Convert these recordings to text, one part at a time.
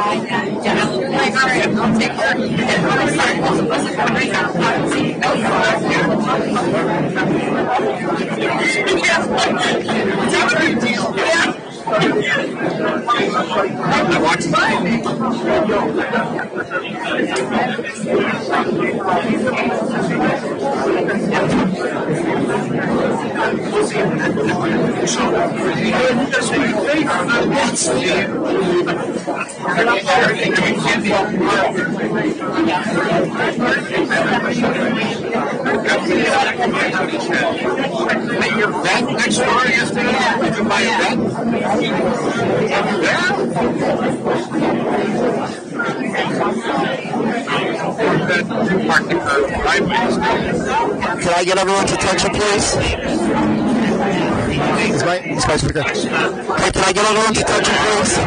I watched your vet next door yesterday. Did you buy a vet? Can I get everyone's attention, please? Is my speaker? Hey, can I get everyone's attention, please?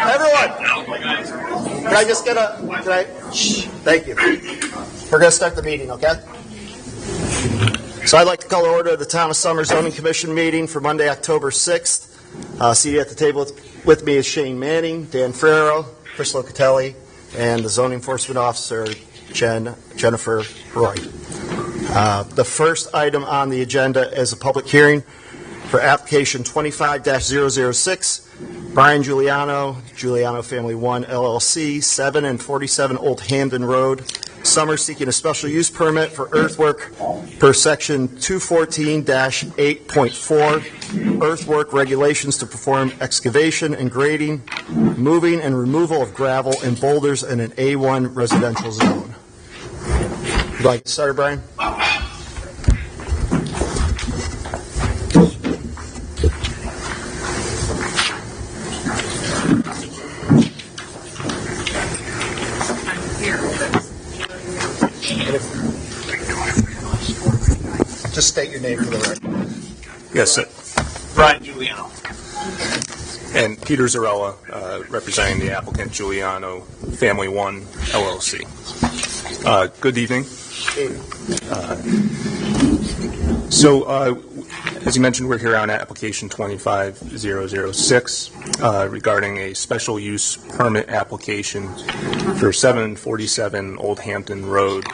Everyone! Can I just get thank you. We're going to start the meeting, okay? So I'd like to call to order the Town of Somers Zoning Commission meeting for Monday, October 6th. Seated at the table with me is Shane Manning, Dan Ferrero, Chris Locatelli, and the Zoning Enforcement Officer, Jennifer Roy. The first item on the agenda is a public hearing for application 25-006, Brian Giuliano, Giuliano Family 1 LLC, 7 and 47 Old Hamden Road, Somers, seeking a special use permit for earthwork per section 214-8.4, earthwork regulations to perform excavation and grading, moving and removal of gravel and boulders in an A1 residential zone. Would you like to start, Brian? Just state your name for the record. Yes, Brian Giuliano. And Peter Zarella, representing the applicant Giuliano Family 1 LLC. Good evening. As you mentioned, we're here on application 25006 regarding a special use permit application for 747 Old Hampton Road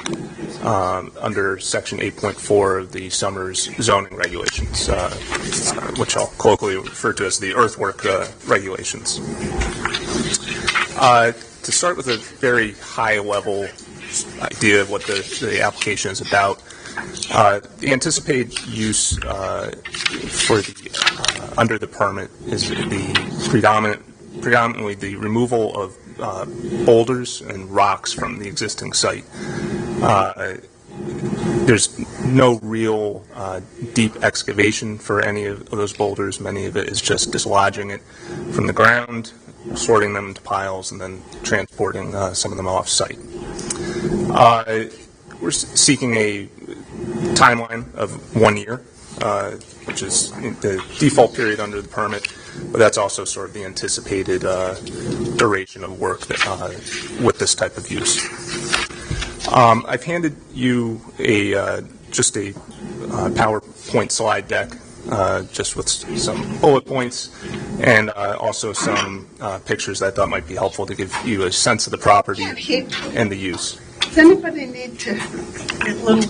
under section 8.4 of the Somers zoning regulations, which I'll colloquially refer to as the earthwork regulations. To start with a very high level idea of what the application is about, the anticipated use for the under the permit is the predominantly the removal of boulders and rocks from the existing site. There's no real deep excavation for any of those boulders. Many of it is just dislodging it from the ground, sorting them into piles, and then transporting some of them off site. We're seeking a timeline of 1 year, which is the default period under the permit, but that's also sort of the anticipated duration of work that, with this type of use. I've handed you just a PowerPoint slide deck, just with some bullet points and also some pictures that I thought might be helpful to give you a sense of the property and the use. Does anybody need to get a little?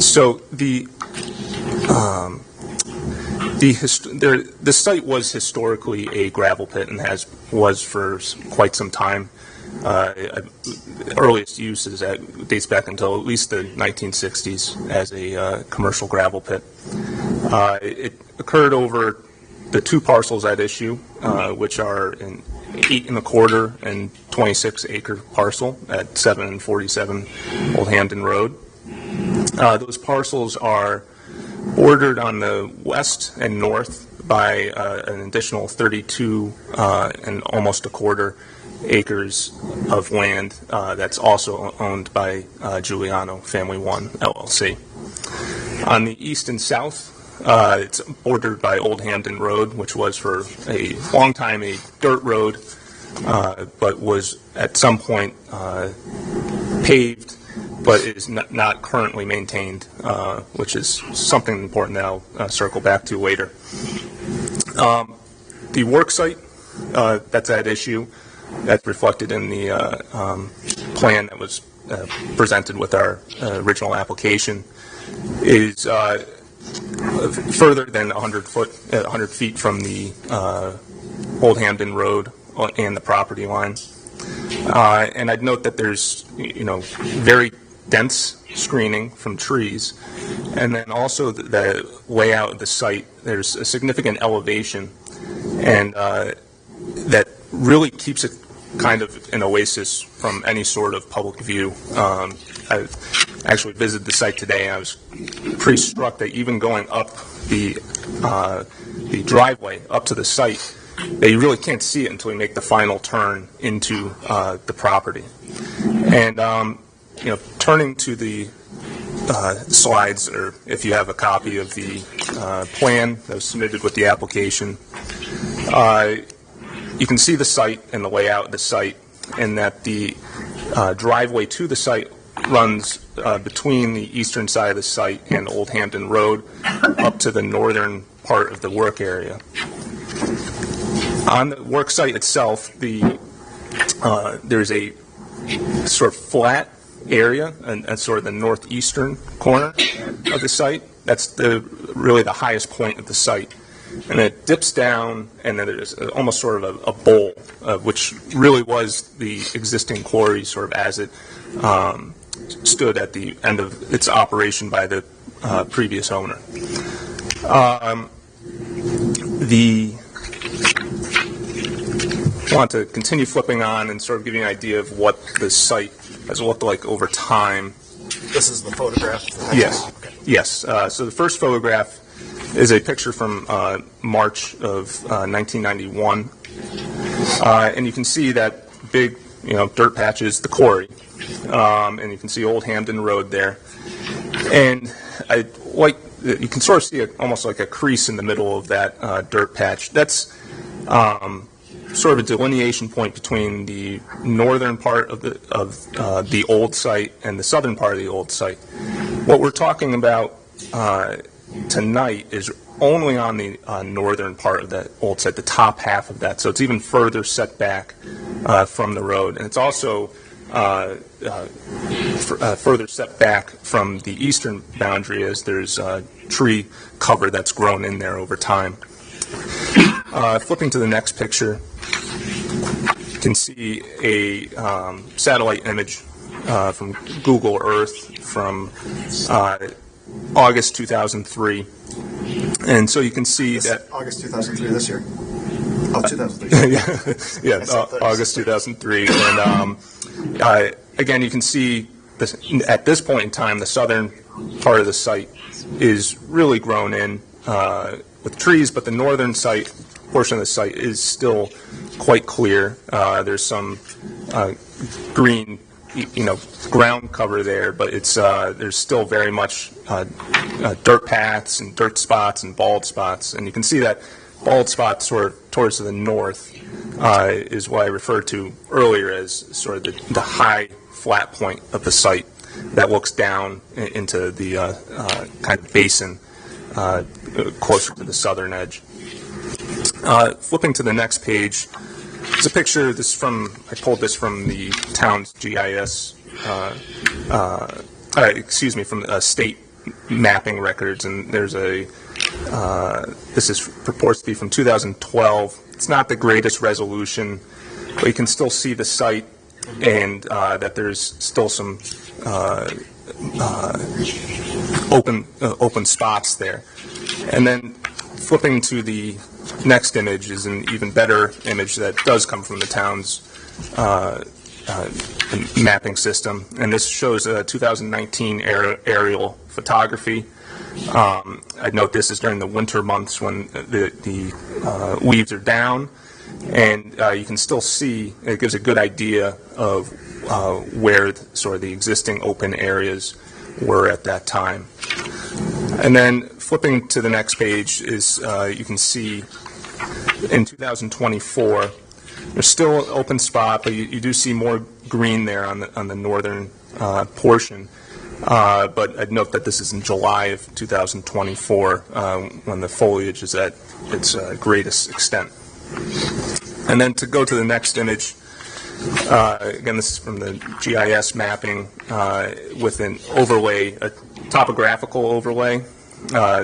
So the site was historically a gravel pit and was for quite some time. Earliest use dates back until at least the 1960s as a commercial gravel pit. It occurred over the two parcels at issue, which are an 8 1/4 and 26 acre parcel at 7 and 47 Old Hampton Road. Those parcels are bordered on the west and north by an additional 32 and almost 1/4 acres of land that's also owned by Giuliano Family 1 LLC. On the east and south, it's bordered by Old Hampton Road, which was for a long time a dirt road, but was at some point paved but is not currently maintained, which is something important that I'll circle back to later. The work site that's at issue, that's reflected in the plan that was presented with our original application, is further than 100 feet from the Old Hampden Road and the property line. And I'd note that there's, very dense screening from trees. And then also the layout of the site, there's a significant elevation, and that really keeps it kind of an oasis from any sort of public view. I actually visited the site today, and I was pretty struck that even going up the driveway up to the site, that you really can't see it until you make the final turn into the property. And turning to the slides, or if you have a copy of the plan that was submitted with the application, you can see the site and the layout of the site, and that the driveway to the site runs between the eastern side of the site and Old Hampden Road up to the northern part of the work area. On the work site itself, there's a sort of flat area, and sort of the northeastern corner of the site. That's really the highest point of the site. And it dips down, and then there's almost sort of a bowl, which really was the existing quarry sort of as it stood at the end of its operation by the previous owner. I want to continue flipping on and sort of give you an idea of what the site has looked like over time. This is the photograph? Yes. Okay. Yes. So the first photograph is a picture from March of 1991. And you can see that big, dirt patch is the quarry. And you can see Old Hampden Road there. And you can sort of see almost like a crease in the middle of that dirt patch. That's sort of a delineation point between the northern part of the old site and the southern part of the old site. What we're talking about tonight is only on the northern part of that old site, the top half of that. So it's even further set back from the road, and it's also further set back from the eastern boundary, as there's tree cover that's grown in there over time. Flipping to the next picture, you can see a satellite image from Google Earth from August 2003. And so you can see that August 2003, this year. Oh, 2003. August 2003. And again, you can see this, at this point in time, the southern part of the site is really grown in with trees, but the northern portion of the site is still quite clear. There's some green, ground cover there, but it's there's still very much dirt paths and dirt spots and bald spots, and you can see that bald spot sort of towards the north is what I referred to earlier as sort of the high flat point of the site that looks down into the kind of basin closer to the southern edge. Flipping to the next page, it's a picture. I pulled this from the town's GIS. From state mapping records, and there's this purports to be from 2012. It's not the greatest resolution, but you can still see the site, and that there's still some open spots there. And then flipping to the next image is an even better image that does come from the town's mapping system, and this shows a 2019 aerial photography. I'd note this is during the winter months when the leaves are down, and you can still see, it gives a good idea of where sort of the existing open areas were at that time. And then flipping to the next page is you can see in 2024 There's still an open spot, but you do see more green there on the northern portion. But I'd note that this is in July of 2024 when the foliage is at its greatest extent. And then to go to the next image, again, this is from the GIS mapping with an overlay, a topographical overlay,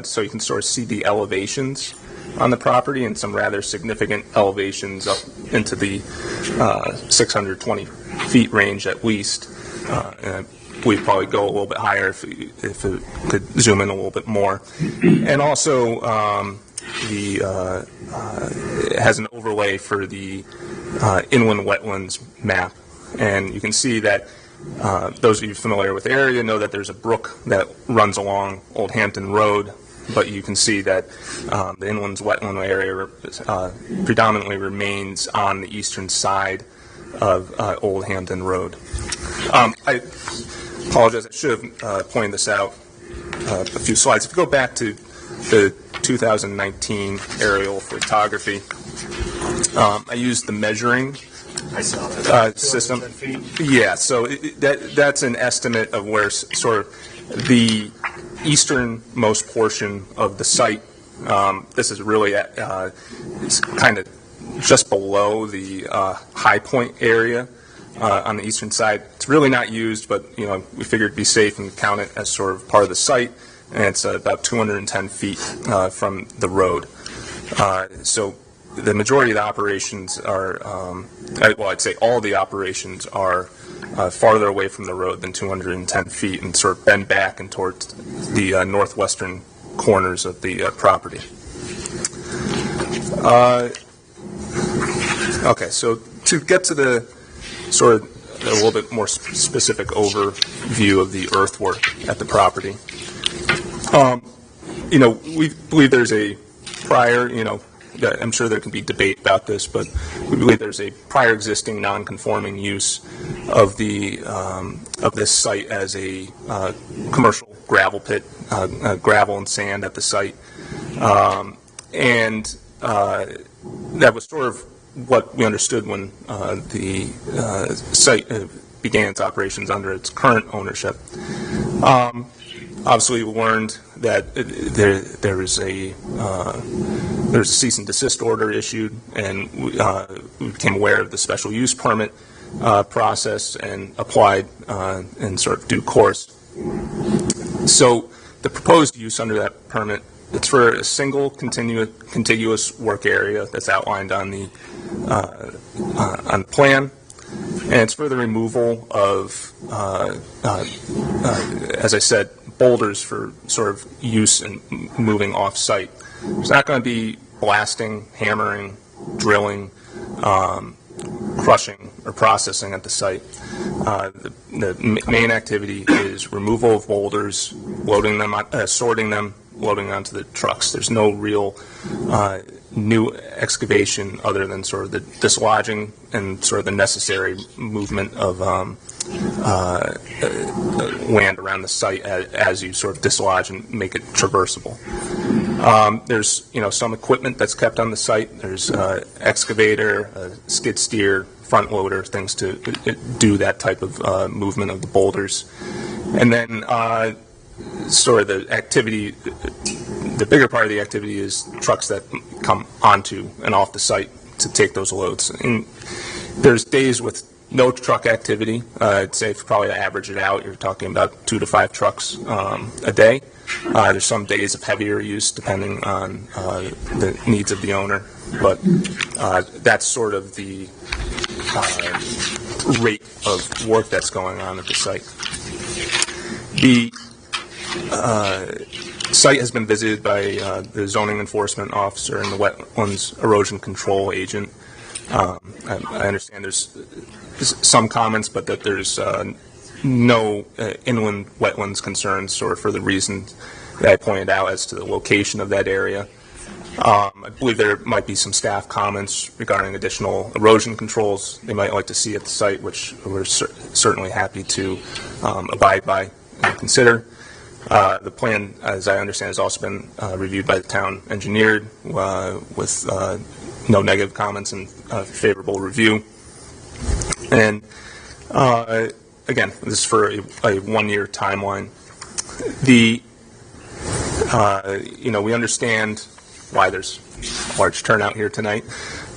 so you can sort of see the elevations on the property and some rather significant elevations up into the 620 feet range at least. And we'd probably go a little bit higher if it could zoom in a little bit more. And also, it has an overlay for the inland wetlands map. And you can see that those of you familiar with the area know that there's a brook that runs along Old Hampton Road, but you can see that the inland wetland area predominantly remains on the eastern side of Old Hampton Road. I apologize, I should have pointed this out a few slides. If you go back to the 2019 aerial photography, I used the measuring system. Yeah, so that's an estimate of where sort of the easternmost portion of the site. This is really it's kind of just below the high point area on the eastern side. It's really not used, but we figured it'd be safe and count it as sort of part of the site. And it's about 210 feet from the road. So the majority of the operations are, well, I'd say all the operations are farther away from the road than 210 feet and sort of bend back and towards the northwestern corners of the property. Okay, so to get to the sort of a little bit more specific overview of the earthwork at the property. We believe there's a prior, I'm sure there can be debate about this, but we believe there's a prior existing non-conforming use of the of this site as a commercial gravel pit, gravel and sand at the site, and that was sort of what we understood when the site began its operations under its current ownership. Obviously, we learned that there was a cease and desist order issued, and we became aware of the special use permit process and applied in sort of due course. So the proposed use under that permit, it's for a single contiguous work area that's outlined on the plan, and it's for the removal of, as I said, boulders for sort of use and moving off-site. There's not going to be blasting, hammering, drilling, crushing, or processing at the site. The main activity is removal of boulders, loading them, sorting them, loading onto the trucks. There's no real new excavation other than sort of the dislodging and sort of the necessary movement of land around the site as you sort of dislodge and make it traversable. There's some equipment that's kept on the site. There's excavator, skid steer, front loader, things to do that type of movement of the boulders. And then sort of the activity, the bigger part of the activity is trucks that come onto and off the site to take those loads. And there's days with no truck activity. I'd say if you probably average it out, you're talking about 2 to 5 trucks a day. There's some days of heavier use depending on the needs of the owner, but that's sort of the rate of work that's going on at the site. The site has been visited by the zoning enforcement officer and the wetlands erosion control agent. I understand there's some comments, but that there's no inland wetlands concerns, sort of for the reasons that I pointed out as to the location of that area. I believe there might be some staff comments regarding additional erosion controls they might like to see at the site, which we're certainly happy to abide by and consider. The plan, as I understand, has also been reviewed by the town engineer with no negative comments and favorable review. And again, this is for a 1-year timeline. We understand why there's a large turnout here tonight,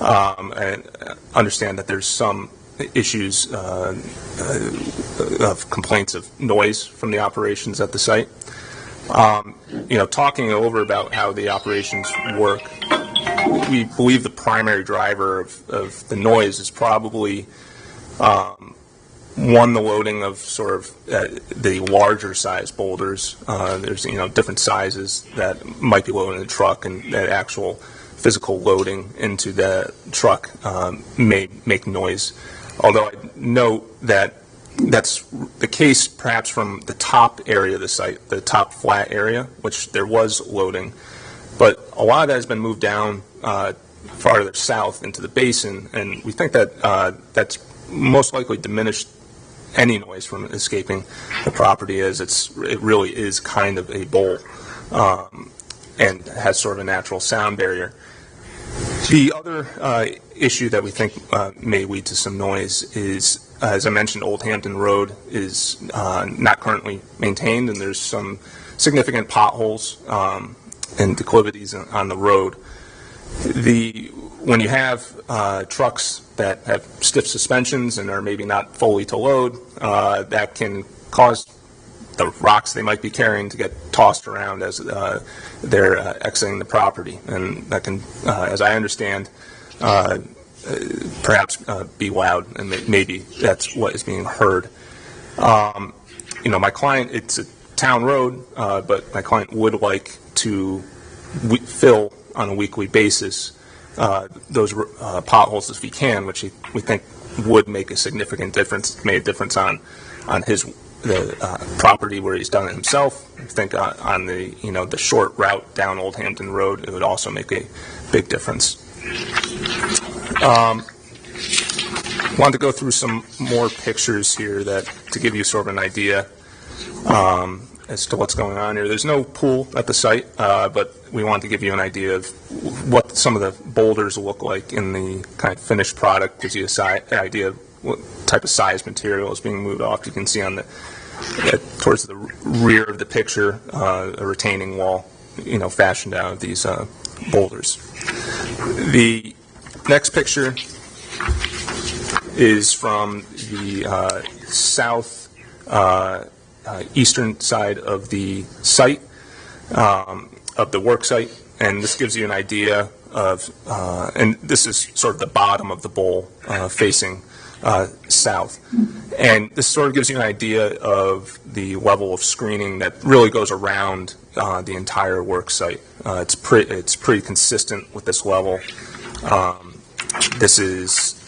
and understand that there's some issues of complaints of noise from the operations at the site. Talking over about how the operations work, we believe the primary driver of the noise is probably the loading of sort of the larger size boulders. There's different sizes that might be loaded in the truck, and that actual physical loading into the truck may make noise. Although I note that that's the case perhaps from the top area of the site, the top flat area, which there was loading. But a lot of that has been moved down farther south into the basin, and we think that that's most likely diminished any noise from escaping the property, as it really is kind of a bowl and has sort of a natural sound barrier. The other issue that we think may lead to some noise is, as I mentioned, Old Hampton Road is not currently maintained, and there's some significant potholes and declivities on the road. When you have trucks that have stiff suspensions and are maybe not fully to load, that can cause the rocks they might be carrying to get tossed around as they're exiting the property, and that can, as I understand, perhaps be loud, and maybe that's what is being heard. My client, it's a town road, but my client would like to fill on a weekly basis those potholes if he can, which we think would make a significant difference, made a difference on the property where he's done it himself. I think on the short route down Old Hampton Road, it would also make a big difference. Wanted to go through some more pictures here to give you sort of an idea as to what's going on here. There's no pool at the site, but we want to give you an idea of what some of the boulders look like in the kind of finished product. Gives you an idea of what type of size material is being moved off. You can see on towards the rear of the picture, a retaining wall, fashioned out of these boulders. The next picture is from the south eastern side of the site, of the work site, and this gives you an idea of, and this is sort of the bottom of the bowl facing south. And this sort of gives you an idea of the level of screening that really goes around the entire work site. It's pretty consistent with this level. This is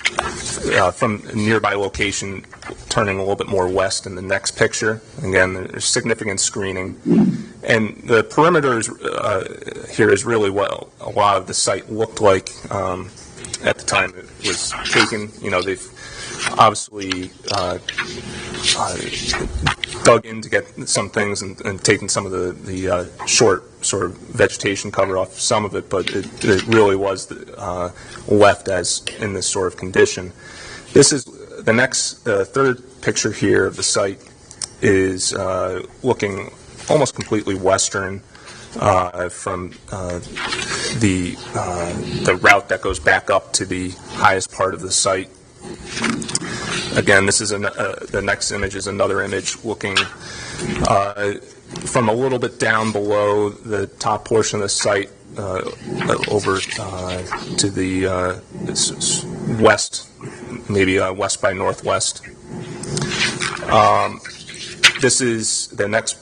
from a nearby location, turning a little bit more west in the next picture. Again, there's significant screening. And the perimeter here is really what a lot of the site looked like at the time it was taken. They've obviously dug in to get some things and taken some of the short sort of vegetation cover off some of it, but it really was left as in this sort of condition. This is the third picture here of the site is looking almost completely western from the route that goes back up to the highest part of the site. Again, this is the next image is another image looking from a little bit down below the top portion of the site over to the west, maybe west by northwest. This is the next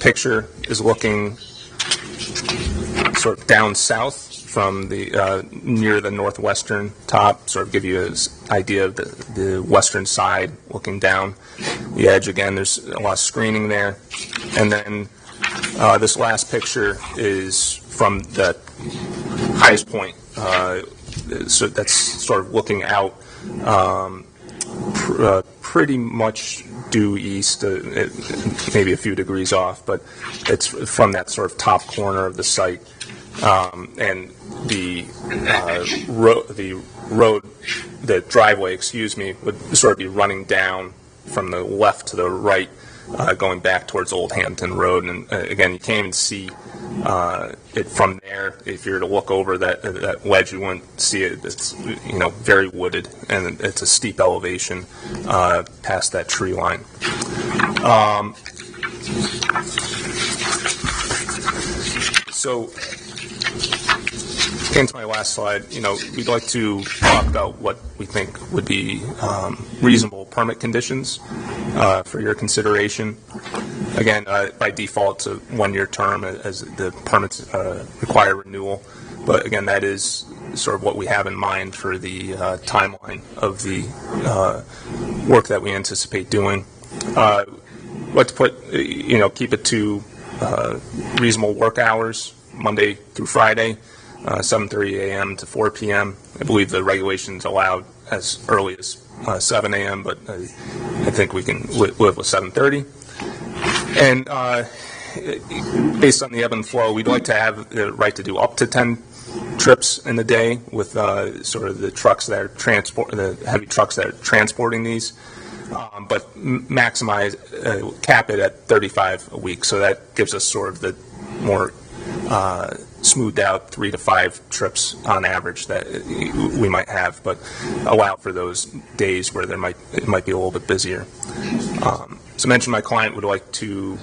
picture is looking sort of down south from the near the northwestern top, sort of give you an idea of the western side looking down the edge. Again, there's a lot of screening there. And then this last picture is from the highest point. So that's sort of looking out pretty much due east, maybe a few degrees off, but it's from that sort of top corner of the site. and the driveway, would sort of be running down from the left to the right, going back towards Old Hampton Road. And again, you can't even see it from there. If you were to look over that ledge, you wouldn't see it. It's very wooded, and it's a steep elevation past that tree line. So, getting to my last slide, we'd like to talk about what we think would be reasonable permit conditions for your consideration. Again, by default, it's a one-year term as the permits require renewal. But again, that is sort of what we have in mind for the timeline of the work that we anticipate doing. Let's keep it to reasonable work hours, Monday through Friday, 7:30 a.m. to 4 p.m. I believe the regulations allowed as early as 7 a.m., but I think we can live with 7:30. And based on the ebb and flow, we'd like to have the right to do up to 10 trips in the day with sort of the trucks that are the heavy trucks that are transporting these, but cap it at 35 a week. So that gives us sort of the more smoothed out 3 to 5 trips on average that we might have, but allow for those days where it might be a little bit busier. So I mentioned my client would like to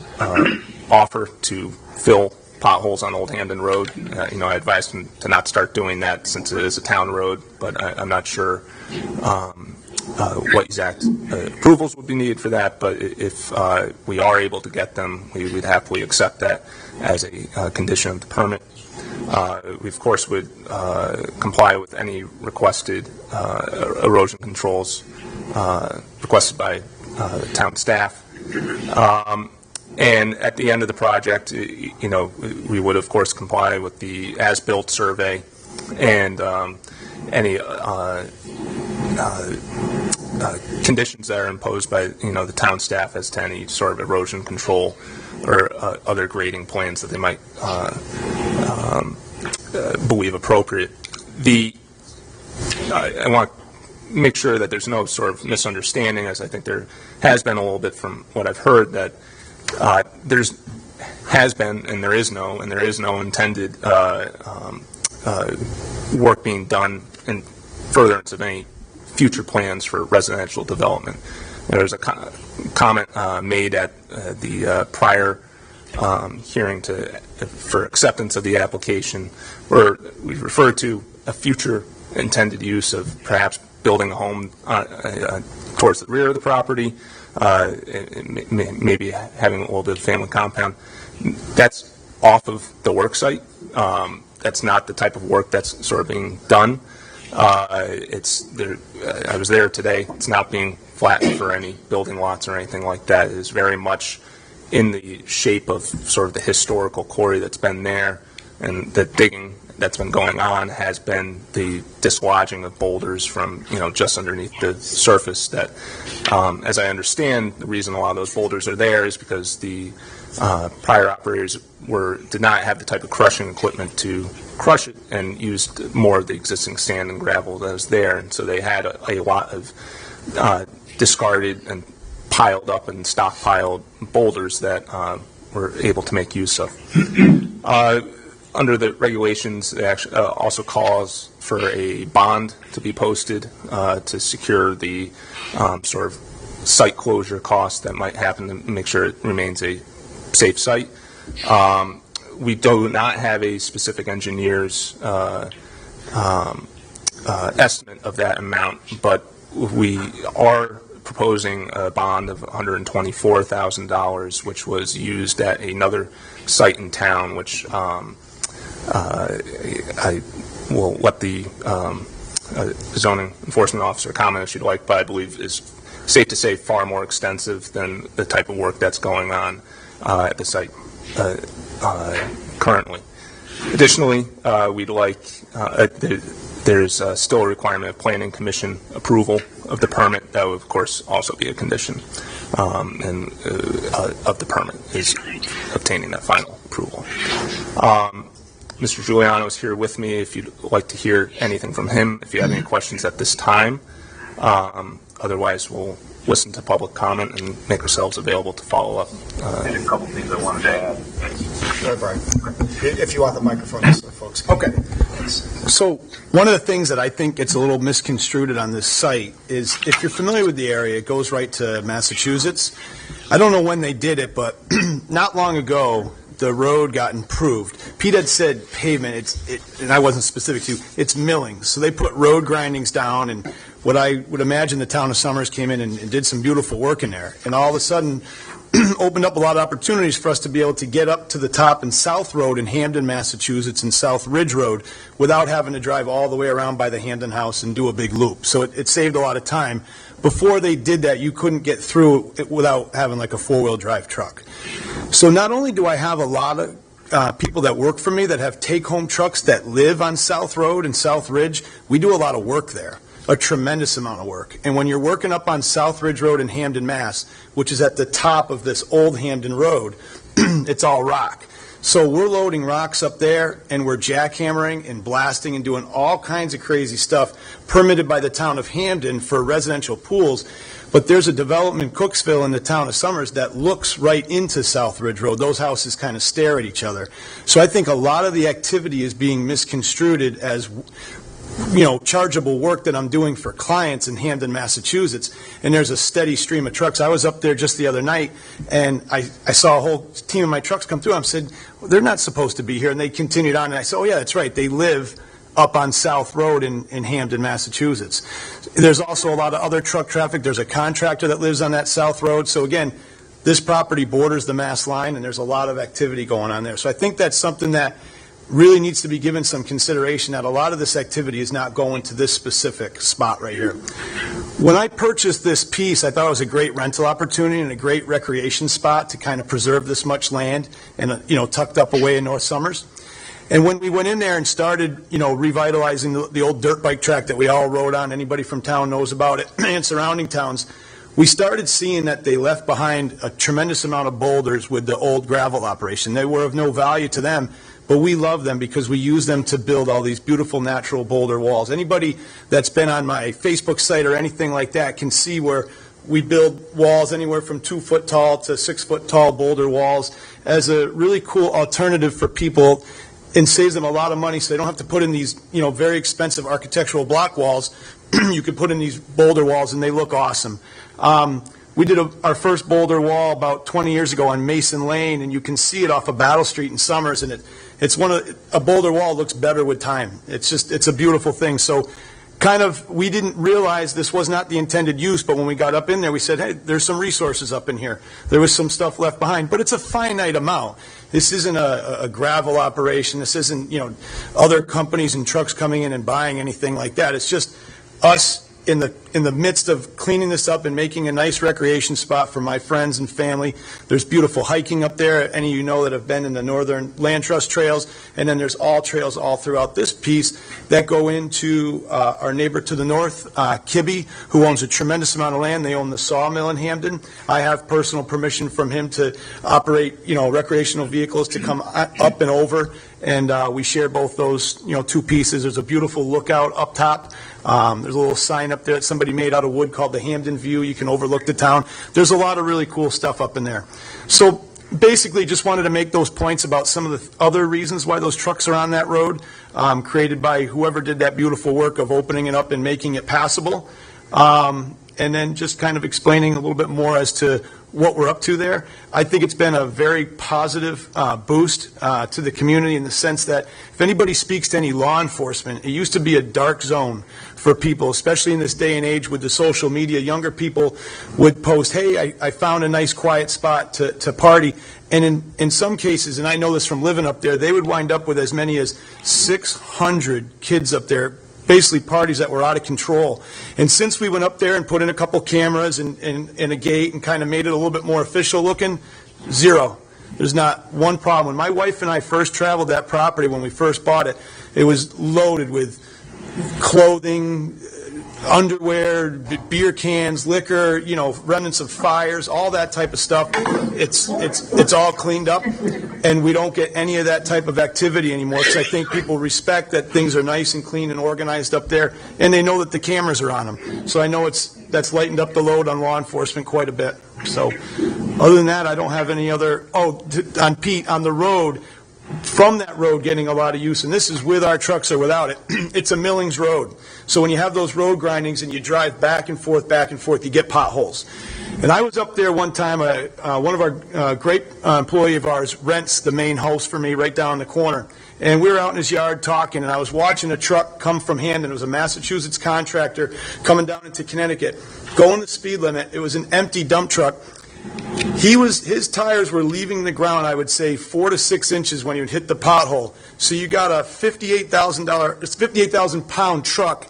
offer to fill potholes on Old Hampton Road. I advised him to not start doing that since it is a town road, but I'm not sure what exact approvals would be needed for that. But if we are able to get them, we would happily accept that as a condition of the permit. We, of course, would comply with any requested erosion controls requested by town staff. And at the end of the project, we would, of course, comply with the as-built survey and any conditions that are imposed by, the town staff as to any sort of erosion control or other grading plans that they might believe appropriate. I want to make sure that there's no sort of misunderstanding, as I think there has been a little bit from what I've heard, that there has been and there is no intended work being done in furtherance of any future plans for residential development. There was a comment made at the prior hearing for acceptance of the application, where we referred to a future intended use of perhaps building a home towards the rear of the property, maybe having a little bit of family compound. That's off of the work site. That's not the type of work that's sort of being done. I was there today. It's not being flattened for any building lots or anything like that. It is very much in the shape of sort of the historical quarry that's been there, and the digging that's been going on has been the dislodging of boulders from, just underneath the surface that, as I understand, the reason a lot of those boulders are there is because the prior operators did not have the type of crushing equipment to crush it and used more of the existing sand and gravel that was there. And so they had a lot of discarded and piled up and stockpiled boulders that were able to make use of. Under the regulations, they actually also calls for a bond to be posted to secure the sort of site closure costs that might happen to make sure it remains a safe site. We do not have a specific engineer's estimate of that amount, but we are proposing a bond of $124,000, which was used at another site in town, which I will let the zoning enforcement officer comment if she'd like, but I believe is safe to say far more extensive than the type of work that's going on at the site currently. Additionally, we'd like, there's still a requirement of planning commission approval of the permit. That would, of course, also be a condition of the permit, is obtaining that final approval. Mr. Giuliano is here with me if you'd like to hear anything from him, if you have any questions at this time. Otherwise, we'll listen to public comment and make ourselves available to follow up. And a couple things I wanted to add. Go ahead, Brian. If you want the microphone, so folks. Okay. So one of the things that I think gets a little misconstrued on this site is, if you're familiar with the area, it goes right to Massachusetts. I don't know when they did it, but not long ago, the road got improved. Pete had said pavement, and I wasn't specific to, it's milling. So they put road grindings down, and what I would imagine the town of Somers came in and did some beautiful work in there. And all of a sudden, opened up a lot of opportunities for us to be able to get up to the top in South Road in Hamden, Massachusetts, and South Ridge Road without having to drive all the way around by the Hamden House and do a big loop. So it saved a lot of time. Before they did that, you couldn't get through it without having like a four-wheel drive truck. So not only do I have a lot of people that work for me that have take-home trucks that live on South Road and South Ridge, we do a lot of work there. A tremendous amount of work. And when you're working up on South Ridge Road in Hamden, Mass., which is at the top of this old Hamden Road, it's all rock. So we're loading rocks up there, and we're jackhammering and blasting and doing all kinds of crazy stuff permitted by the town of Hamden for residential pools. But there's a development in Cooksville in the town of Somers that looks right into South Ridge Road. Those houses kind of stare at each other. So I think a lot of the activity is being misconstrued as chargeable work that I'm doing for clients in Hamden, Massachusetts, and there's a steady stream of trucks. I was up there just the other night, and I saw a whole team of my trucks come through. I said, well, they're not supposed to be here, and they continued on, and I said, oh yeah, that's right, they live up on South Road in Hamden, Massachusetts. There's also a lot of other truck traffic. There's a contractor that lives on that South Road, so again, this property borders the Mass line, and there's a lot of activity going on there. So I think that's something that really needs to be given some consideration, that a lot of this activity is not going to this specific spot right here. When I purchased this piece, I thought it was a great rental opportunity and a great recreation spot to kind of preserve this much land and, tucked up away in North Somers. And when we went in there and started, revitalizing the old dirt bike track that we all rode on, anybody from town knows about it, and surrounding towns, we started seeing that they left behind a tremendous amount of boulders with the old gravel operation. They were of no value to them, but we love them because we use them to build all these beautiful natural boulder walls. Anybody that's been on my Facebook site or anything like that can see where we build walls anywhere from 2 foot tall to 6 foot tall boulder walls as a really cool alternative for people, and saves them a lot of money, so they don't have to put in these, very expensive architectural block walls. You could put in these boulder walls, and they look awesome. We did our first boulder wall about 20 years ago on Mason Lane, and you can see it off of Battle Street in Somers, and it's a boulder wall looks better with time. It's a beautiful thing. So we didn't realize this was not the intended use, but when we got up in there, we said, hey, there's some resources up in here. There was some stuff left behind, but it's a finite amount. This isn't a gravel operation. This isn't, other companies and trucks coming in and buying anything like that. It's just us in the midst of cleaning this up and making a nice recreation spot for my friends and family. There's beautiful hiking up there, any of you know that have been in the Northern Land Trust trails, and then there's all trails all throughout this piece that go into our neighbor to the north, Kibbe, who owns a tremendous amount of land. They own the sawmill in Hamden. I have personal permission from him to operate, recreational vehicles to come up and over, and we share both those, two pieces. There's a beautiful lookout up top. There's a little sign up there that somebody made out of wood called the Hamden View. You can overlook the town. There's a lot of really cool stuff up in there. So basically just wanted to make those points about some of the other reasons why those trucks are on that road, created by whoever did that beautiful work of opening it up and making it passable. And then just kind of explaining a little bit more as to what we're up to there. I think it's been a very positive boost to the community in the sense that if anybody speaks to any law enforcement, it used to be a dark zone for people, especially in this day and age with the social media. Younger people would post, hey, I found a nice quiet spot to party. And in some cases, and I know this from living up there, they would wind up with as many as 600 kids up there, basically parties that were out of control. And since we went up there and put in a couple cameras and a gate and kind of made it a little bit more official looking, zero. There's not one problem. When my wife and I first traveled that property, when we first bought it, it was loaded with clothing, underwear, beer cans, liquor, remnants of fires, all that type of stuff. It's all cleaned up. and we don't get any of that type of activity anymore, because I think people respect that things are nice and clean and organized up there, and they know that the cameras are on them. So I know that's lightened up the load on law enforcement quite a bit. So other than that, I don't have any other, on Pete, on the road, from that road getting a lot of use, and this is with our trucks or without it, it's a millings road. So when you have those road grindings and you drive back and forth, you get potholes. And I was up there one time, one of our great employee of ours rents the main house for me right down the corner. And we were out in his yard talking, and I was watching a truck come from Hamden. It was a Massachusetts contractor coming down into Connecticut, going the speed limit. It was an empty dump truck. His tires were leaving the ground, I would say, 4 to 6 inches when he would hit the pothole. So you got a $58,000 pound truck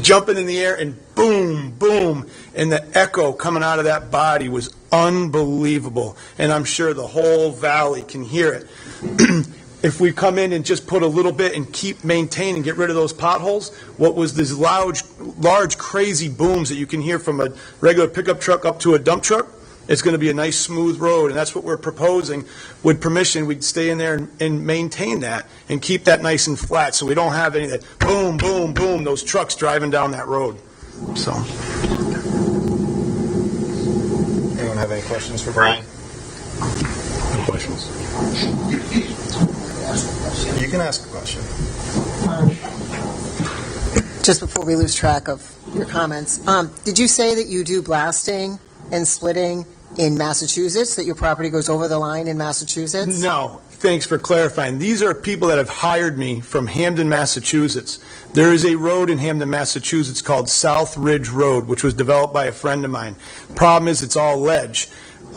jumping in the air, and boom, boom, and the echo coming out of that body was unbelievable. And I'm sure the whole valley can hear it. If we come in and just put a little bit and keep maintaining, get rid of those potholes, what was these large, crazy booms that you can hear from a regular pickup truck up to a dump truck, it's going to be a nice smooth road, and that's what we're proposing. With permission, we'd stay in there and maintain that and keep that nice and flat, so we don't have any of that boom, boom, boom, those trucks driving down that road. So, Anyone have any questions for Brian? No questions. You can ask a question. Just before we lose track of your comments, did you say that you do blasting and splitting in Massachusetts, that your property goes over the line in Massachusetts? no, thanks for clarifying. These are people that have hired me from Hamden, Massachusetts. There is a road in Hamden, Massachusetts called South Ridge Road, which was developed by a friend of mine. Problem is, it's all ledge.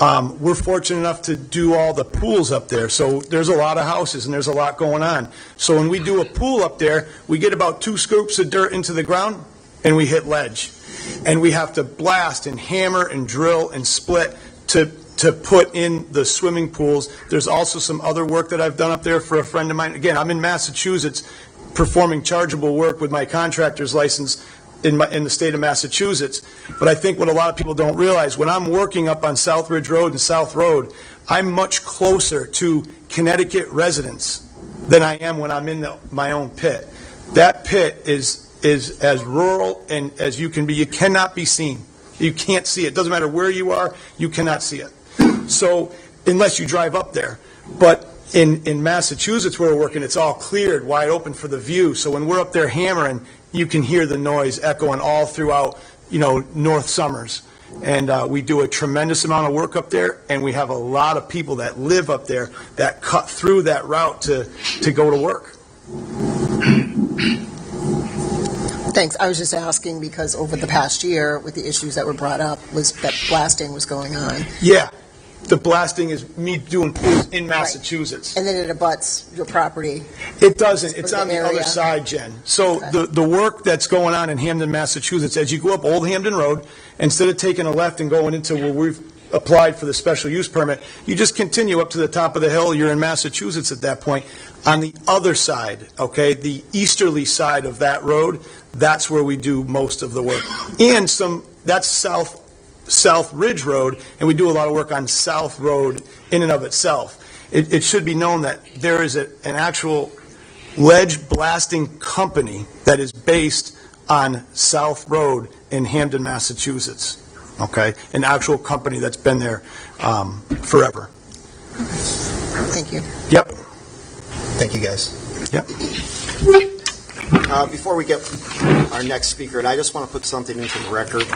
We're fortunate enough to do all the pools up there, so there's a lot of houses and there's a lot going on. So when we do a pool up there, we get about 2 scoops of dirt into the ground and we hit ledge. And we have to blast and hammer and drill and split to put in the swimming pools. There's also some other work that I've done up there for a friend of mine. Again, I'm in Massachusetts performing chargeable work with my contractor's license in the state of Massachusetts. But I think what a lot of people don't realize, when I'm working up on South Ridge Road and South Road, I'm much closer to Connecticut residents than I am when I'm in my own pit. That pit is as rural and as you can be. You cannot be seen. You can't see it. Doesn't matter where you are, you cannot see it. So unless you drive up there. But in Massachusetts where we're working, it's all cleared, wide open for the view. So when we're up there hammering, you can hear the noise echoing all throughout, North Somers. And we do a tremendous amount of work up there, and we have a lot of people that live up there that cut through that route to go to work. Thanks. I was just asking because over the past year, with the issues that were brought up, was that blasting was going on. Yeah. The blasting is me doing pools in Massachusetts. And then it abuts your property. It doesn't. It's For the on the area. other side, Jen. So Okay. the work that's going on in Hamden, Massachusetts, as you go up Old Hamden Road, instead of taking a left and going into where we've applied for the special use permit, you just continue up to the top of the hill. You're in Massachusetts at that point. On the other side, okay, the easterly side of that road, that's where we do most of the work. And that's South Ridge Road, and we do a lot of work on South Road in and of itself. It should be known that there is an actual ledge blasting company that is based on South Road in Hamden, Massachusetts. Okay? An actual company that's been there forever. Thank you. Yep. Thank you, guys. Yep. Before we get our next speaker, and I just want to put something into the record.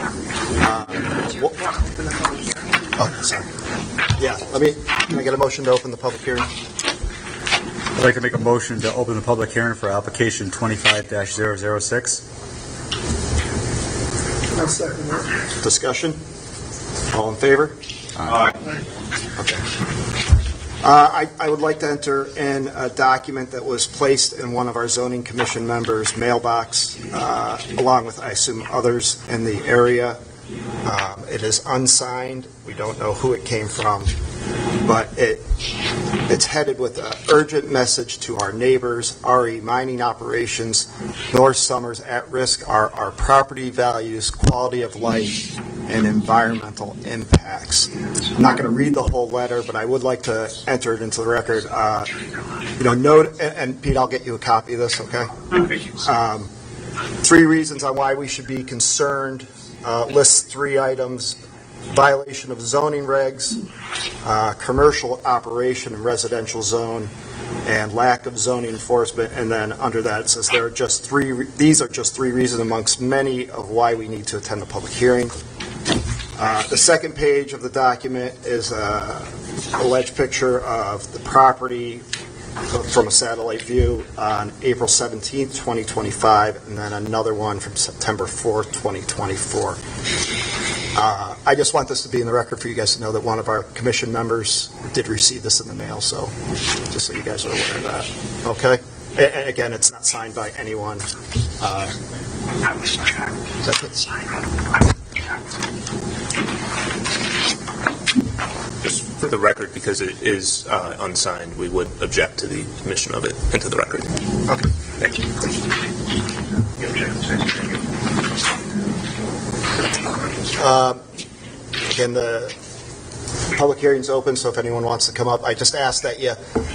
Sorry. Yeah, can I get a motion to open the public hearing? I'd like to make a motion to open the public hearing for application 25-006. Discussion? All in favor? Aye. Okay. I would like to enter in a document that was placed in one of our zoning commission members' mailbox, along with, I assume, others in the area. It is unsigned. We don't know who it came from, but it's headed with an urgent message to our neighbors, RE Mining Operations, North Somers at risk, our property values, quality of life, and environmental impacts. I'm not going to read the whole letter, but I would like to enter it into the record. Note, and Pete, I'll get you a copy of this, okay? 3 reasons on why we should be concerned. Lists 3 items: violation of zoning regs, commercial operation in residential zone, and lack of zoning enforcement. And then under that it says these are just 3 reasons amongst many of why we need to attend the public hearing. The second page of the document is a alleged picture of the property from a satellite view on April 17th, 2025, and then another one from September 4th, 2024. I just want this to be in the record for you guys to know that one of our commission members did receive this in the mail, so just so you guys are aware of that. Okay? And again, it's not signed by anyone. Just for the record, because it is unsigned, we would object to the admission of it into the record. Okay. Thank you. Again, the public hearing's open, so if anyone wants to come up, I just ask that you,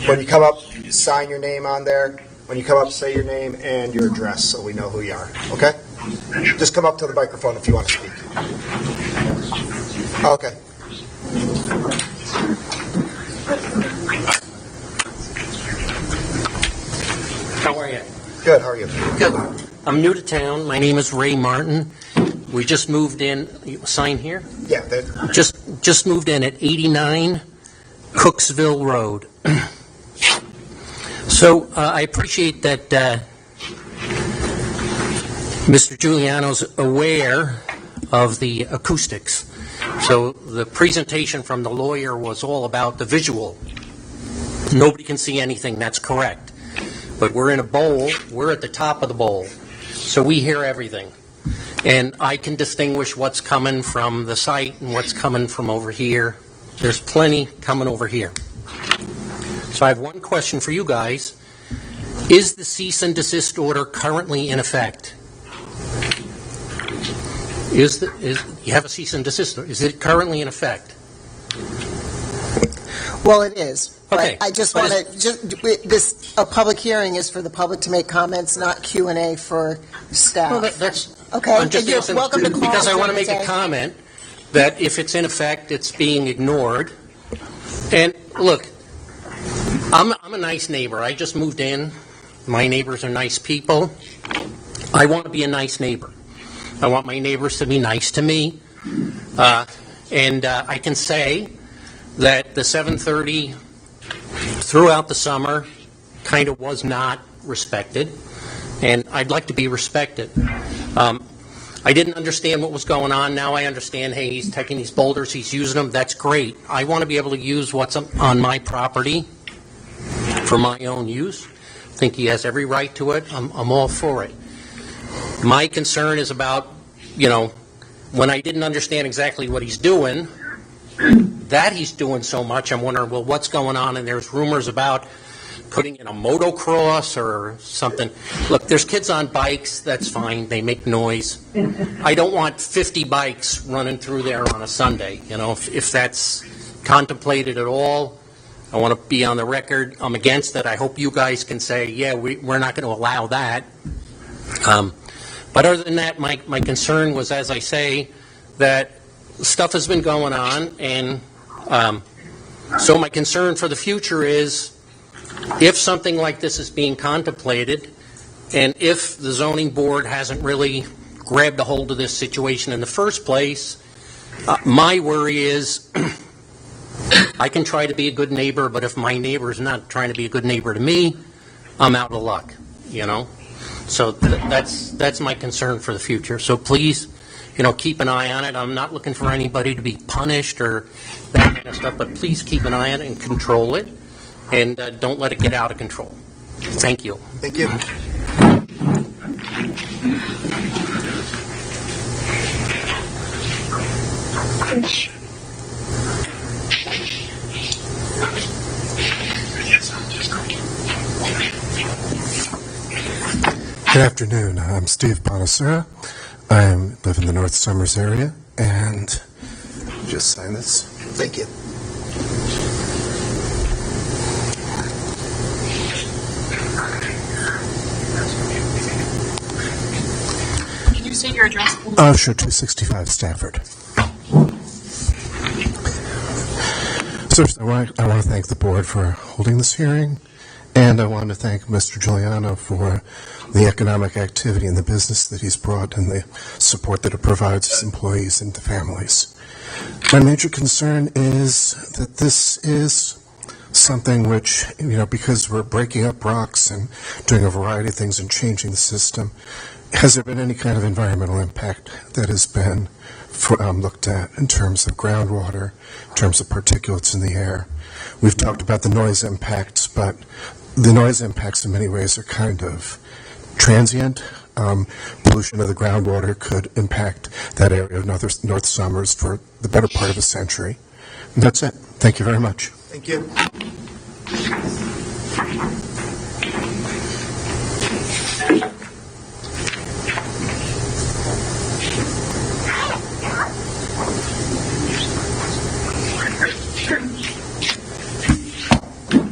when you come up, sign your name on there. When you come up, say your name and your address so we know who you are. Okay? Just come up to the microphone if you want to speak. Okay. How are you? Good. How are you? Good. I'm new to town. My name is Ray Martin. We just moved in. Sign here? Yeah. Just moved in at 89 Cooksville Road. So I appreciate that Mr. Giuliano's aware of the acoustics. So the presentation from the lawyer was all about the visual. Nobody can see anything. That's correct. But we're in a bowl. We're at the top of the bowl. So we hear everything. And I can distinguish what's coming from the site and what's coming from over here. There's plenty coming over here. So I have one question for you guys. Is the cease and desist order currently in effect? You have a cease and desist order. Is it currently in effect? Well, it is. Okay. But I just want to, a public hearing is for the public to make comments, not Q&A for staff. Well, that's okay. I'm just You're asking, welcome to call. because I want to make a comment that if it's in effect, it's being ignored. And look, I'm a nice neighbor. I just moved in. My neighbors are nice people. I want to be a nice neighbor. I want my neighbors to be nice to me. And I can say that the 7:30 throughout the summer kind of was not respected, and I'd like to be respected. I didn't understand what was going on. Now I understand, hey, he's taking these boulders, he's using them. That's great. I want to be able to use what's on my property for my own use. I think he has every right to it. I'm all for it. My concern is about, when I didn't understand exactly what he's doing, that he's doing so much, I'm wondering, well, what's going on? And there's rumors about putting in a motocross or something. Look, there's kids on bikes. That's fine. They make noise. I don't want 50 bikes running through there on a Sunday. If that's contemplated at all, I want to be on the record. I'm against it. I hope you guys can say, yeah, we're not going to allow that. But other than that, my concern was, as I say, that stuff has been going on, and so my concern for the future is if something like this is being contemplated, and if the zoning board hasn't really grabbed a hold of this situation in the first place, my worry is I can try to be a good neighbor, but if my neighbor is not trying to be a good neighbor to me, I'm out of luck, So that's my concern for the future. So please, keep an eye on it. I'm not looking for anybody to be punished or that kind of stuff, but please keep an eye on it and control it, and don't let it get out of control. Thank you. Thank you. Good afternoon. I'm Steve Bonacera. I live in the North Summers area, and just sign this. Thank you. Can you state your address, please? Sure, 265 Stanford. First, I want to thank the board for holding this hearing, and I want to thank Mr. Giuliano for the economic activity and the business that he's brought and the support that it provides his employees and the families. My major concern is that this is something which, because we're breaking up rocks and doing a variety of things and changing the system, has there been any kind of environmental impact that has been looked at in terms of groundwater, in terms of particulates in the air? We've talked about the noise impacts, but the noise impacts in many ways are kind of transient. Pollution of the groundwater could impact that area of North Somers for the better part of a century. And that's it. Thank you very much. Thank you.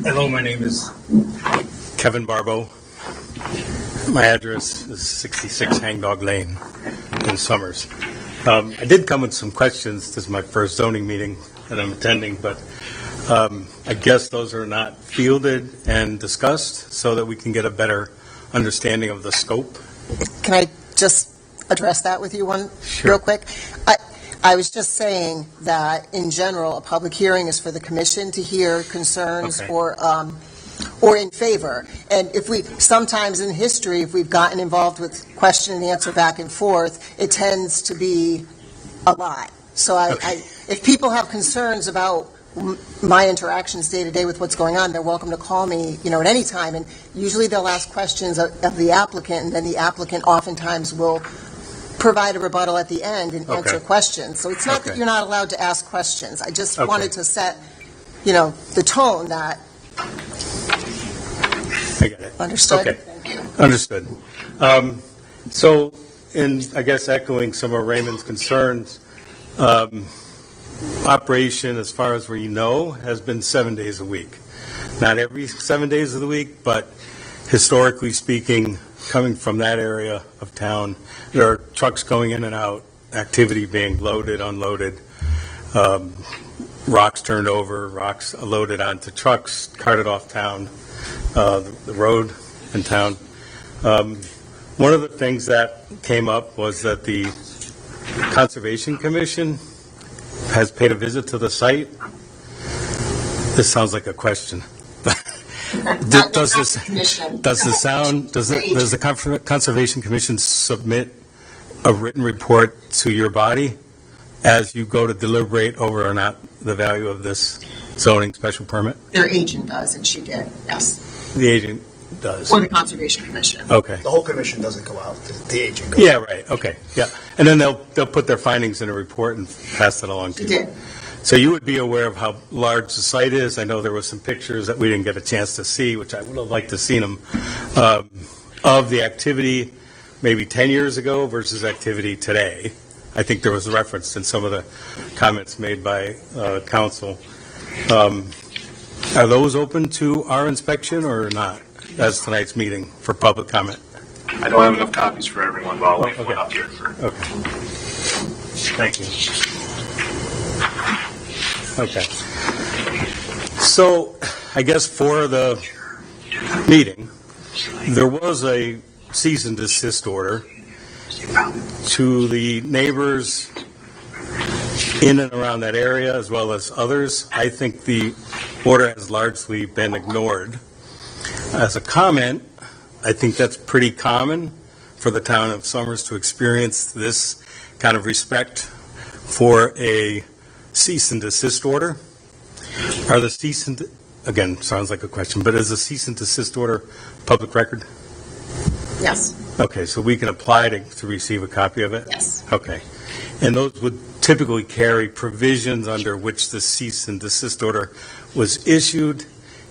Hello, my name is Kevin Barbeau. My address is 66 Hangdog Lane in Somers. I did come with some questions. This is my first zoning meeting that I'm attending, but I guess those are not fielded and discussed so that we can get a better understanding of the scope. Can I just address that with you real quick? I was just saying that, in general, a public hearing is for the commission to hear concerns or in favor. And sometimes in history, if we've gotten involved with question and answer back and forth, it tends to be a lot. So if people have concerns about my interactions day to day with what's going on, they're welcome to call me, at any time. And usually they'll ask questions of the applicant, and then the applicant oftentimes will provide a rebuttal at the end and answer questions. So it's not that you're not allowed to ask questions. I just wanted to set, the tone that. I get it. Understood? Okay. Thank you. Understood. So, I guess echoing some of Raymond's concerns, operation, as far as we know, has been 7 days a week. Not every 7 days of the week, but historically speaking, coming from that area of town, there are trucks going in and out, activity being loaded, unloaded, rocks turned over, rocks loaded onto trucks, carted off town, the road in town. One of the things that came up was that the Conservation Commission has paid a visit to the site. This sounds like a question. Does the Conservation Commission submit a written report to your body as you go to deliberate over or not the value of this zoning special permit? Their agent does, and she did, yes. The agent does. Or the Conservation Commission. Okay. The whole commission doesn't go out. The agent goes. Yeah, right. Okay. Yeah. And then they'll put their findings in a report and pass that along to you. She did. So you would be aware of how large the site is. I know there were some pictures that we didn't get a chance to see, which I would have liked to have seen them, of the activity maybe 10 years ago versus activity today. I think there was a reference in some of the comments made by council. Are those open to our inspection or not as tonight's meeting for public comment? I don't have enough copies for everyone, but I'll leave one up here. Okay. Thank you. Okay. So, I guess for the meeting, there was a cease and desist order to the neighbors in and around that area as well as others. I think the order has largely been ignored. As a comment, I think that's pretty common for the town of Somers to experience this kind of respect for a cease and desist order. Are the cease and, again, sounds like a question, but is a cease and desist order public record? Yes. Okay, so we can apply to receive a copy of it? Yes. Okay. And those would typically carry provisions under which the cease and desist order was issued,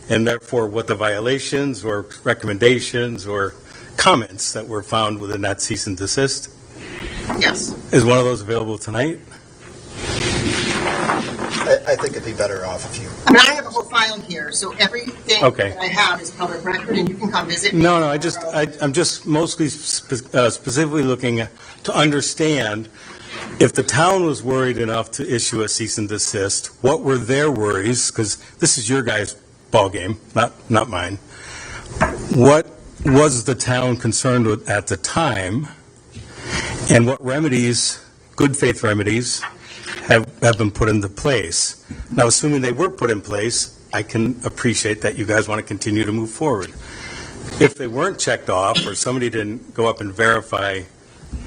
and therefore what the violations or recommendations or comments that were found within that cease and desist? Yes. Is one of those available tonight? I think it'd be better off if you. I mean, I have a whole file here, so everything Okay. that I have is public record, and you can come visit me. No, I'm just mostly specifically looking to understand if the town was worried enough to issue a cease and desist, what were their worries? Because this is your guys' ballgame, not mine. What was the town concerned with at the time, and what remedies, good faith remedies, have been put into place? Now, assuming they were put in place, I can appreciate that you guys want to continue to move forward. If they weren't checked off, or somebody didn't go up and verify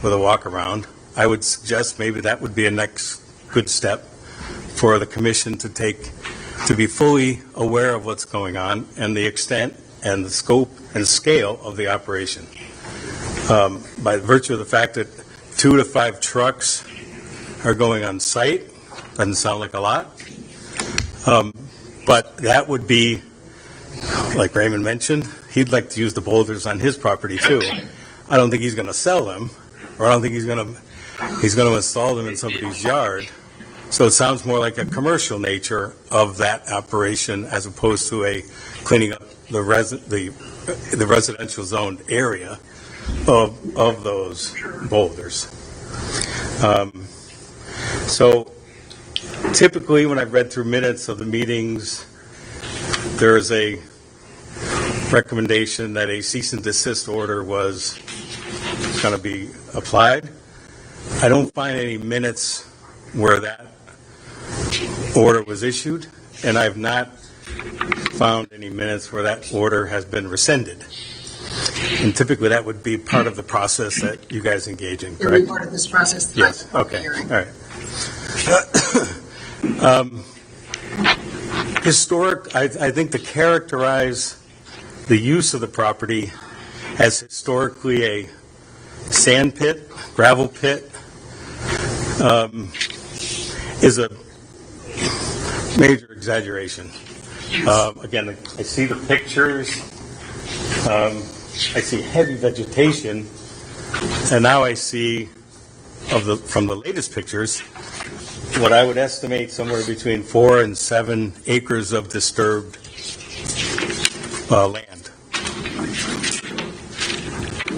with a walk around, I would suggest maybe that would be a next good step for the commission to take, to be fully aware of what's going on and the extent and the scope and scale of the operation. By virtue of the fact that 2 to 5 trucks are going on site, doesn't sound like a lot. But that would be, like Raymond mentioned, he'd like to use the boulders on his property too. I don't think he's going to sell them, or I don't think he's going to install them in somebody's yard. So it sounds more like a commercial nature of that operation as opposed to a cleaning up the residential zoned area of those boulders. So typically when I've read through minutes of the meetings, there is a recommendation that a cease and desist order was going to be applied. I don't find any minutes where that order was issued, and I've not found any minutes where that order has been rescinded. And typically that would be part of the process that you guys engage in, It would correct? be part of this process. Yes, okay, all right. Historic, I think to characterize the use of the property as historically a sand pit, gravel pit, is a major exaggeration. Again, I see the pictures, I see heavy vegetation, and now I see from the latest pictures what I would estimate somewhere between 4 and 7 acres of disturbed land.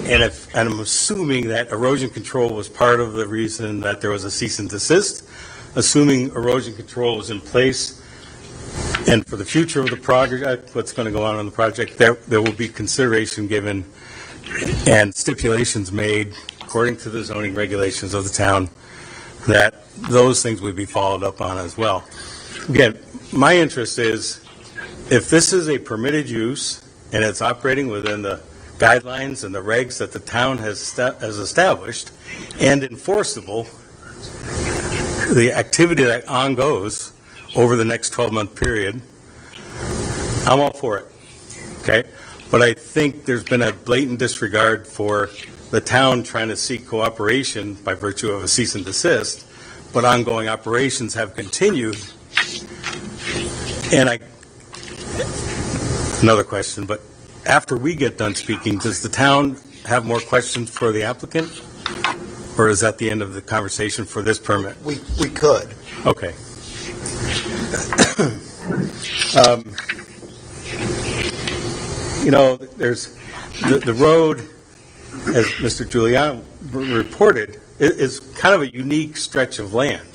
And I'm assuming that erosion control was part of the reason that there was a cease and desist, assuming erosion control was in place, and for the future of the project, what's going to go on the project, there will be consideration given and stipulations made according to the zoning regulations of the town that those things would be followed up on as well. Again, my interest is if this is a permitted use and it's operating within the guidelines and the regs that the town has established and enforceable, the activity that ongoes over the next 12-month period, I'm all for it, okay? But I think there's been a blatant disregard for the town trying to seek cooperation by virtue of a cease and desist, but ongoing operations have continued. And another question, but after we get done speaking, does the town have more questions for the applicant? Or is that the end of the conversation for this permit? We could. Okay. There's the road, as Mr. Giuliano reported, is kind of a unique stretch of land.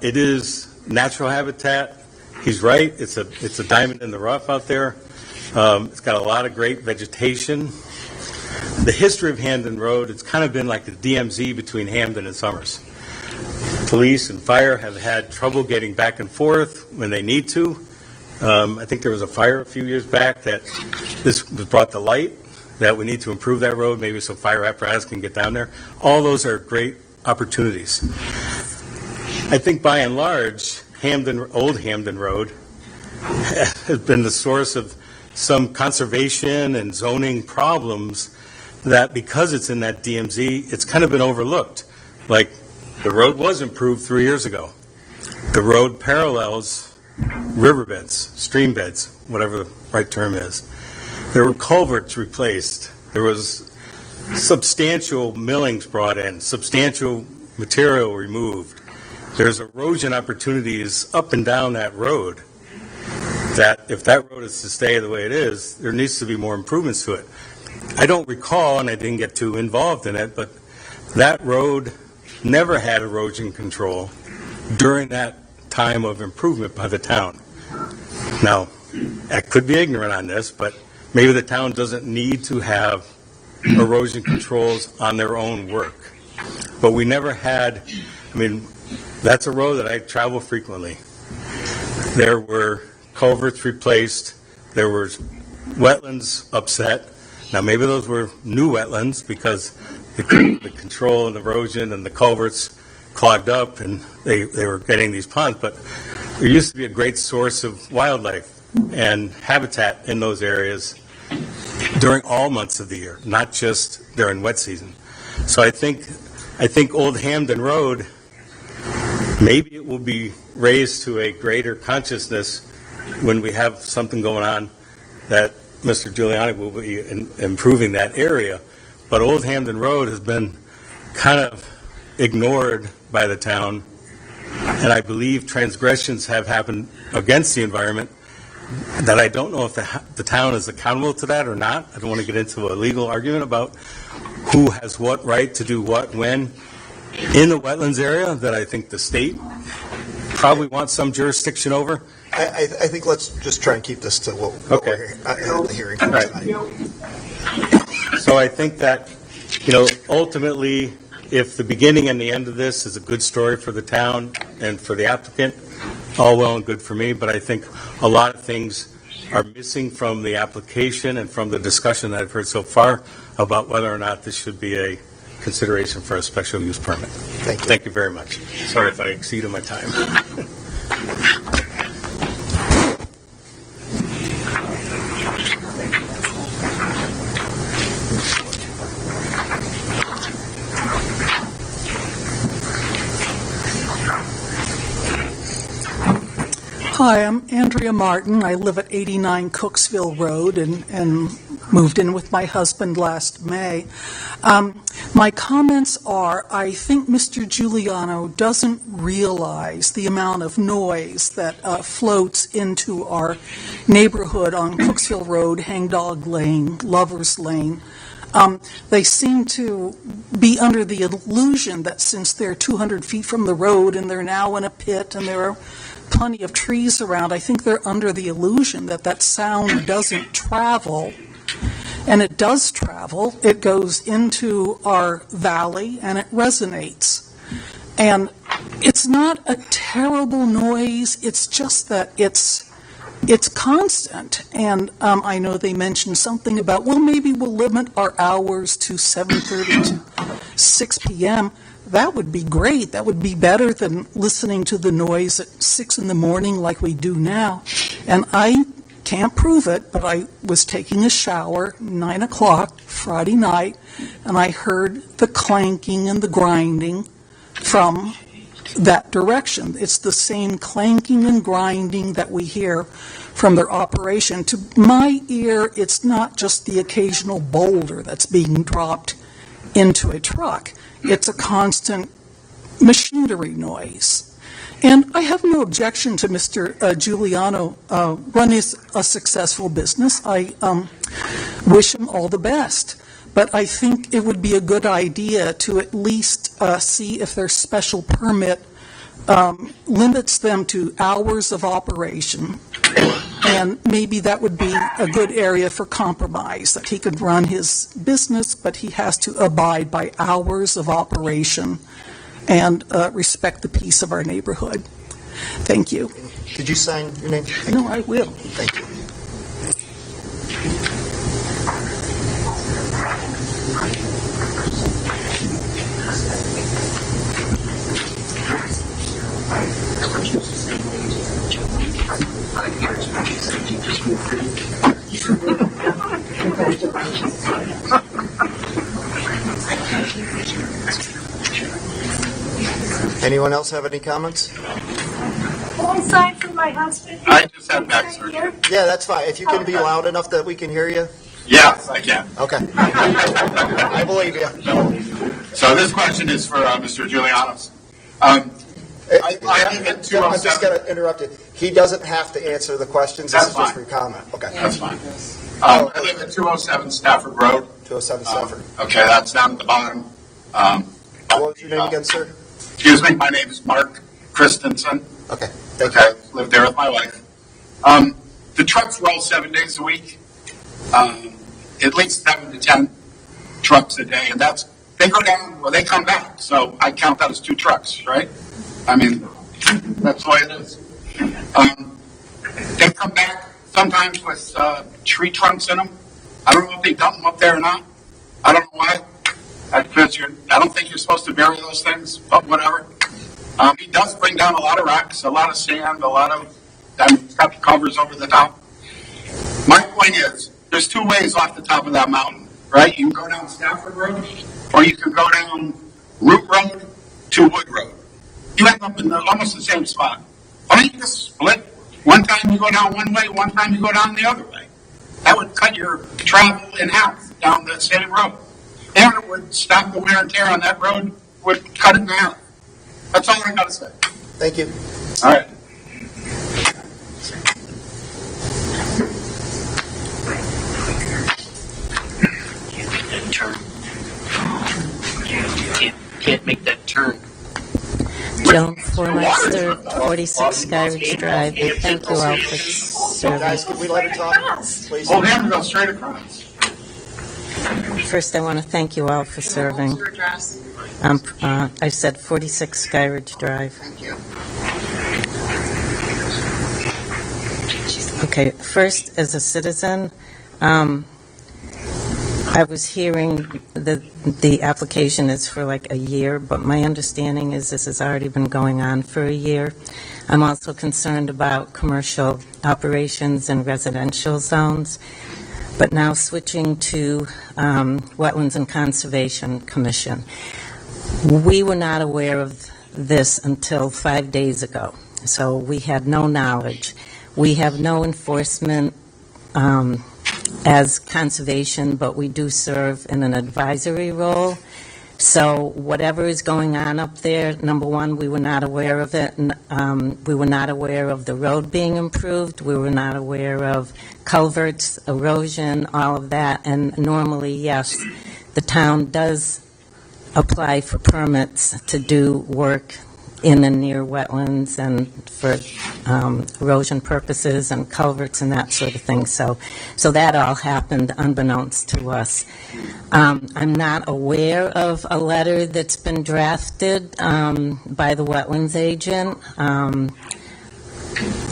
It is natural habitat. He's right. It's a diamond in the rough out there. It's got a lot of great vegetation. The history of Hamden Road, it's kind of been like the DMZ between Hamden and Summers. Police and fire have had trouble getting back and forth when they need to. I think there was a fire a few years back that this was brought to light, that we need to improve that road, maybe so fire apparatus can get down there. All those are great opportunities. I think by and large, Old Hamden Road has been the source of some conservation and zoning problems that because it's in that DMZ, it's kind of been overlooked. Like, the road was improved 3 years ago. The road parallels riverbeds, stream beds, whatever the right term is. There were culverts replaced. There was substantial millings brought in, substantial material removed. there's erosion opportunities up and down that road, that if that road is to stay the way it is, there needs to be more improvements to it. I don't recall, and I didn't get too involved in it, but that road never had erosion control during that time of improvement by the town. Now, I could be ignorant on this, but maybe the town doesn't need to have erosion controls on their own work. But we never had, I mean, that's a road that I travel frequently. There were culverts replaced, there were wetlands upset. Now, maybe those were new wetlands because the control and erosion and the culverts clogged up and they were getting these ponds, but there used to be a great source of wildlife and habitat in those areas during all months of the year, not just during wet season. So I think Old Hamden Road, maybe it will be raised to a greater consciousness when we have something going on that Mr. Giuliani will be improving that area. But Old Hamden Road has been kind of ignored by the town, and I believe transgressions have happened against the environment that I don't know if the town is accountable to that or not. I don't want to get into a legal argument about who has what right to do what when in the wetlands area that I think the state probably wants some jurisdiction over. I think let's just try and keep this to what we're the hearing for tonight. So I think that, ultimately, if the beginning and the end of this is a good story for the town and for the applicant, all well and good for me, but I think a lot of things are missing from the application and from the discussion that I've heard so far about whether or not this should be a consideration for a special use permit. Thank you. Thank you very much. Sorry if I exceeded my time. Hi, I'm Andrea Martin. I live at 89 Cooksville Road and moved in with my husband last May. My comments are, I think Mr. Giuliano doesn't realize the amount of noise that floats into our neighborhood on Cooksville Road, Hangdog Lane, Lovers Lane. They seem to be under the illusion that since they're 200 feet from the road and they're now in a pit and there are plenty of trees around, I think they're under the illusion that that sound doesn't travel. And it does travel. It goes into our valley and it resonates. And it's not a terrible noise. It's just that it's constant. And I know they mentioned something about, well, maybe we'll limit our hours to 7:30 to 6 p.m. That would be great. That would be better than listening to the noise at 6 in the morning like we do now. And I can't prove it, but I was taking a shower 9 o'clock Friday night, and I heard the clanking and the grinding from that direction. It's the same clanking and grinding that we hear from their operation. To my ear, it's not just the occasional boulder that's being dropped into a truck. It's a constant machinery noise. And I have no objection to Mr. Giuliano running a successful business. I wish him all the best. But I think it would be a good idea to at least see if their special permit limits them to hours of operation. And maybe that would be a good area for compromise, that he could run his business, but he has to abide by hours of operation and respect the peace of our neighborhood. Thank you. Did you sign your name? No, I will. Thank you. Anyone else have any comments? One side for my husband. I just had back surgery. Yeah, that's fine. If you can be loud enough that we can hear you. Yeah, I can. Okay. I believe you. So this question is for Mr. Giuliano. I live at I'm 207. just going to interrupt you. He doesn't have to answer the questions. This That's is just for fine. your comment. Okay. That's fine. I live at 207 Stafford Road. 207 Stafford. Okay, that's down at the bottom. What was your name again, sir? Excuse me, my name is Mark Christensen. Okay. Thank you. Okay, live there with my wife. The trucks roll 7 days a week. At least 7 to 10 trucks a day, and they go down, well, they come back. So I count that as 2 trucks, right? I mean, that's the way it is. They come back sometimes with tree trunks in them. I don't know if they dump them up there or not. I don't know why. I don't think you're supposed to bury those things, but whatever. He does bring down a lot of rocks, a lot of sand, he's got the covers over the top. My point is, there's 2 ways off the top of that mountain, right? You can go down Stafford Road, or you can go down Root Road to Wood Road. You end up in almost the same spot. Why don't you just split? One time you go down one way, one time you go down the other way. That would cut your travel in half down the same road. And it would stop the wear and tear on that road, would cut it in half. That's all I got to say. Thank you. All right. Can't make that turn. Joan Formeister, 46 Skyridge Drive. Thank you all for serving. Guys, can we let her talk, please? Oh, they have to go straight across. First, I want to thank you all for serving. I said 46 Skyridge Drive. Thank you. Okay, first, as a citizen, I was hearing the application is for like a year, but my understanding is this has already been going on for a year. I'm also concerned about commercial operations in residential zones. But now switching to Wetlands and Conservation Commission. We were not aware of this until 5 days ago, so we had no knowledge. We have no enforcement as conservation, but we do serve in an advisory role. So whatever is going on up there, number one, we were not aware of it. We were not aware of the road being improved. We were not aware of culverts, erosion, all of that. And normally, yes, the town does apply for permits to do work in and near wetlands and for erosion purposes and culverts and that sort of thing. So that all happened unbeknownst to us. I'm not aware of a letter that's been drafted by the wetlands agent.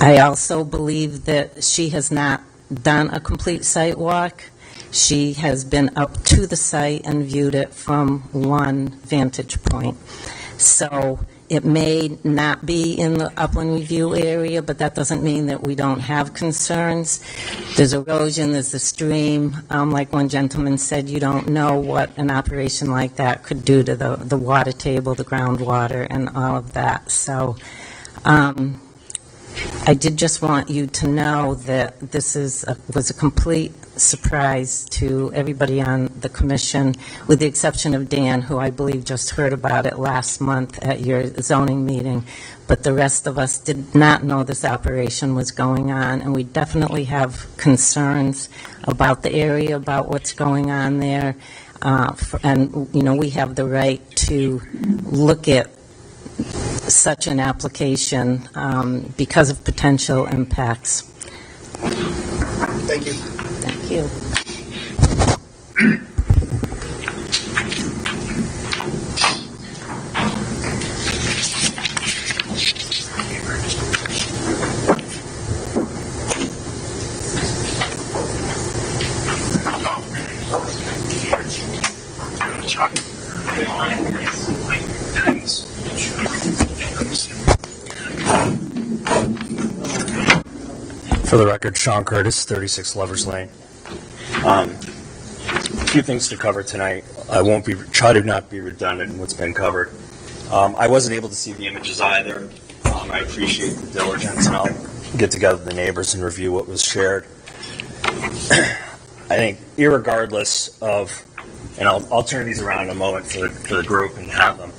I also believe that she has not done a complete site walk. She has been up to the site and viewed it from one vantage point. So it may not be in the upland review area, but that doesn't mean that we don't have concerns. There's erosion, there's a stream. Like one gentleman said, you don't know what an operation like that could do to the water table, the groundwater, and all of that. So I did just want you to know that this was a complete surprise to everybody on the commission, with the exception of Dan, who I believe just heard about it last month at your zoning meeting. But the rest of us did not know this operation was going on, and we definitely have concerns about the area, about what's going on there. And, you know, we have the right to look at such an application because of potential impacts. Thank you. Thank you. For the record, Sean Curtis, 36 Lovers Lane. A few things to cover tonight. I won't try to not be redundant in what's been covered. I wasn't able to see the images either. I appreciate the diligence, and I'll get together with the neighbors and review what was shared. I think, irregardless of, and I'll turn these around in a moment for the group and have them.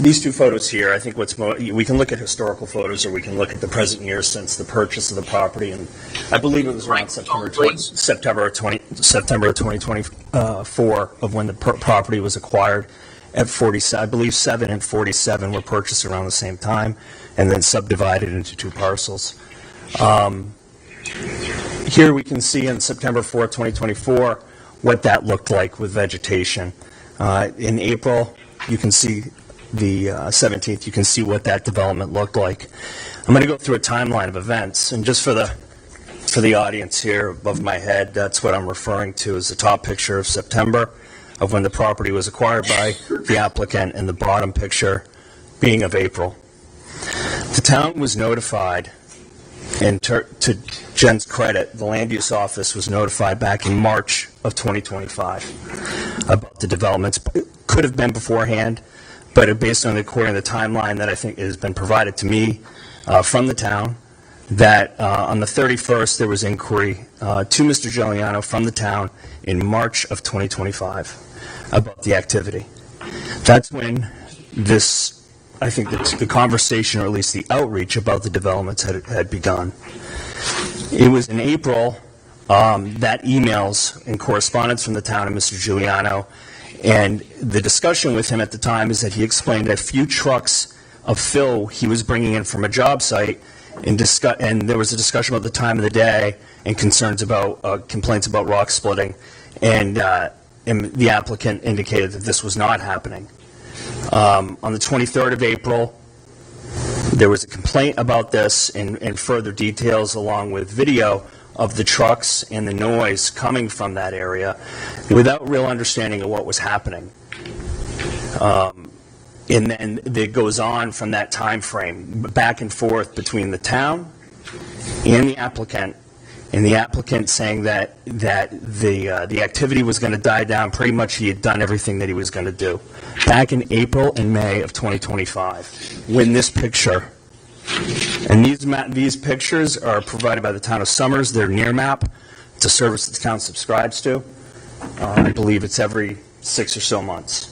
These two photos here, I think we can look at historical photos or we can look at the present year since the purchase of the property, and I believe it was around September of 2024 of when the property was acquired at 47. I believe 7 and 47 were purchased around the same time and then subdivided into two parcels. Here we can see in September 4th, 2024, what that looked like with vegetation. In April, you can see the 17th, you can see what that development looked like. I'm going to go through a timeline of events, and just for the audience here above my head, that's what I'm referring to as the top picture of September of when the property was acquired by the applicant, and the bottom picture being of April. The town was notified, and to Jen's credit, the land use office was notified back in March of 2025 about the developments. It could have been beforehand, but based on according to the timeline that I think has been provided to me from the town, that on the 31st there was inquiry to Mr. Giuliano from the town in March of 2025 about the activity. That's when this, I think the conversation, or at least the outreach about the developments had begun. It was in April that emails and correspondence from the town and Mr. Giuliano, and the discussion with him at the time is that he explained a few trucks of fill he was bringing in from a job site, and there was a discussion about the time of the day and concerns about complaints about rock splitting, and the applicant indicated that this was not happening. On the 23rd of April, there was a complaint about this and further details along with video of the trucks and the noise coming from that area without real understanding of what was happening. And then it goes on from that time frame, back and forth between the town and the applicant saying that the activity was going to die down. Pretty much he had done everything that he was going to do. Back in April and May of 2025, when this picture, and these pictures are provided by the town of Summers. They're near map. It's a service that the town subscribes to. I believe it's every 6 or so months.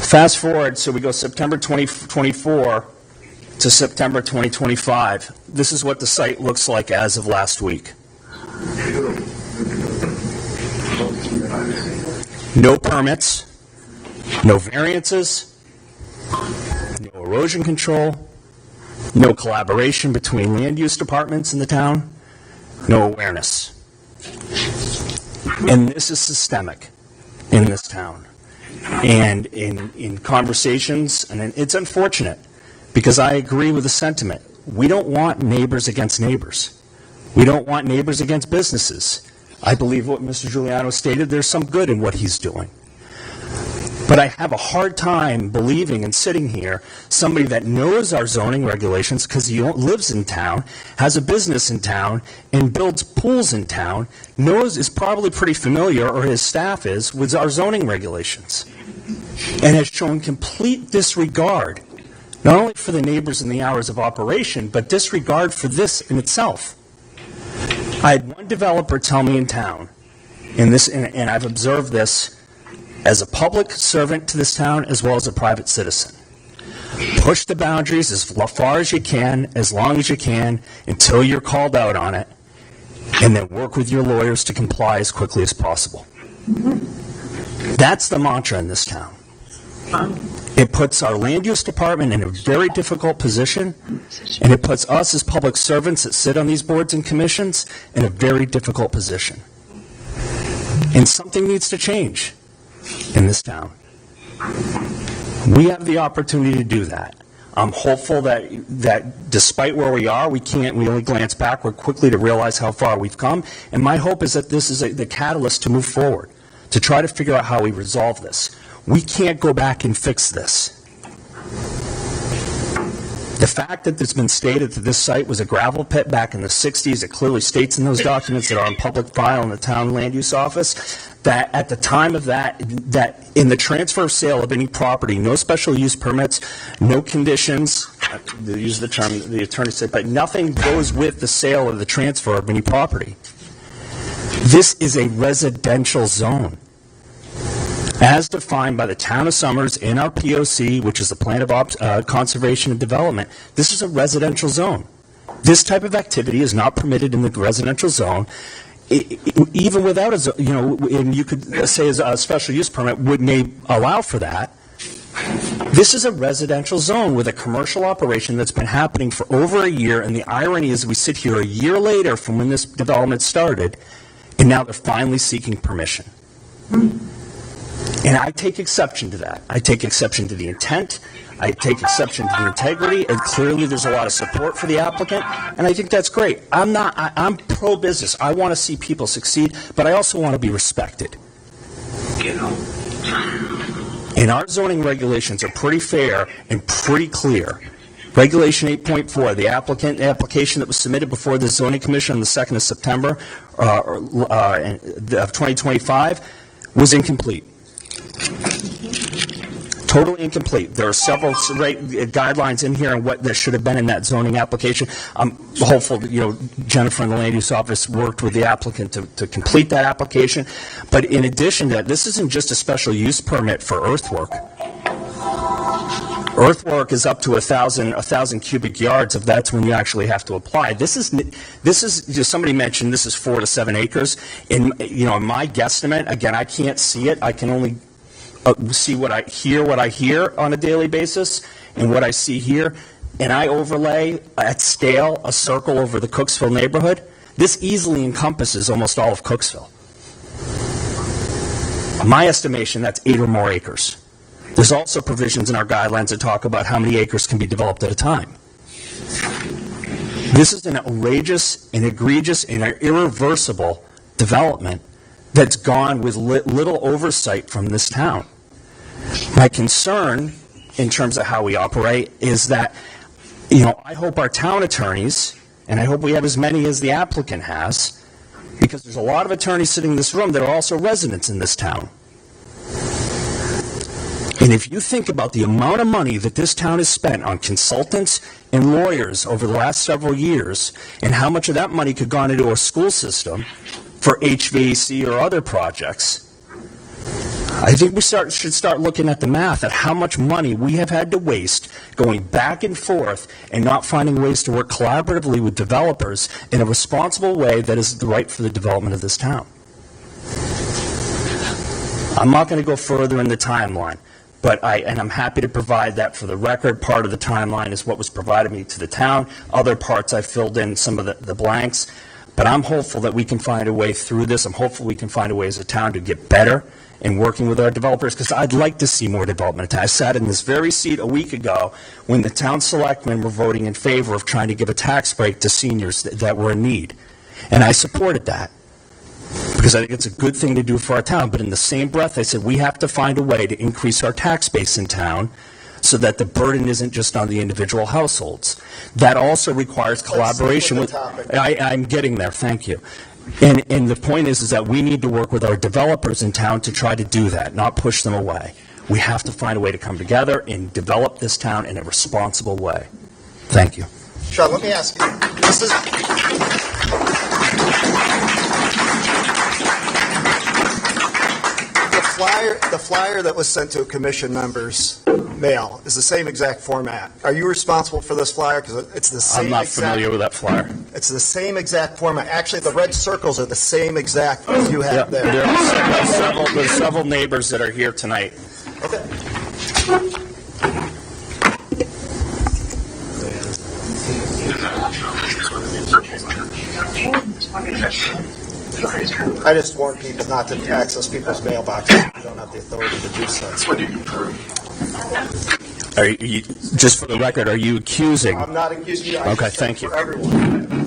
Fast forward, so we go September 2024 to September 2025. This is what the site looks like as of last week. No permits, no variances, no erosion control, no collaboration between land use departments in the town, no awareness. And this is systemic in this town. And in conversations, and it's unfortunate, because I agree with the sentiment. We don't want neighbors against neighbors. We don't want neighbors against businesses. I believe what Mr. Giuliano stated, there's some good in what he's doing. But I have a hard time believing and sitting here, somebody that knows our zoning regulations because he lives in town, has a business in town, and builds pools in town, is probably pretty familiar, or his staff is, with our zoning regulations, and has shown complete disregard, not only for the neighbors in the hours of operation, but disregard for this in itself. I had one developer tell me in town, and I've observed this as a public servant to this town as well as a private citizen. Push the boundaries as far as you can, as long as you can, until you're called out on it, and then work with your lawyers to comply as quickly as possible. That's the mantra in this town. It puts our land use department in a very difficult position, and it puts us as public servants that sit on these boards and commissions in a very difficult position. And something needs to change in this town. We have the opportunity to do that. I'm hopeful that despite where we are, we only glance backward quickly to realize how far we've come. And my hope is that this is the catalyst to move forward, to try to figure out how we resolve this. We can't go back and fix this. The fact that it's been stated that this site was a gravel pit back in the 60s, it clearly states in those documents that are on public file in the town land use office, that at the time of that in the transfer of sale of any property, no special use permits, no conditions, to use the term the attorney said, but nothing goes with the sale or the transfer of any property. This is a residential zone. as defined by the Town of Somers in our POC, which is the Plan of Conservation and Development. This is a residential zone. This type of activity is not permitted in the residential zone. Even without and you could say as a special use permit may allow for that. This is a residential zone with a commercial operation that's been happening for over a year, and the irony is we sit here a year later from when this development started, and now they're finally seeking permission. And I take exception to that. I take exception to the intent. I take exception to the integrity, and clearly there's a lot of support for the applicant, and I think that's great. I'm pro-business. I want to see people succeed, but I also want to be respected. And our zoning regulations are pretty fair and pretty clear. Regulation 8.4, the application that was submitted before the Zoning Commission on the 2nd of September of 2025 was incomplete. Totally incomplete. There are several guidelines in here on what there should have been in that zoning application. I'm hopeful that, Jennifer in the Land Use Office worked with the applicant to complete that application. But in addition to that, this isn't just a special use permit for earthwork. Earthwork is up to 1,000 cubic yards. If that's when you actually have to apply. This is somebody mentioned this is 4 to 7 acres. In my guesstimate, again, I can't see it. I can only see what I hear on a daily basis, and what I see here, and I overlay at scale a circle over the Cooksville neighborhood. This easily encompasses almost all of Cooksville. My estimation, that's 8 or more acres. There's also provisions in our guidelines that talk about how many acres can be developed at a time. This is an outrageous and egregious and irreversible development that's gone with little oversight from this town. My concern in terms of how we operate is that, I hope our town attorneys, and I hope we have as many as the applicant has, because there's a lot of attorneys sitting in this room that are also residents in this town. And if you think about the amount of money that this town has spent on consultants and lawyers over the last several years, and how much of that money could have gone into our school system for HVAC or other projects, I think we should start looking at the math at how much money we have had to waste going back and forth and not finding ways to work collaboratively with developers in a responsible way that is right for the development of this town. I'm not going to go further in the timeline, but I'm happy to provide that for the record. Part of the timeline is what was provided me to the town. Other parts I filled in some of the blanks. But I'm hopeful that we can find a way through this. I'm hopeful we can find a way as a town to get better in working with our developers, because I'd like to see more development. I sat in this very seat a week ago when the town selectmen were voting in favor of trying to give a tax break to seniors that were in need. And I supported that because I think it's a good thing to do for our town. But in the same breath, I said we have to find a way to increase our tax base in town so that the burden isn't just on the individual households. That also requires collaboration with. I'm getting there. Thank you. And the point is that we need to work with our developers in town to try to do that, not push them away. We have to find a way to come together and develop this town in a responsible way. Thank you. Sean, let me ask you. This is. The flyer that was sent to commission members' mail is the same exact format. Are you responsible for this flyer? Because it's the same. I'm not familiar with that flyer. It's the same exact format. Actually, the red circles are the same exact as you have there. There's several neighbors that are here tonight. Okay. I just warn people not to access people's mailboxes. You don't have the authority to do so. That's what you Are you, just for the record, are you accusing? I'm not accusing you. Okay, thank you. For everyone.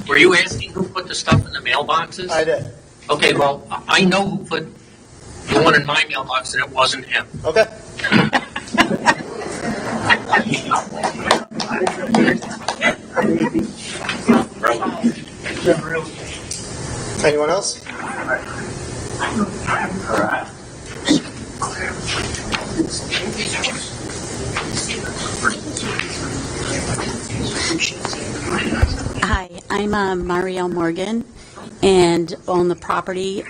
Were you asking who put the stuff in the mailboxes? I did. Okay, well, I know who put the one in my mailbox, and it wasn't him. Okay. Anyone else? Hi, I'm Marielle Morgan, and own the property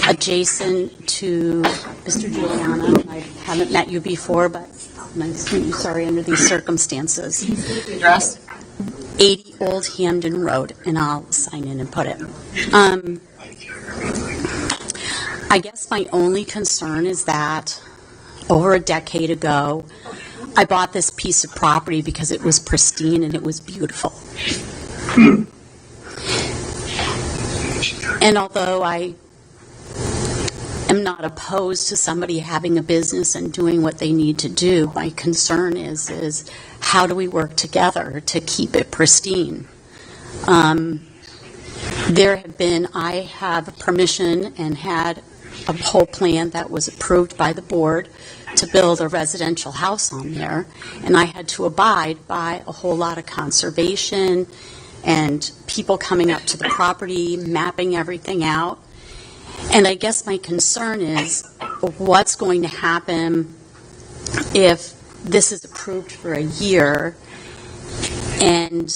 adjacent to Mr. Giuliano. I haven't met you before, but nice to meet you. Sorry under these circumstances. Address? 80 Old Hamden Road, and I'll sign in and put it. I guess my only concern is that over a decade ago, I bought this piece of property because it was pristine and it was beautiful. And although I am not opposed to somebody having a business and doing what they need to do, my concern is how do we work together to keep it pristine? I have permission and had a whole plan that was approved by the board to build a residential house on there, and I had to abide by a whole lot of conservation and people coming up to the property, mapping everything out. And I guess my concern is what's going to happen if this is approved for a year and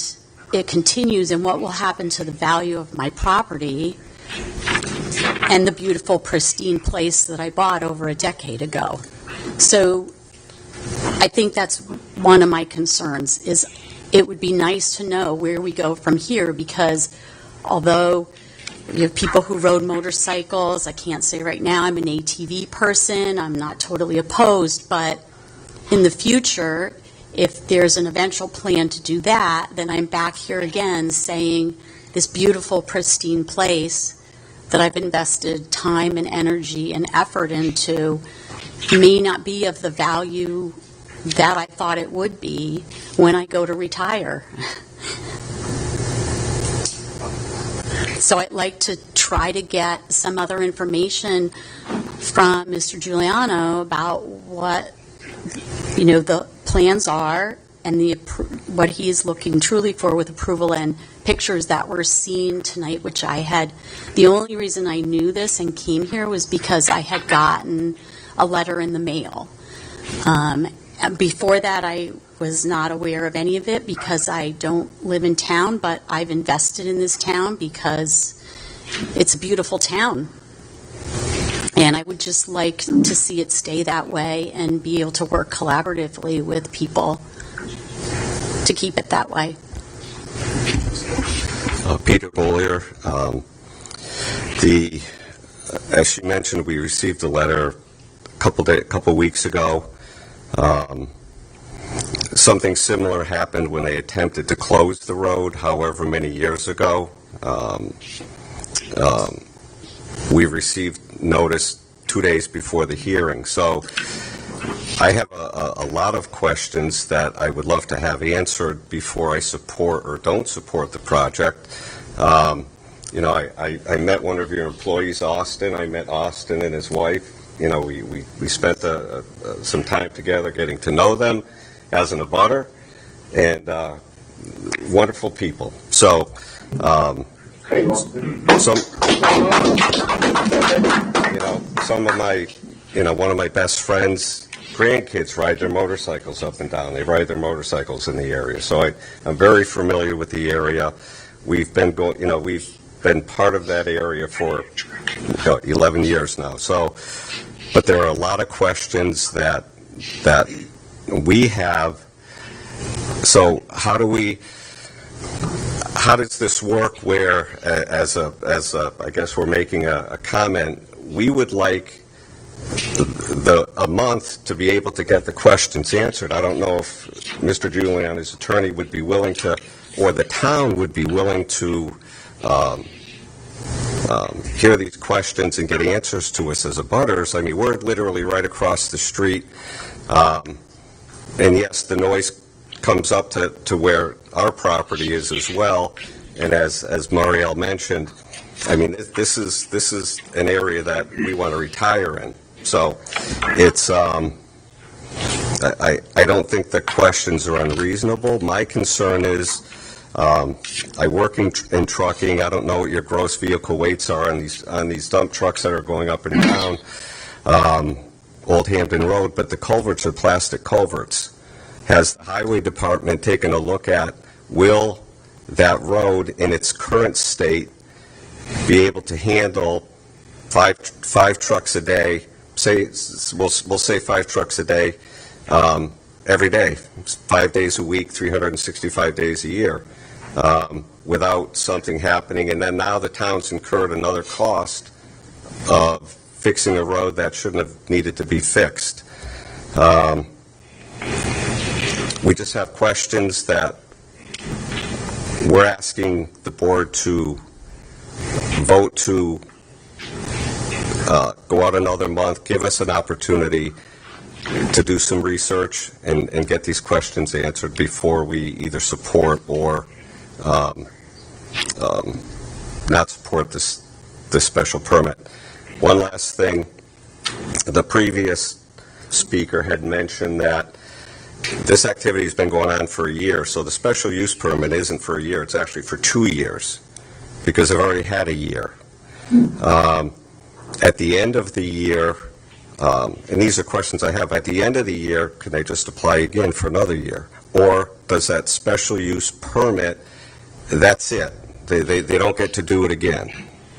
it continues, and what will happen to the value of my property and the beautiful, pristine place that I bought over a decade ago. So I think that's one of my concerns, is it would be nice to know where we go from here, because although you have people who rode motorcycles, I can't say right now I'm an ATV person, I'm not totally opposed, but in the future, if there's an eventual plan to do that, then I'm back here again saying this beautiful, pristine place that I've invested time and energy and effort into may not be of the value that I thought it would be when I go to retire. So I'd like to try to get some other information from Mr. Giuliano about what, the plans are and what he is looking truly for with approval, and pictures that were seen tonight, which I had. The only reason I knew this and came here was because I had gotten a letter in the mail. Before that, I was not aware of any of it because I don't live in town, but I've invested in this town because it's a beautiful town. And I would just like to see it stay that way and be able to work collaboratively with people to keep it that way. Peter Bollier. As she mentioned, we received a letter a couple weeks ago. Something similar happened when they attempted to close the road, however many years ago. We received notice 2 days before the hearing. So I have a lot of questions that I would love to have answered before I support or don't support the project. I met one of your employees, Austin. I met Austin and his wife. We spent some time together getting to know them as an abutter, and wonderful people. So, some of my, one of my best friends' grandkids ride their motorcycles up and down. They ride their motorcycles in the area. So I'm very familiar with the area. We've been we've been part of that area for 11 years now. So, but there are a lot of questions that we have. So how does this work where, as I guess we're making a comment, we would like a month to be able to get the questions answered. I don't know if Mr. Giuliano's attorney would be willing to, or the town would be willing to hear these questions and get answers to us as abutters. I mean, we're literally right across the street. And yes, the noise comes up to where our property is as well. And as Marielle mentioned, I mean, this is an area that we want to retire in. So it's I don't think the questions are unreasonable. My concern is I work in trucking. I don't know what your gross vehicle weights are on these dump trucks that are going up and down Old Hamden Road, but the culverts are plastic culverts. Has the highway department taken a look at, will that road in its current state be able to handle five trucks a day, we'll say 5 trucks a day, every day, 5 days a week, 365 days a year, without something happening. And then now the town's incurred another cost of fixing a road that shouldn't have needed to be fixed. We just have questions that we're asking the board to vote to go out another month, give us an opportunity to do some research and get these questions answered before we either support or not support this special permit. One last thing, the previous speaker had mentioned that this activity has been going on for a year, so the special use permit isn't for a year, it's actually for 2 years, because they've already had a year. At the end of the year, and these are questions I have, at the end of the year, can they just apply again for another year? Or does that special use permit, that's it? They don't get to do it again.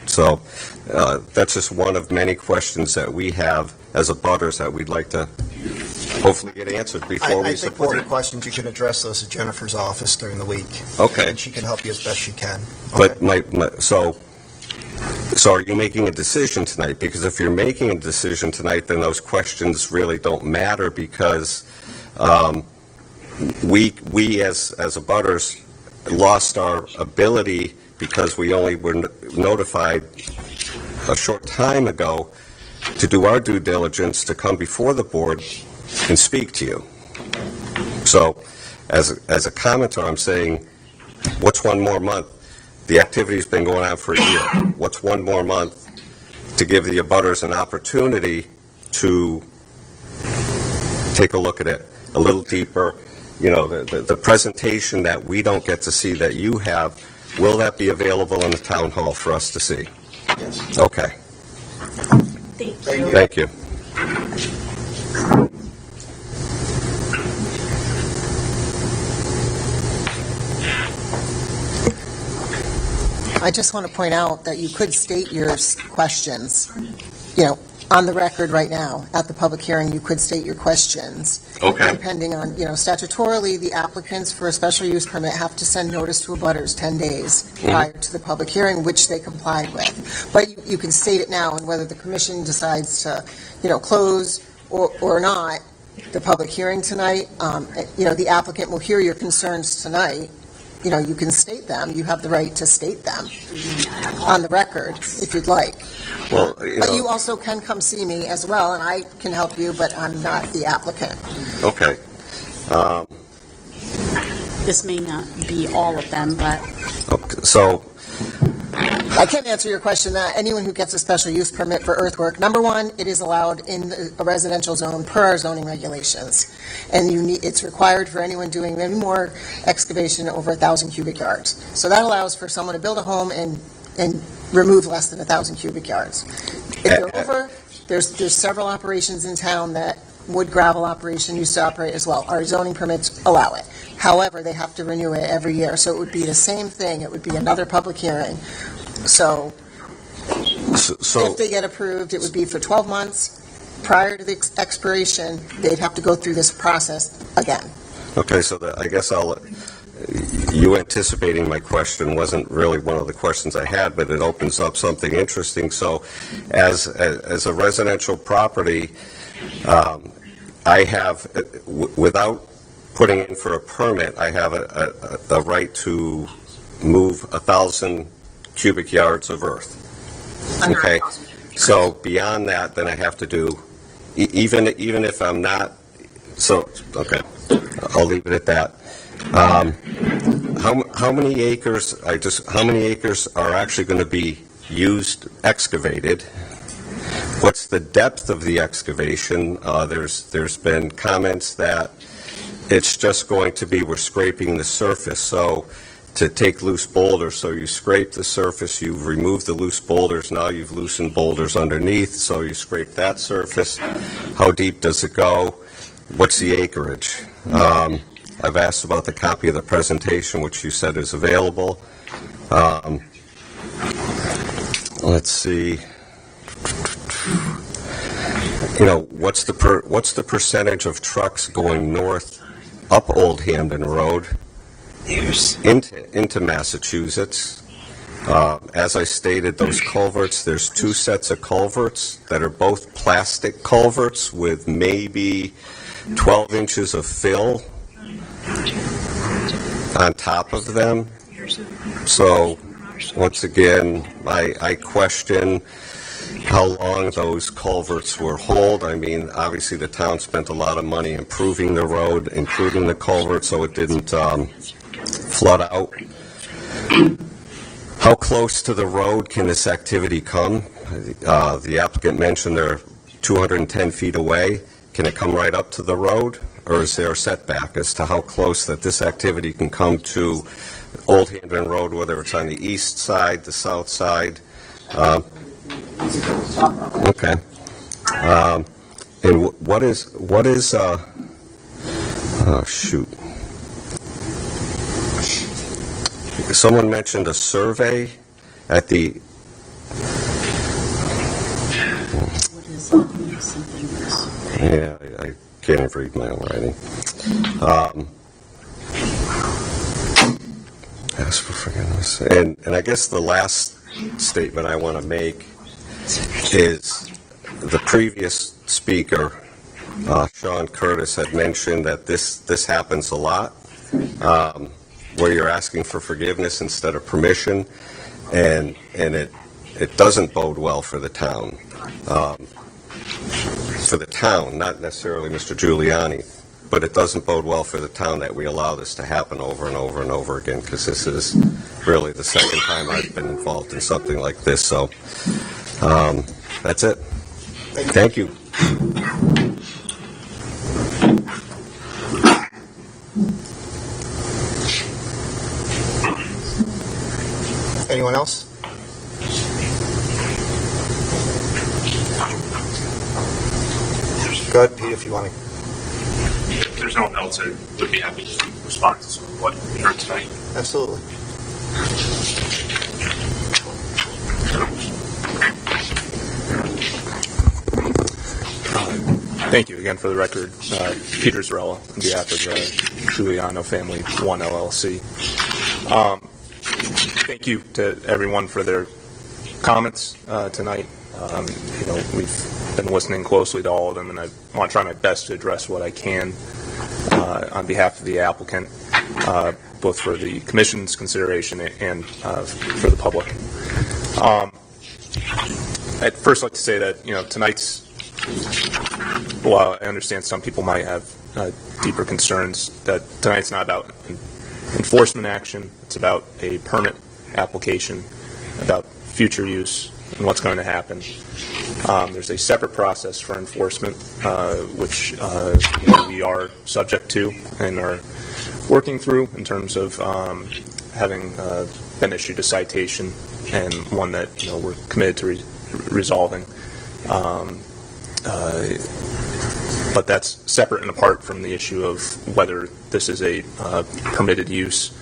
So that's just one of many questions that we have as abutters that we'd like to hopefully get answered before we support I think with your it. questions, you can address those at Jennifer's office during the week. Okay. And she can help you as best she can. But so are you making a decision tonight? Because if you're making a decision tonight, then those questions really don't matter, because we as abutters lost our ability because we only were notified a short time ago to do our due diligence to come before the board and speak to you. So as a commenter, I'm saying, what's one more month? The activity's been going on for a year. What's one more month to give the abutters an opportunity to take a look at it a little deeper? You know, the presentation that we don't get to see that you have, will that be available in the town hall for us to see? Yes. Okay. Thank you. I just want to point out that you could state your questions, on the record right now. At the public hearing, you could state your questions. Okay. Depending on, statutorily, the applicants for a special use permit have to send notice to abutters 10 days prior to the public hearing, which they complied with. But you can state it now, and whether the commission decides to, close or not the public hearing tonight, the applicant will hear your concerns tonight. You can state them. You have the right to state them on the record if you'd like. Well, But you also can come see me as well, and I can help you, but I'm not the applicant. Okay. This may not be all of them, but So, I can answer your question that anyone who gets a special use permit for earthwork, number one, it is allowed in a residential zone per our zoning regulations. And it's required for anyone doing any more excavation over 1,000 cubic yards. So that allows for someone to build a home and remove less than 1,000 cubic yards. If they're over, there's several operations in town that wood gravel operation used to operate as well. Our zoning permits allow it. However, they have to renew it every year. So it would be the same thing. It would be another public hearing. So if they get approved, it would be for 12 months. Prior to the expiration, they'd have to go through this process again. okay, so I guess you anticipating my question wasn't really one of the questions I had, but it opens up something interesting. So as a residential property, I have, without putting in for a permit, I have a right to move 1,000 cubic yards of earth. Okay, so beyond that, then I have to do, even if I'm not, so, okay, I'll leave it at that. How many acres, how many acres are actually going to be used, excavated? What's the depth of the excavation? There's been comments that it's just going to be, we're scraping the surface. So to take loose boulders, so you scrape the surface, you've removed the loose boulders, now you've loosened boulders underneath, so you scrape that surface. How deep does it go? What's the acreage? I've asked about the copy of the presentation, which you said is available. let's see. What's the percentage of trucks going north up Old Hampton Road into Massachusetts? As I stated, those culverts, there's two sets of culverts that are both plastic culverts with maybe 12 inches of fill on top of them. So, once again, I question how long those culverts will hold. I mean, obviously the town spent a lot of money improving the road, including the culvert, so it didn't flood out. How close to the road can this activity come? The applicant mentioned they're 210 feet away. Can it come right up to the road, or is there a setback as to how close that this activity can come to Old Hampton Road, whether it's on the east side, the south side? Okay. And what is oh shoot. Someone mentioned a survey at the yeah, I can't even read my own writing. Ask for forgiveness. And I guess the last statement I want to make is the previous speaker, Sean Curtis, had mentioned that this happens a lot, where you're asking for forgiveness instead of permission, and it doesn't bode well for the town. For the town, not necessarily Mr. Giuliani, but it doesn't bode well for the town that we allow this to happen over and over and over again, because this is really the second time I've been involved in something like this. So that's it. Thank you. Anyone else? Go ahead, Pete, if you want to. If there's no one else, I would be happy to respond to some of what we heard tonight. Absolutely. Thank you again for the record. Peter Zarella on behalf of the Giuliano Family One LLC. Thank you to everyone for their comments tonight. We've been listening closely to all of them, and I want to try my best to address what I can on behalf of the applicant, both for the Commission's consideration and for the public. I'd first like to say that, tonight's, while I understand some people might have deeper concerns, that tonight's not about enforcement action. It's about a permit application, about future use and what's going to happen. There's a separate process for enforcement, which we are subject to and are working through in terms of having been issued a citation, and one that we're committed to resolving. But that's separate and apart from the issue of whether this is a permitted use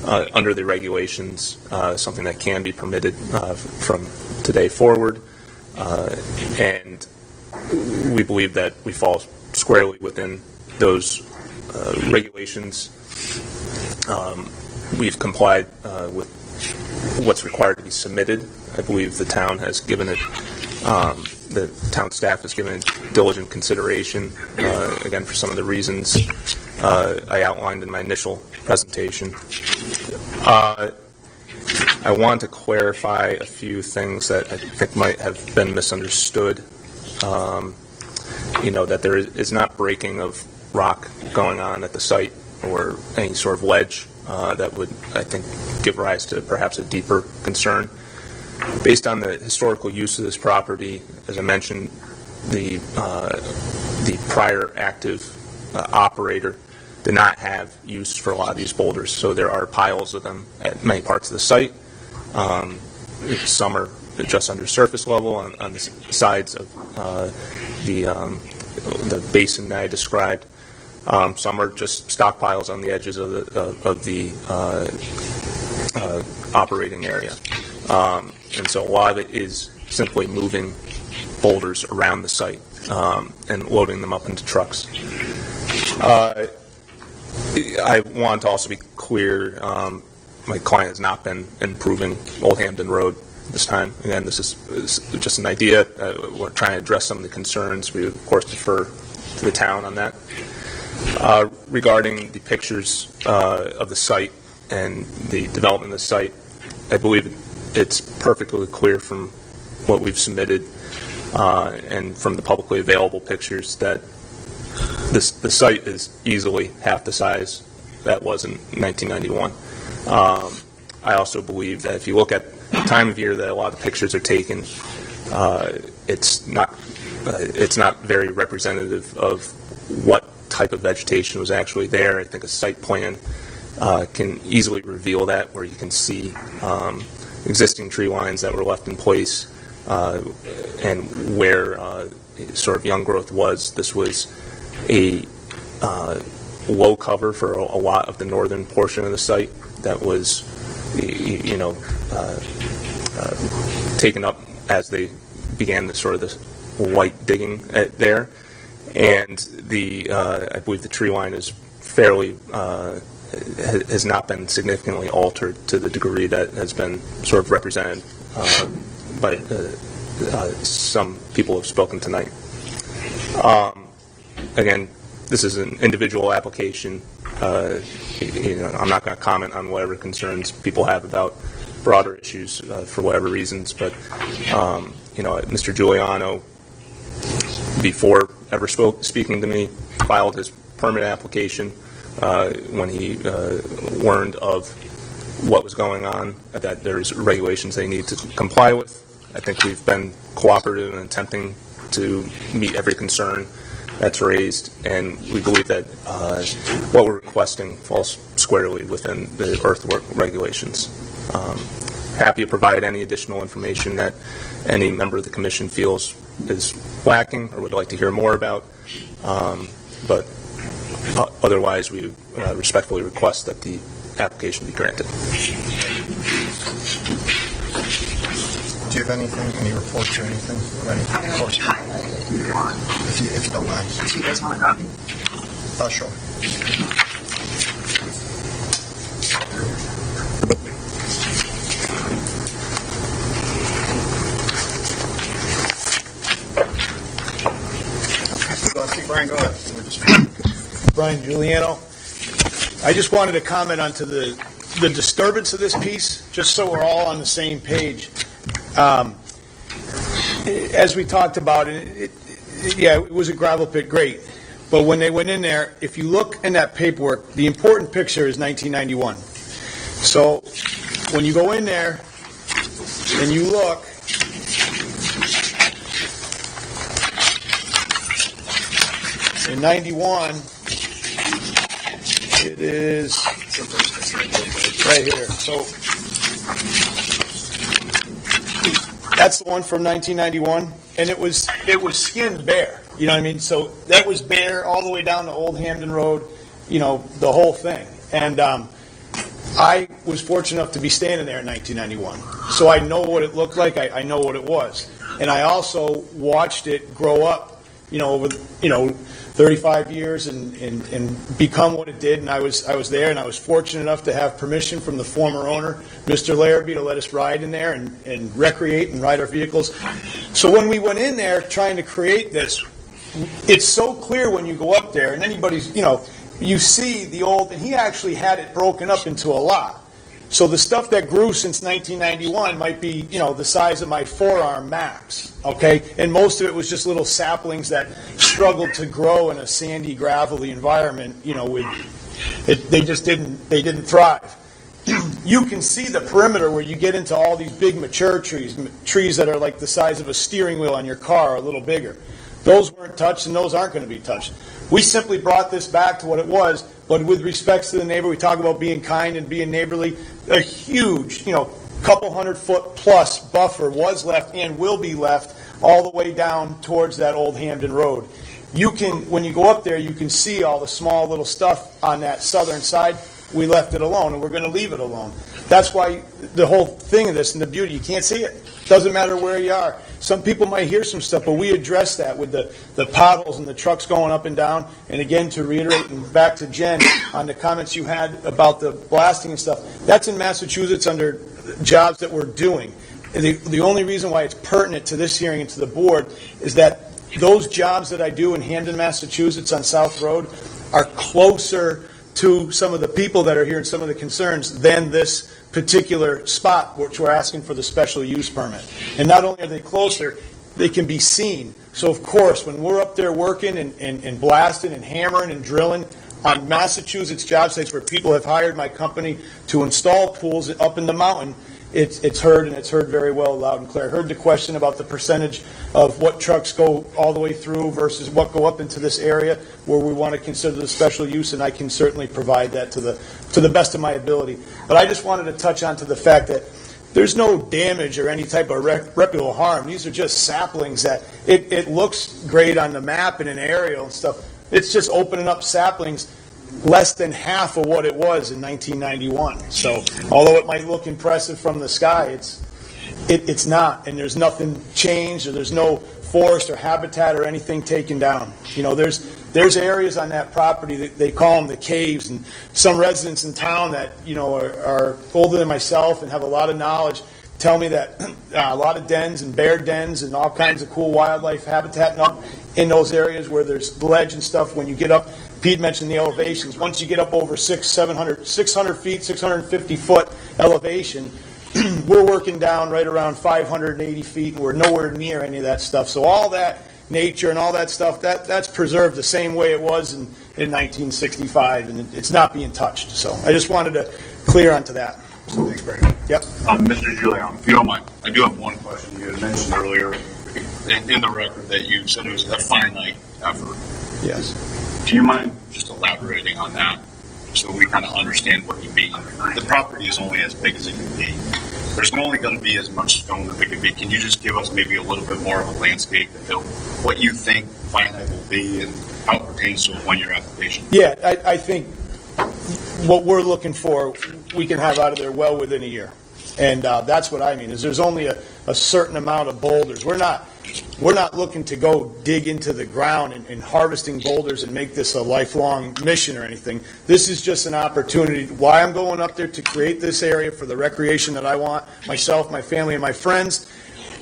under the regulations, something that can be permitted from today forward. And we believe that we fall squarely within those regulations. We've complied with what's required to be submitted. I believe the town has given it, the town staff has given it diligent consideration, again, for some of the reasons I outlined in my initial presentation. I want to clarify a few things that I think might have been misunderstood. That there is not breaking of rock going on at the site or any sort of ledge that would, I think, give rise to perhaps a deeper concern. Based on the historical use of this property, as I mentioned, the prior active operator did not have use for a lot of these boulders, so there are piles of them at many parts of the site. Some are just under surface level on the sides of the basin that I described. Some are just stockpiles on the edges of the operating area. and so a lot of it is simply moving boulders around the site and loading them up into trucks. I want to also be clear, my client has not been improving Old Hampton Road this time. Again, this is just an idea. We're trying to address some of the concerns. We, of course, defer to the town on that. Regarding the pictures of the site and the development of the site, I believe it's perfectly clear from what we've submitted and from the publicly available pictures that the site is easily half the size that was in 1991. I also believe that if you look at the time of year that a lot of pictures are taken, it's not very representative of what type of vegetation was actually there. I think a site plan can easily reveal that, where you can see existing tree lines that were left in place and where sort of young growth was. This was a low cover for a lot of the northern portion of the site that was, taken up as they began the sort of the light digging there. And I believe the tree line is fairly, has not been significantly altered to the degree that has been sort of represented by some people who have spoken tonight. Again, this is an individual application. I'm not going to comment on whatever concerns people have about broader issues for whatever reasons, but Mr. Giuliano, before ever speaking to me, filed his permit application when he learned of what was going on, that there's regulations they need to comply with. I think we've been cooperative in attempting to meet every concern that's raised, and we believe that what we're requesting falls squarely within the earthwork regulations. Happy to provide any additional information that any member of the commission feels is lacking or would like to hear more about, but otherwise we respectfully request that the application be granted. Do you have anything, any reports or anything? Any reports? If you don't mind. Do you guys want a copy? Sure. Brian, go ahead. Brian Giuliano. I just wanted to comment onto the disturbance of this piece, just so we're all on the same page. As we talked about, it was a gravel pit, great. But when they went in there, if you look in that paperwork, the important picture is 1991. So when you go in there and you look, in 91, it is right here. So that's the one from 1991, and it was skinned bare. You know what I mean? So that was bare all the way down to Old Hampton Road. The whole thing. And I was fortunate enough to be standing there in 1991, so I know what it looked like. I know what it was, and I also watched it grow up. Over 35 years and become what it did. And I was there, and I was fortunate enough to have permission from the former owner, Mr. Larrabee, to let us ride in there and recreate and ride our vehicles. So when we went in there trying to create this, it's so clear when you go up there, and anybody's, you see the old, and he actually had it broken up into a lot. So the stuff that grew since 1991 might be, the size of my forearm max, okay? And most of it was just little saplings that struggled to grow in a sandy, gravelly environment, they didn't thrive. You can see the perimeter where you get into all these big mature trees that are like the size of a steering wheel on your car, or a little bigger. Those weren't touched, and those aren't going to be touched. We simply brought this back to what it was, but with respects to the neighbor, we talk about being kind and being neighborly. A huge, couple 100-foot plus buffer was left and will be left all the way down towards that Old Hampton Road. When you go up there, you can see all the small little stuff on that southern side. We left it alone, and we're going to leave it alone. That's why the whole thing of this and the beauty, you can't see it. Doesn't matter where you are. Some people might hear some stuff, but we address that with the potholes and the trucks going up and down. And again, to reiterate, and back to Jen on the comments you had about the blasting and stuff, that's in Massachusetts under jobs that we're doing. And the only reason why it's pertinent to this hearing and to the board is that those jobs that I do in Hamden, Massachusetts on South Road are closer to some of the people that are here and some of the concerns than this particular spot, which we're asking for the special use permit. And not only are they closer, they can be seen. So, of course, when we're up there working and blasting and hammering and drilling on Massachusetts job sites where people have hired my company to install pools up in the mountain, it's heard, and it's heard very well, loud and clear. I heard the question about the percentage of what trucks go all the way through versus what go up into this area where we want to consider the special use, and I can certainly provide that to the best of my ability. But I just wanted to touch on to the fact that there's no damage or any type of reputable harm. These are just saplings that it looks great on the map and in aerial and stuff. It's just opening up saplings less than half of what it was in 1991. So although it might look impressive from the sky, it's not, and there's nothing changed, or there's no forest or habitat or anything taken down. You know, there's areas on that property that they call them the caves, and some residents in town that, you know, are older than myself and have a lot of knowledge tell me that a lot of dens and bear dens and all kinds of cool wildlife habitat and up in those areas where there's ledge and stuff. When you get up, Pete mentioned the elevations. Once you get up over 600 feet, 650 foot elevation, we're working down right around 580 feet, and we're nowhere near any of that stuff. So all that nature and all that stuff, that's preserved the same way it was in 1965, and it's not being touched. So I just wanted to clear onto that. So thanks, Brady. Yep. Mr. Giuliano, if you don't mind, I do have one question. You had mentioned earlier in the record that you said it was a finite effort. Yes. Do you mind just elaborating on that so we kind of understand what you mean? The property is only as big as it can be. There's only going to be as much stone that there can be. Can you just give us maybe a little bit more of a landscape of what you think finite will be and how it pertains to a one-year application? Yeah, I think what we're looking for, we can have out of there well within a year. And that's what I mean, is there's only a certain amount of boulders. We're not looking to go dig into the ground and harvesting boulders and make this a lifelong mission or anything. This is just an opportunity. Why I'm going up there to create this area for the recreation that I want, myself, my family, and my friends.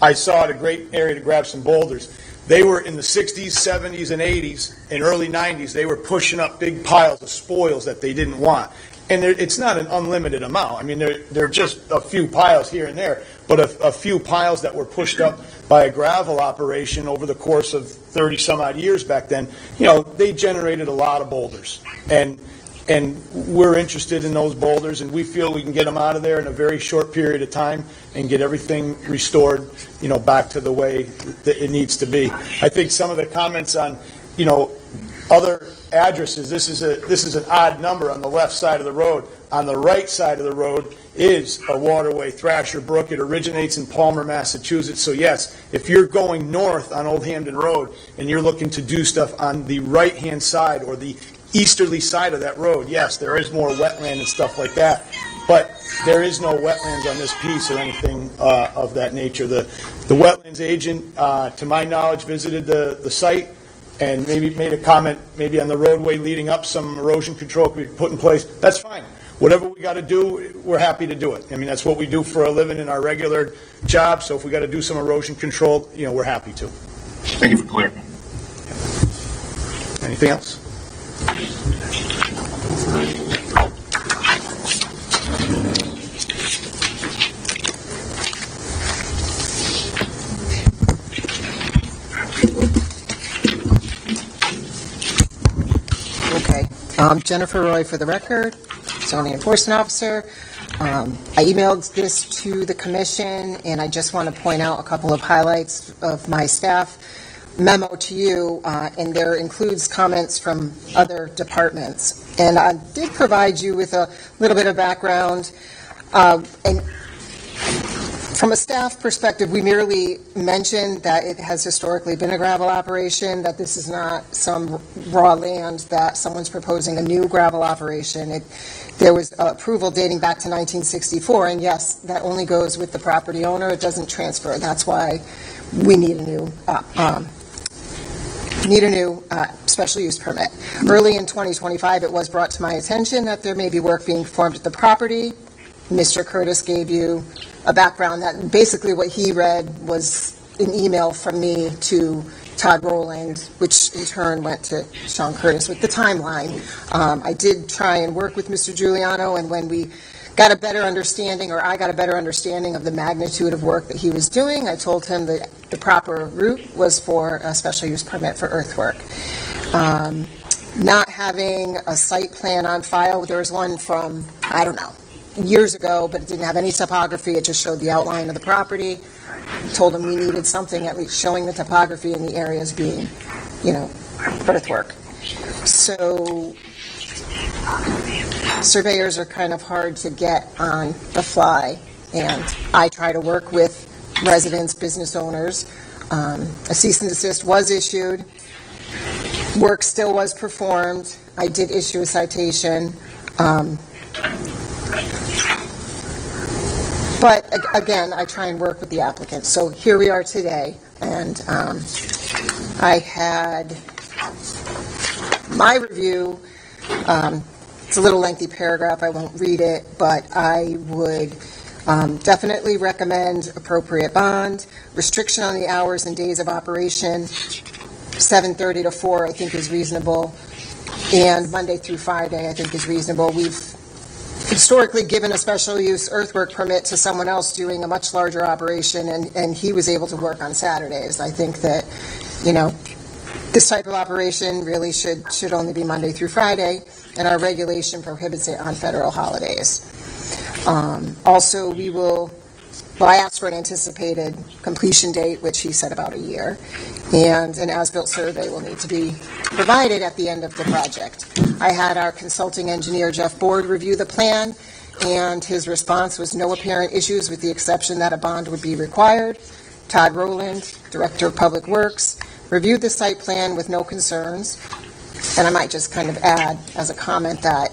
I saw it a great area to grab some boulders. They were in the 60s, 70s, and 80s, and early 90s, they were pushing up big piles of spoils that they didn't want. And it's not an unlimited amount. I mean, they're just a few piles here and there, but a few piles that were pushed up by a gravel operation over the course of 30-some-odd years back then, you know, they generated a lot of boulders. And we're interested in those boulders, and we feel we can get them out of there in a very short period of time and get everything restored, you know, back to the way that it needs to be. I think some of the comments on, you know, other addresses, this is an odd number on the left side of the road. On the right side of the road is a waterway, Thrasher Brook. It originates in Palmer, Massachusetts. So yes, if you're going north on Old Hamden Road and you're looking to do stuff on the right-hand side or the easterly side of that road, yes, there is more wetland and stuff like that. But there is no wetlands on this piece or anything of that nature. The wetlands agent, to my knowledge, visited the site and maybe made a comment maybe on the roadway leading up, some erosion control could be put in place. That's fine. Whatever we got to do, we're happy to do it. I mean, that's what we do for a living in our regular job. So if we got to do some erosion control, you know, we're happy to. Thank you for clarifying. Anything else? Jennifer Roy for the record, zoning enforcement officer. I emailed this to the commission, and I just want to point out a couple of highlights of my staff memo to you, and there includes comments from other departments. And I did provide you with a little bit of background, and From a staff perspective, we merely mentioned that it has historically been a gravel operation, that this is not some raw land, that someone's proposing a new gravel operation. There was approval dating back to 1964, and yes, that only goes with the property owner. It doesn't transfer. That's why we need a new special use permit. Early in 2025, it was brought to my attention that there may be work being performed at the property. Mr. Curtis gave you a background that basically what he read was an email from me to Todd Rowland, which in turn went to Sean Curtis with the timeline. I did try and work with Mr. Giuliano, and when we got a better understanding, or I got a better understanding of the magnitude of work that he was doing, I told him that the proper route was for a special use permit for earthwork. Not having a site plan on file, there was one from, I don't know, years ago, but it didn't have any topography. It just showed the outline of the property. Told him we needed something at least showing the topography and the areas being, earthwork. So surveyors are kind of hard to get on the fly, and I try to work with residents, business owners. A cease and desist was issued. Work still was performed. I did issue a citation. But again, I try and work with the applicant. So here we are today, and I had my review. It's a little lengthy paragraph. I won't read it, but I would definitely recommend appropriate bond, restriction on the hours and days of operation. 7:30 to 4, I think, is reasonable, and Monday through Friday, I think, is reasonable. We've historically given a special use earthwork permit to someone else doing a much larger operation, and he was able to work on Saturdays. I think that, this type of operation really should only be Monday through Friday, and our regulation prohibits it on federal holidays. Also, I asked for an anticipated completion date, which he said about a year, and an as-built survey will need to be provided at the end of the project. I had our consulting engineer, Jeff Board, review the plan, and his response was no apparent issues with the exception that a bond would be required. Todd Rowland, Director of Public Works, reviewed the site plan with no concerns, and I might just kind of add as a comment that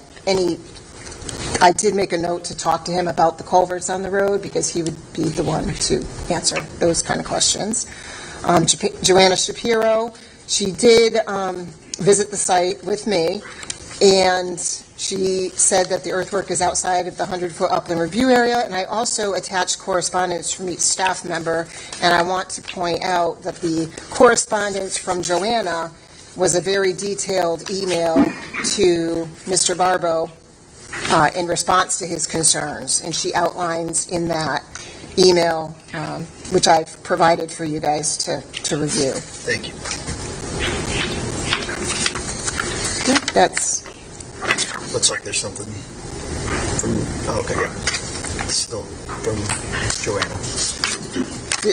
I did make a note to talk to him about the culverts on the road because he would be the one to answer those kind of questions. Joanna Shapiro, she did visit the site with me, and she said that the earthwork is outside of the 100-foot upland review area, and I also attached correspondence from each staff member, and I want to point out that the correspondence from Joanna was a very detailed email to Mr. Barbo in response to his concerns, and she outlines in that email, which I've provided for you guys to review. Thank you. That's. Looks like there's something from. Oh, okay, yeah. Still from Joanna.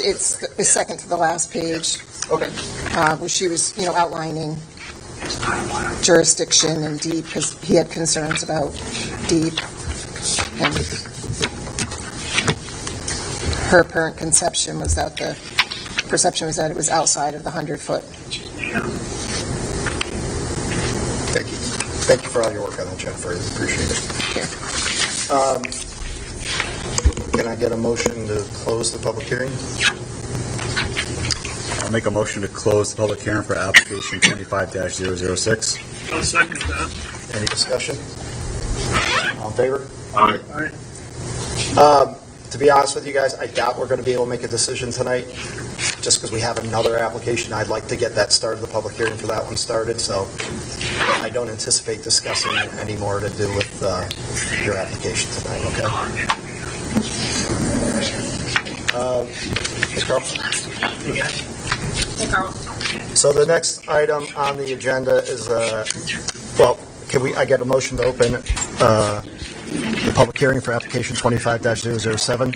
It's the second to the last page. Okay. Where she was, outlining jurisdiction and deep, because he had concerns about deep, and her apparent perception was that it was outside of the 100-foot. Thank you. Thank you for all your work on that, Jennifer. I appreciate it. Can I get a motion to close the public hearing? I'll make a motion to close the public hearing for application 25-006. I'll second that. Any discussion? All in favor? Aye. To be honest with you guys, I doubt we're going to be able to make a decision tonight, just because we have another application. I'd like to get that started, the public hearing for that one started, so I don't anticipate discussing any more to do with your application tonight, okay? Hey, Carl. So the next item on the agenda is, can I get a motion to open the public hearing for application 25-007?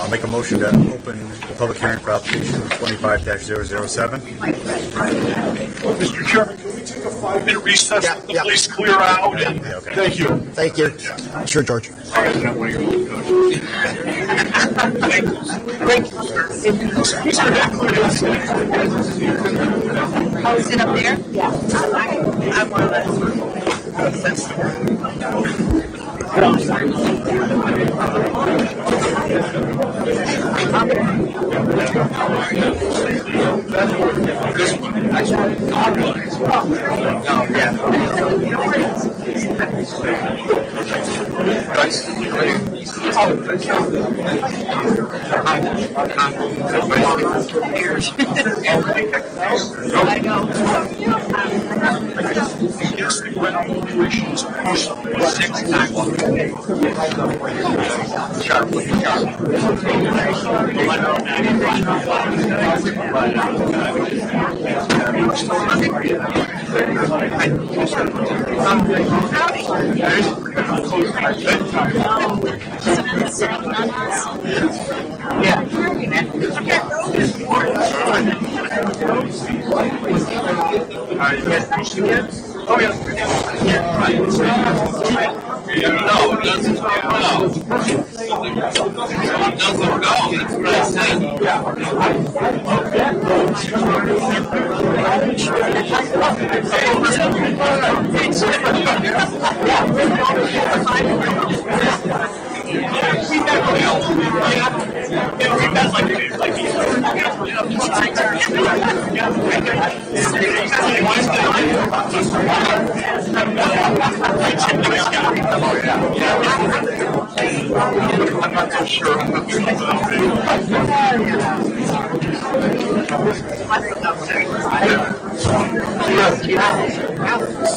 I'll I'll make a motion to open the public hearing for application 25-007. Mr. Chairman, can we take a 5-minute recess? Let the place clear out. And thank you. Thank you. Sure, George. Thank you, sir. Oh, is it up there? Yeah. I'm one of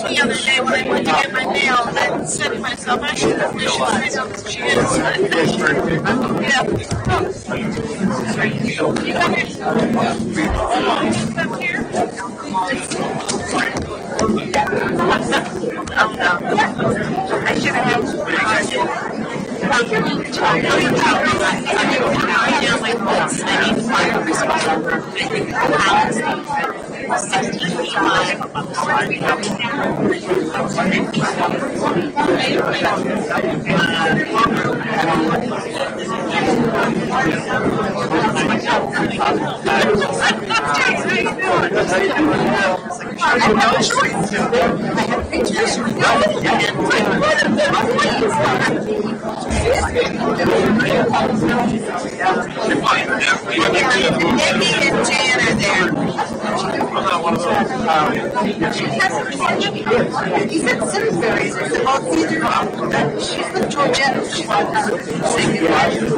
The other day when I went to get my mail, I said to myself, I should have wished I don't see it. I should He said Simsbury. I said, well, it's either she's with Georgette. She's on her second wife.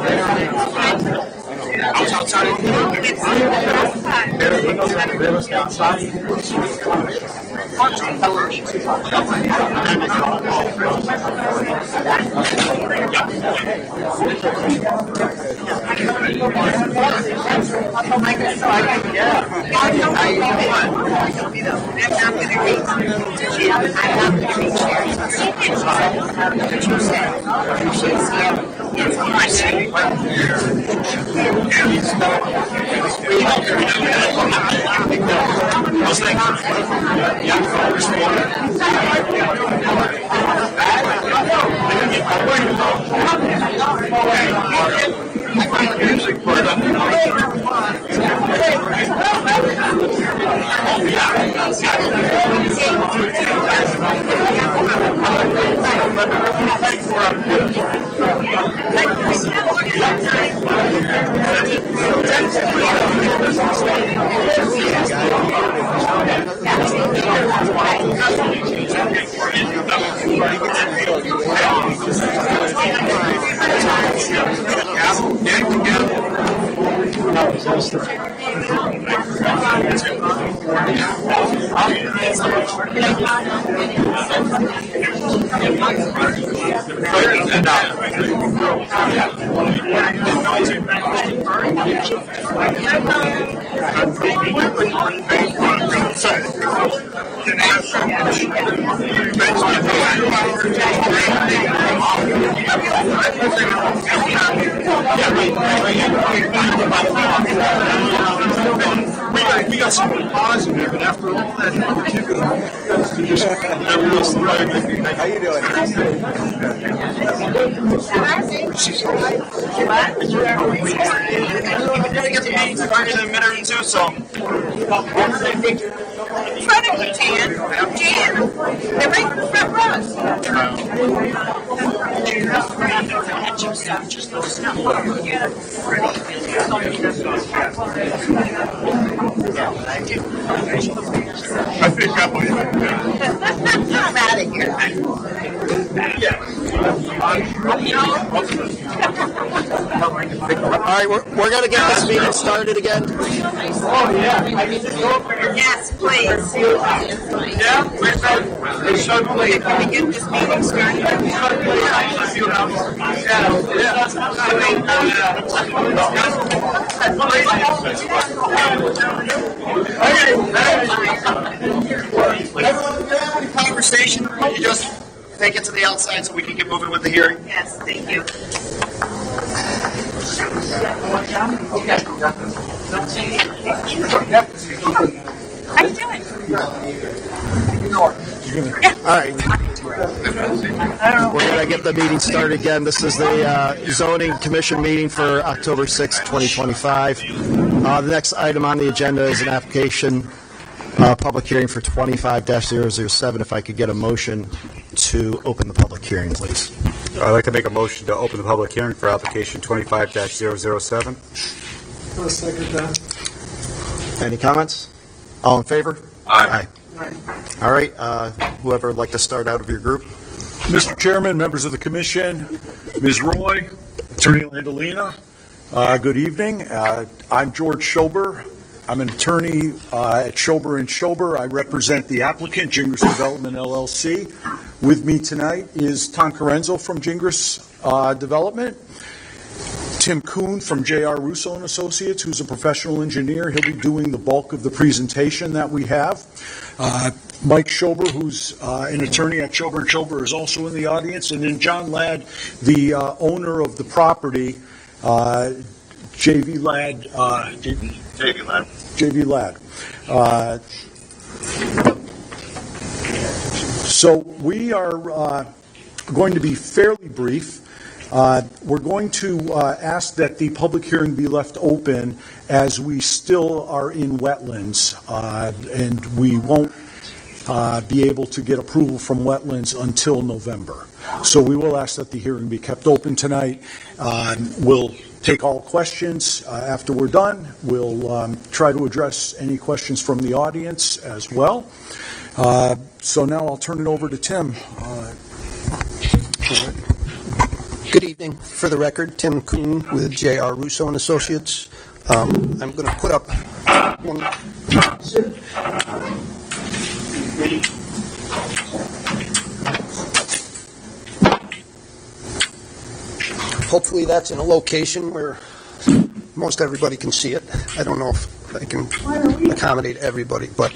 It's We got some positive, and after all that negativity, everyone's thriving. How you doing? We're gonna get the meeting started in a minute or two, so. In front of you, Jan. Jan. They're right in the front rows. I think I believe it. I'm out of here. All right, we're going to get this meeting started again. Oh, yeah. Yes, please. Yeah? They showed me. Can we get this meeting started? Everyone, if you're having a conversation, you just take it to the outside so we can get moving with the hearing. Yes, thank you. How you doing? All right. We're going to get the meeting started again. This is the zoning commission meeting for October 6, 2025. The next item on the agenda is an application, public hearing for 25-007. If I could get a motion to open the public hearing, please. I'd like to make a motion to open the public hearing for application 25-007. I'll second that. Any comments? All in favor? Aye. All right. Whoever would like to start out of your group. Mr. Chairman, members of the commission, Ms. Roy, Attorney Landolina, good evening. I'm George Schober. I'm an attorney at Schober & Schober. I represent the applicant, Gingras Development, LLC. With me tonight is Tom Carenzo from Gingras Development, Tim Kuhn from J.R. Russo & Associates, who's a professional engineer. He'll be doing the bulk of the presentation that we have. Mike Schober, who's an attorney at Schober & Schober, is also in the audience. And then John Ladd, the owner of the property, JV Ladd. So we are going to be fairly brief. We're going to ask that the public hearing be left open as we still are in wetlands, and we won't be able to get approval from wetlands until November. So we will ask that the hearing be kept open tonight. We'll take all questions after we're done. We'll try to address any questions from the audience as well. So now I'll turn it over to Tim. Good evening. For the record, Tim Kuhn with J.R. Russo & Associates. I'm going to put up one. Hopefully that's in a location where most everybody can see it. I don't know if I can accommodate everybody, but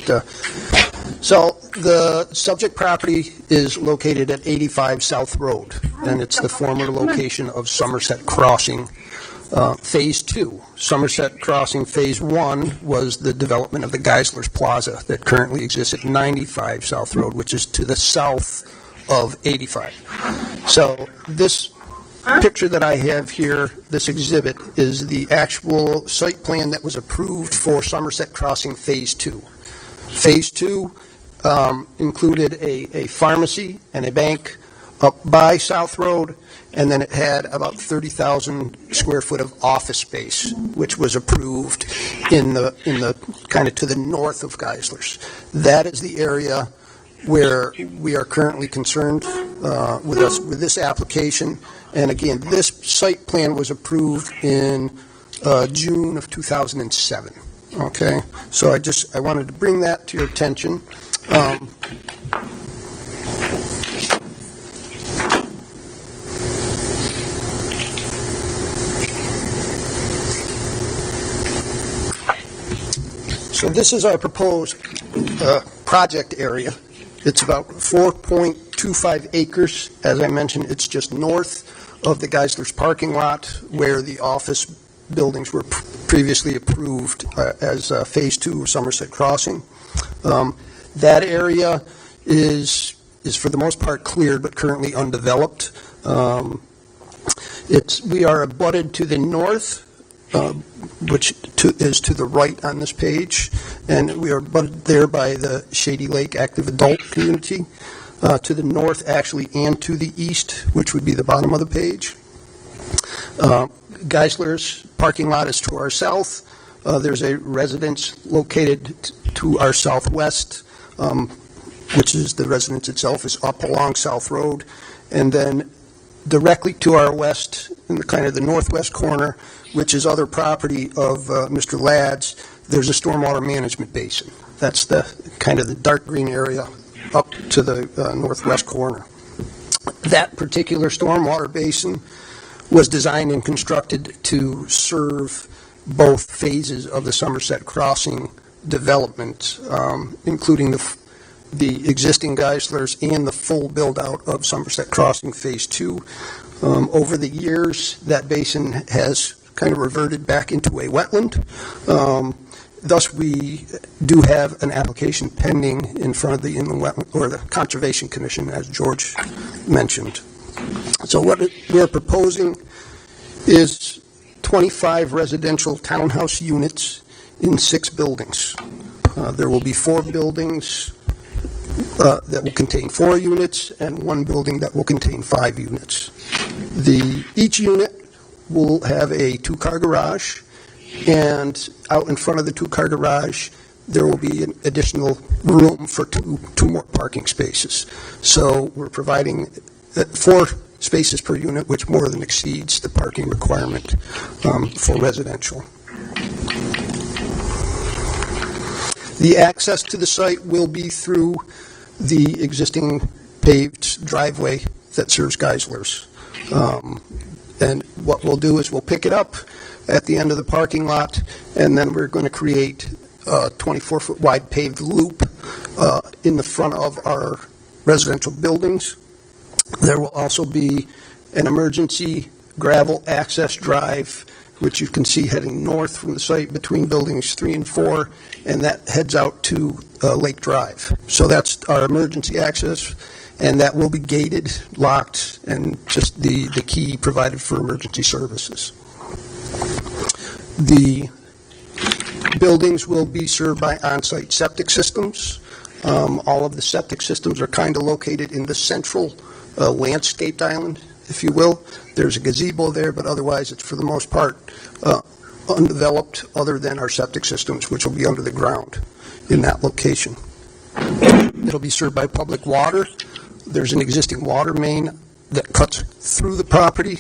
so the subject property is located at 85 South Road, and it's the former location of Somerset Crossing Phase 2. Somerset Crossing Phase 1 was the development of the Geisler's Plaza that currently exists at 95 South Road, which is to the south of 85. So this picture that I have here, this exhibit, is the actual site plan that was approved for Somerset Crossing Phase 2. Phase 2 included a pharmacy and a bank up by South Road, and then it had about 30,000 square foot of office space, which was approved in the kind of to the north of Geisler's. That is the area where we are currently concerned with this application. And again, this site plan was approved in June of 2007. Okay, so I wanted to bring that to your attention. So this is our proposed project area. It's about 4.25 acres. As I mentioned, it's just north of the Geisler's parking lot where the office buildings were previously approved as Phase 2 of Somerset Crossing. That area is for the most part cleared but currently undeveloped. We are abutted to the north, which is to the right on this page, and we are abutted there by the Shady Lake Active Adult Community. To the north, actually, and to the east, which would be the bottom of the page. Geisler's parking lot is to our south. There's a residence located to our southwest, which is the residence itself is up along South Road. And then directly to our west, in the kind of the northwest corner, which is other property of Mr. Ladd's, there's a stormwater management basin. That's the kind of the dark green area up to the northwest corner. That particular stormwater basin was designed and constructed to serve both phases of the Somerset Crossing development, including the existing Geisler's and the full build-out of Somerset Crossing Phase 2. Over the years, that basin has kind of reverted back into a wetland. Thus, we do have an application pending in front of the Inland Wetland, or the Conservation Commission, as George mentioned. So what we're proposing is 25 residential townhouse units in 6 buildings. There will be 4 buildings that will contain 4 units and 1 building that will contain 5 units. Each unit will have a 2-car garage, and out in front of the 2-car garage, there will be an additional room for two more parking spaces. So we're providing 4 spaces per unit, which more than exceeds the parking requirement for residential. The access to the site will be through the existing paved driveway that serves Geisler's. And what we'll do is we'll pick it up at the end of the parking lot, and then we're going to create a 24-foot wide paved loop in the front of our residential buildings. There will also be an emergency gravel access drive, which you can see heading north from the site between buildings 3 and 4, and that heads out to Lake Drive. So that's our emergency access, and that will be gated, locked, and just the key provided for emergency services. The buildings will be served by on-site septic systems. All of the septic systems are kind of located in the central landscaped island, if you will. There's a gazebo there, but otherwise it's for the most part undeveloped other than our septic systems, which will be under the ground in that location. It'll be served by public water. There's an existing water main that cuts through the property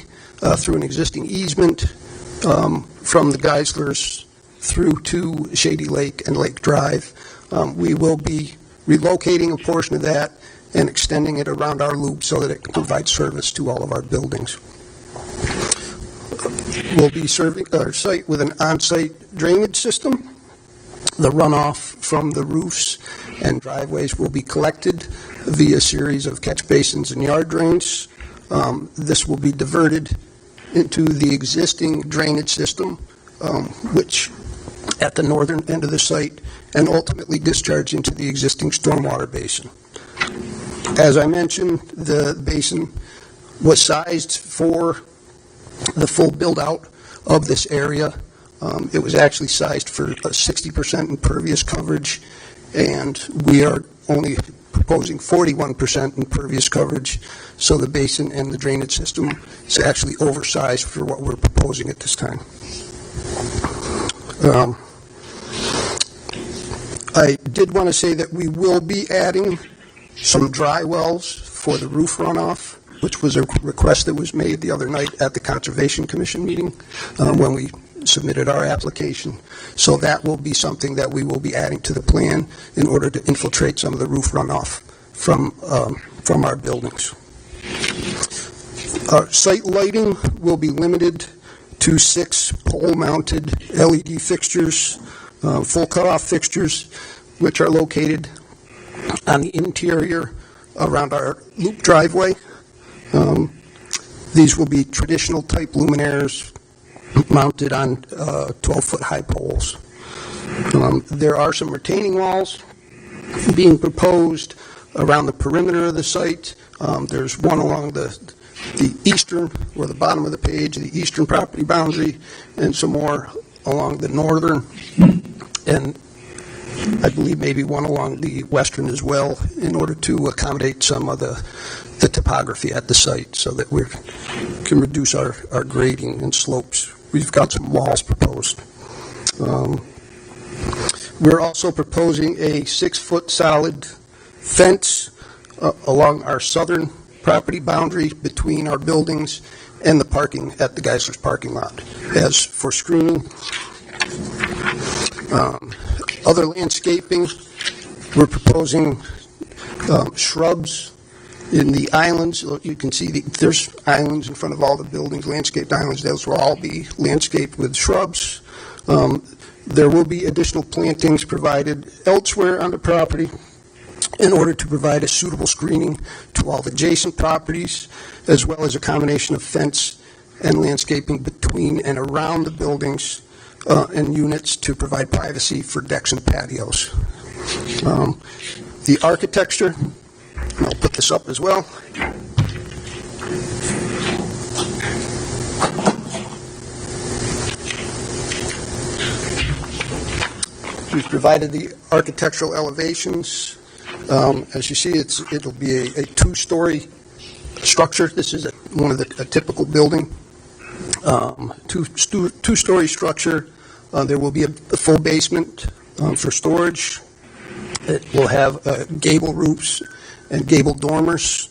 through an existing easement from the Geisler's through to Shady Lake and Lake Drive. We will be relocating a portion of that and extending it around our loop so that it can provide service to all of our buildings. We'll be serving our site with an on-site drainage system. The runoff from the roofs and driveways will be collected via a series of catch basins and yard drains. This will be diverted into the existing drainage system, which at the northern end of the site, and ultimately discharge into the existing stormwater basin. As I mentioned, the basin was sized for the full build-out of this area. It was actually sized for a 60% impervious coverage, and we are only proposing 41% impervious coverage, so the basin and the drainage system is actually oversized for what we're proposing at this time. I did want to say that we will be adding some dry wells for the roof runoff, which was a request that was made the other night at the Conservation Commission meeting when we submitted our application. So that will be something that we will be adding to the plan in order to infiltrate some of the roof runoff from our buildings. Our site lighting will be limited to 6 pole-mounted LED fixtures, full cutoff fixtures, which are located on the interior around our loop driveway. These will be traditional type luminaires mounted on 12-foot high poles. There are some retaining walls being proposed around the perimeter of the site. There's one along the eastern, or the bottom of the page, the eastern property boundary, and some more along the northern, and I believe maybe one along the western as well, in order to accommodate some of the topography at the site so that we can reduce our grading and slopes. We've got some walls proposed. We're also proposing a 6-foot solid fence along our southern property boundary between our buildings and the parking at the Geisler's parking lot. As for screening, other landscaping, we're proposing shrubs in the islands. You can see there's islands in front of all the buildings, landscaped islands. Those will all be landscaped with shrubs. There will be additional plantings provided elsewhere on the property in order to provide a suitable screening to all adjacent properties, as well as a combination of fence and landscaping between and around the buildings and units to provide privacy for decks and patios. The architecture, and I'll put this up as well. We've provided the architectural elevations. As you see, it'll be a two-story structure. This is a typical building. Two-story structure. There will be a full basement for storage. It will have gable roofs and gable dormers,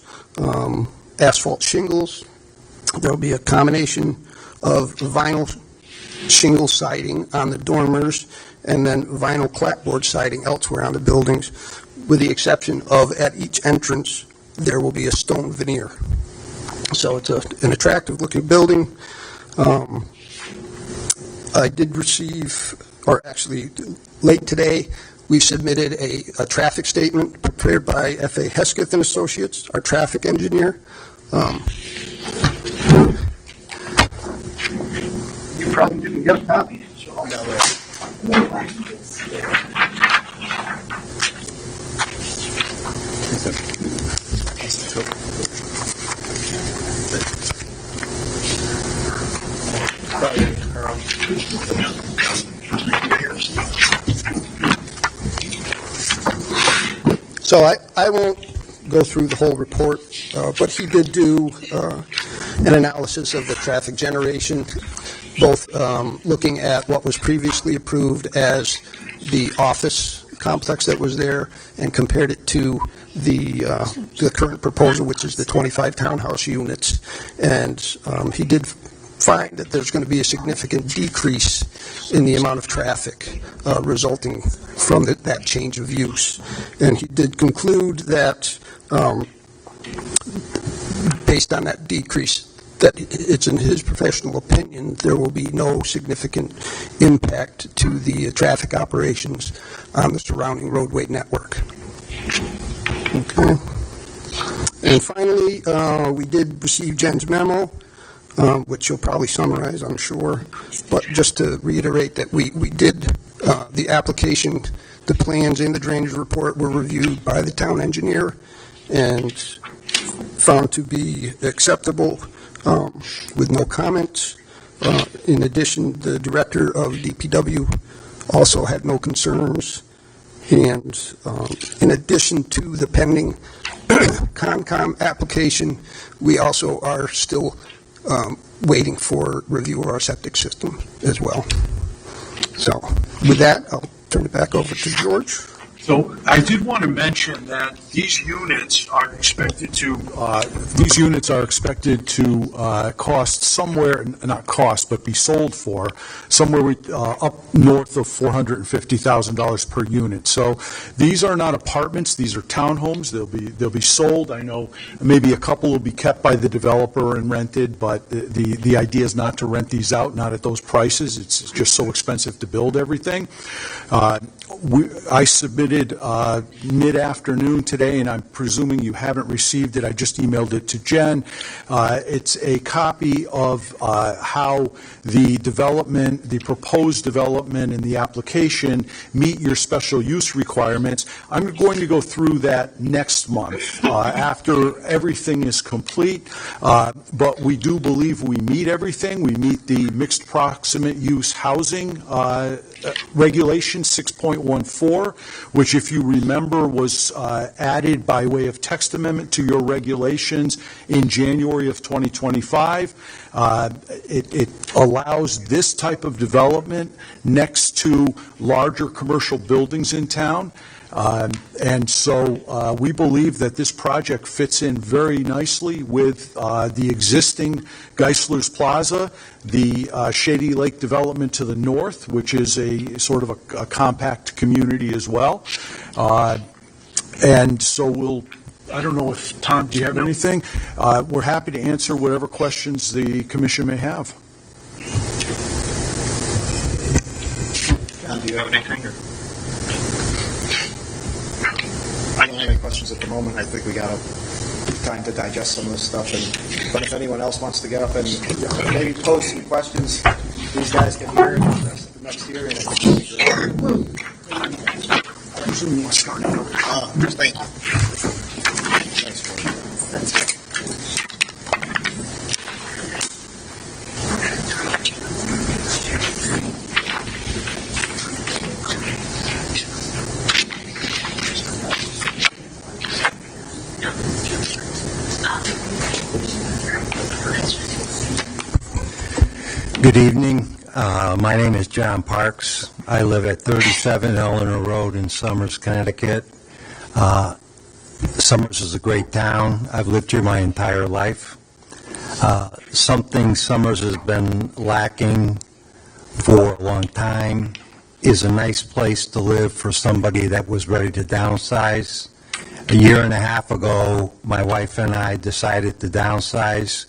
asphalt shingles. There will be a combination of vinyl shingle siding on the dormers and then vinyl clapboard siding elsewhere on the buildings, with the exception of at each entrance there will be a stone veneer. So it's an attractive-looking building. I did receive, or actually late today, we submitted a traffic statement prepared by F.A. Hesketh and Associates, our traffic engineer. You probably didn't get a copy. So I won't go through the whole report, but he did do an analysis of the traffic generation, both looking at what was previously approved as the office complex that was there and compared it to the current proposal, which is the 25 townhouse units. And he did find that there's going to be a significant decrease in the amount of traffic resulting from that change of use. And he did conclude that, based on that decrease, that it's in his professional opinion there will be no significant impact to the traffic operations on the surrounding roadway network. Okay. And finally, we did receive Jen's memo, which you'll probably summarize, I'm sure. But just to reiterate that we did, the application, the plans, and the drainage report were reviewed by the town engineer and found to be acceptable with no comments. In addition, the director of DPW also had no concerns. And in addition to the pending Concom application, we also are still waiting for review of our septic system as well. So with that, I'll turn it back over to George. So I did want to mention that these units are expected to cost somewhere, not cost, but be sold for somewhere up north of $450,000 per unit. So these are not apartments; these are townhomes. They'll be sold. I know maybe a couple will be kept by the developer and rented, but the idea is not to rent these out, not at those prices. It's just so expensive to build everything. I submitted mid-afternoon today, and I'm presuming you haven't received it. I just emailed it to Jen. It's a copy of how the proposed development and the application meet your special use requirements. I'm going to go through that next month after everything is complete, but we do believe we meet everything. We meet the mixed proximate use housing regulation 6.14, which, if you remember, was added by way of text amendment to your regulations in January of 2025. It allows this type of development next to larger commercial buildings in town. And so we believe that this project fits in very nicely with the existing Geisler's Plaza, the Shady Lake development to the north, which is a sort of a compact community as well. And so I don't know if, Tom, do you have anything? We're happy to answer whatever questions the commission may have. John, do you have anything? I don't have any questions at the moment. I think we got time to digest some of this stuff. But if anyone else wants to get up and maybe pose some questions, these guys can hear it at the next hearing. I presume you want to start now. Thank you. Thanks, Good evening. My name is John Parks. I live at 37 Eleanor Road in Somers, Connecticut. Somers is a great town. I've lived here my entire life. Something Somers has been lacking for a long time is a nice place to live for somebody that was ready to downsize. A year and a half ago, my wife and I decided to downsize.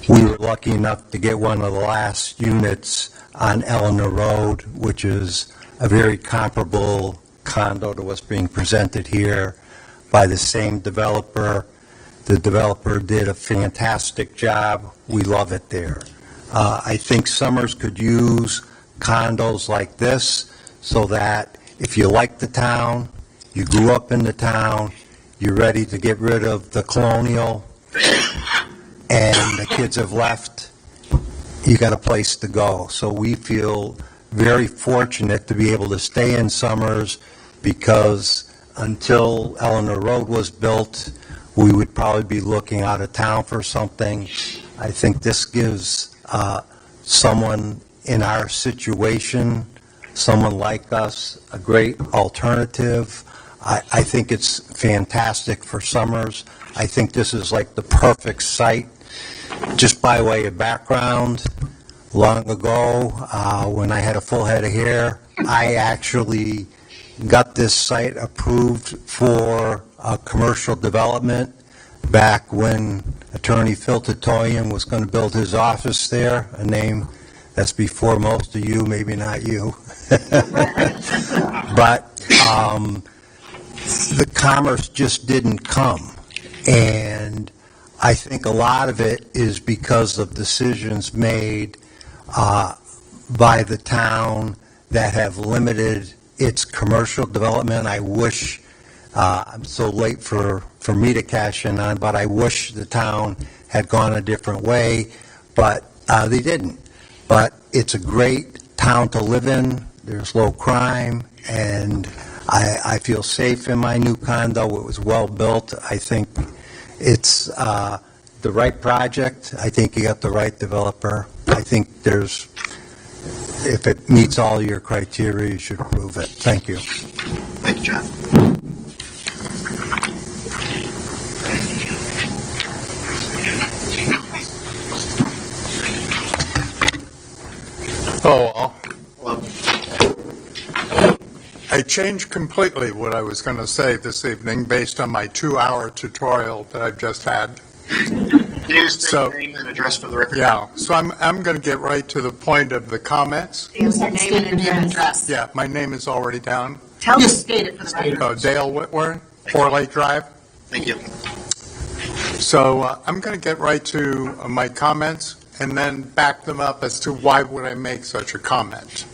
We were lucky enough to get one of the last units on Eleanor Road, which is a very comparable condo to what's being presented here by the same developer. The developer did a fantastic job. We love it there. I think Somers could use condos like this so that if you like the town, you grew up in the town, you're ready to get rid of the colonial, and the kids have left, you got a place to go. So we feel very fortunate to be able to stay in Somers, because until Eleanor Road was built, we would probably be looking out of town for something. I think this gives someone in our situation, someone like us, a great alternative. I think it's fantastic for Somers. I think this is like the perfect site. Just by way of background, long ago, when I had a full head of hair, I actually got this site approved for a commercial development back when Attorney Phil Titoian was going to build his office there, a name that's before most of you, maybe not you. But the commerce just didn't come. And I think a lot of it is because of decisions made by the town that have limited its commercial development. I wish, I'm so late for me to cash in on, but I wish the town had gone a different way, but they didn't. But it's a great town to live in. There's low crime, and I feel safe in my new condo. It was well built. I think it's the right project. I think you got the right developer. I think if it meets all your criteria, you should approve it. Thank you. Thank you, John. Hello, all. I changed completely what I was going to say this evening based on my 2-hour tutorial that I've just had. Can you state your name and address for the record? Yeah, so I'm going to get right to the point of the comments. Your name and address. Yeah, my name is already down. Tell me to state it for the record. Dale Whitworth, 4 Lake Drive. Thank you. So I'm going to get right to my comments and then back them up as to why would I make such a comment.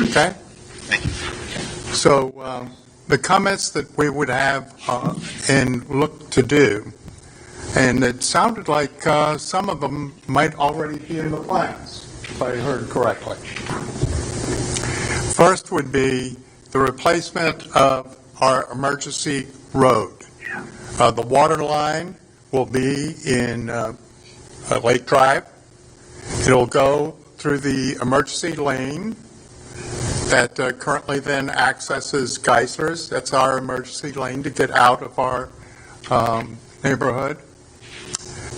Okay? Thank you. So the comments that we would have and look to do, and it sounded like some of them might already be in the plans, if I heard correctly. First would be the replacement of our emergency road. The water line will be in Lake Drive. It'll go through the emergency lane that currently then accesses Geisler's. That's our emergency lane to get out of our neighborhood.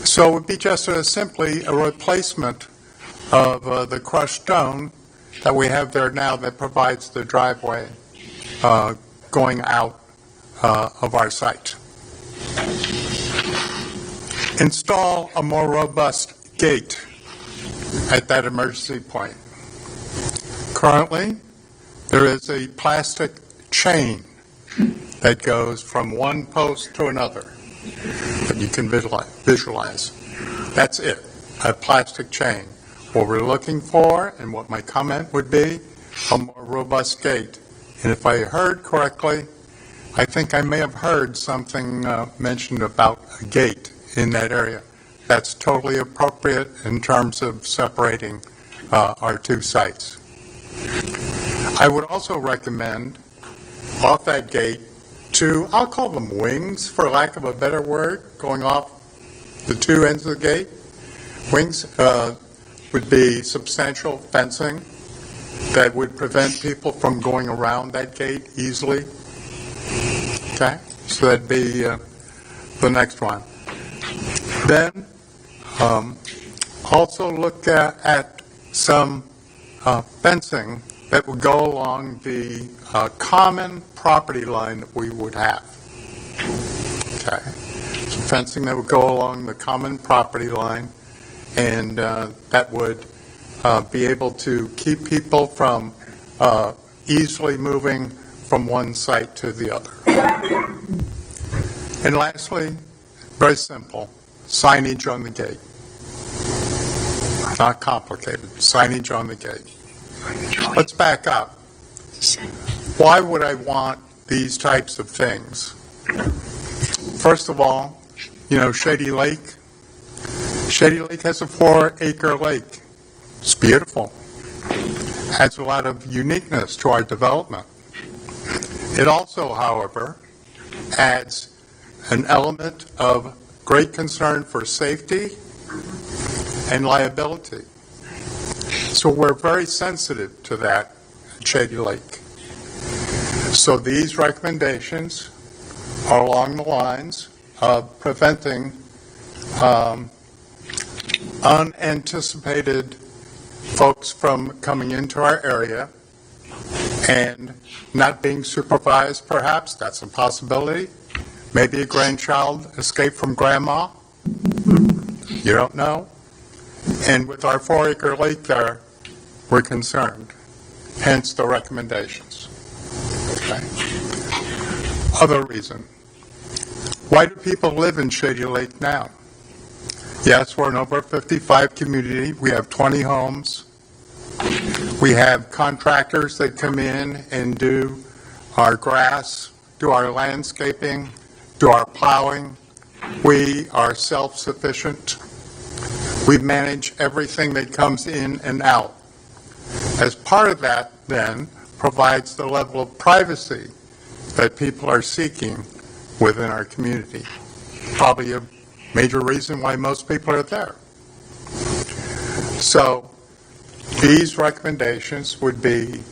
So it would be just simply a replacement of the crushed stone that we have there now that provides the driveway going out of our site. Install a more robust gate at that emergency point. Currently, there is a plastic chain that goes from one post to another that you can visualize. That's it, a plastic chain. What we're looking for, and what my comment would be, a more robust gate. And if I heard correctly, I think I may have heard something mentioned about a gate in that area. That's totally appropriate in terms of separating our two sites. I would also recommend off that gate two, I'll call them wings for lack of a better word, going off the two ends of the gate. Wings would be substantial fencing that would prevent people from going around that gate easily. Okay, so that'd be the next one. Then also look at some fencing that would go along the common property line that we would have. Okay, so fencing that would go along the common property line, and that would be able to keep people from easily moving from one site to the other. And lastly, very simple, signage on the gate. Not complicated, signage on the gate. Let's back up. Why would I want these types of things? First of all, Shady Lake. Shady Lake has a 4-acre lake. It's beautiful. Adds a lot of uniqueness to our development. It also, however, adds an element of great concern for safety and liability. So we're very sensitive to that at Shady Lake. So these recommendations are along the lines of preventing unanticipated folks from coming into our area and not being supervised, perhaps. That's a possibility. Maybe a grandchild escaped from grandma. You don't know. And with our 4-acre lake there, we're concerned. Hence the recommendations. Okay. Other reason. Why do people live in Shady Lake now? Yes, we're an over 55 community. We have 20 homes. We have contractors that come in and do our grass, do our landscaping, do our plowing. We are self-sufficient. We manage everything that comes in and out. As part of that, then, provides the level of privacy that people are seeking within our community. Probably a major reason why most people are there. So these recommendations would be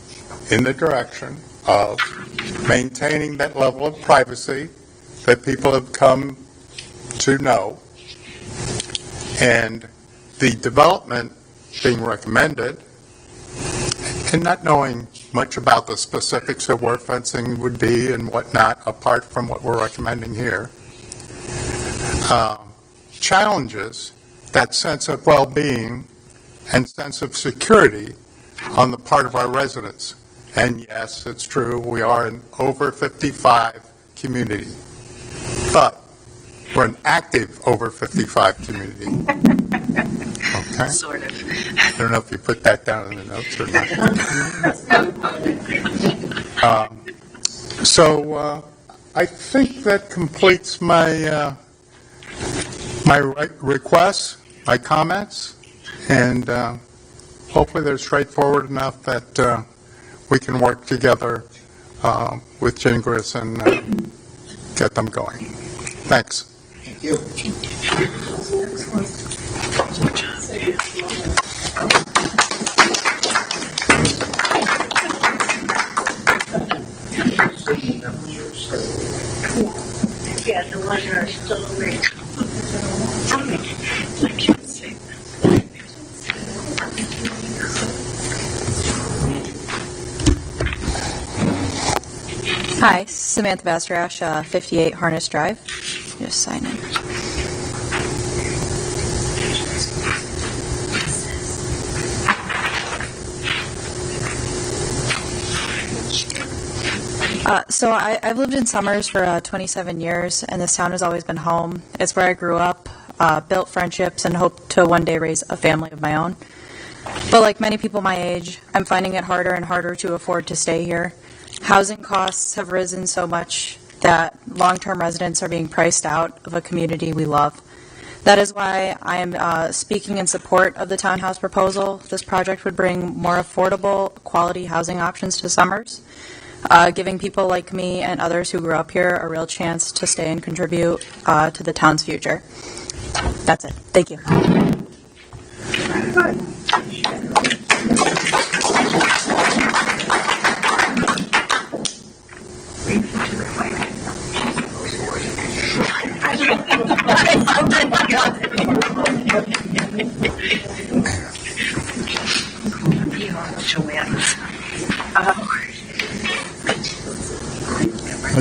in the direction of maintaining that level of privacy that people have come to know, and the development being recommended, and not knowing much about the specifics of where fencing would be and whatnot, apart from what we're recommending here. Challenges that sense of well-being and sense of security on the part of our residents. And yes, it's true, we are an over 55 community, but we're an active over 55 community. Okay? Sort of. I don't know if you put that down in the notes or not. So I think that completes my requests, my comments, and hopefully they're straightforward enough that we can work together with Gingras and get them going. Thanks. Thank you. Yeah, the ones that are still awake. I can't see. Hi, Samantha Bastrash, 58 Harness Drive. Just sign in. So I've lived in Summers for 27 years, and this town has always been home. It's where I grew up, built friendships, and hope to one day raise a family of my own. But like many people my age, I'm finding it harder and harder to afford to stay here. Housing costs have risen so much that long-term residents are being priced out of a community we love. That is why I am speaking in support of the townhouse proposal. This project would bring more affordable, quality housing options to Summers, giving people like me and others who grew up here a real chance to stay and contribute to the town's future. That's it. Thank you.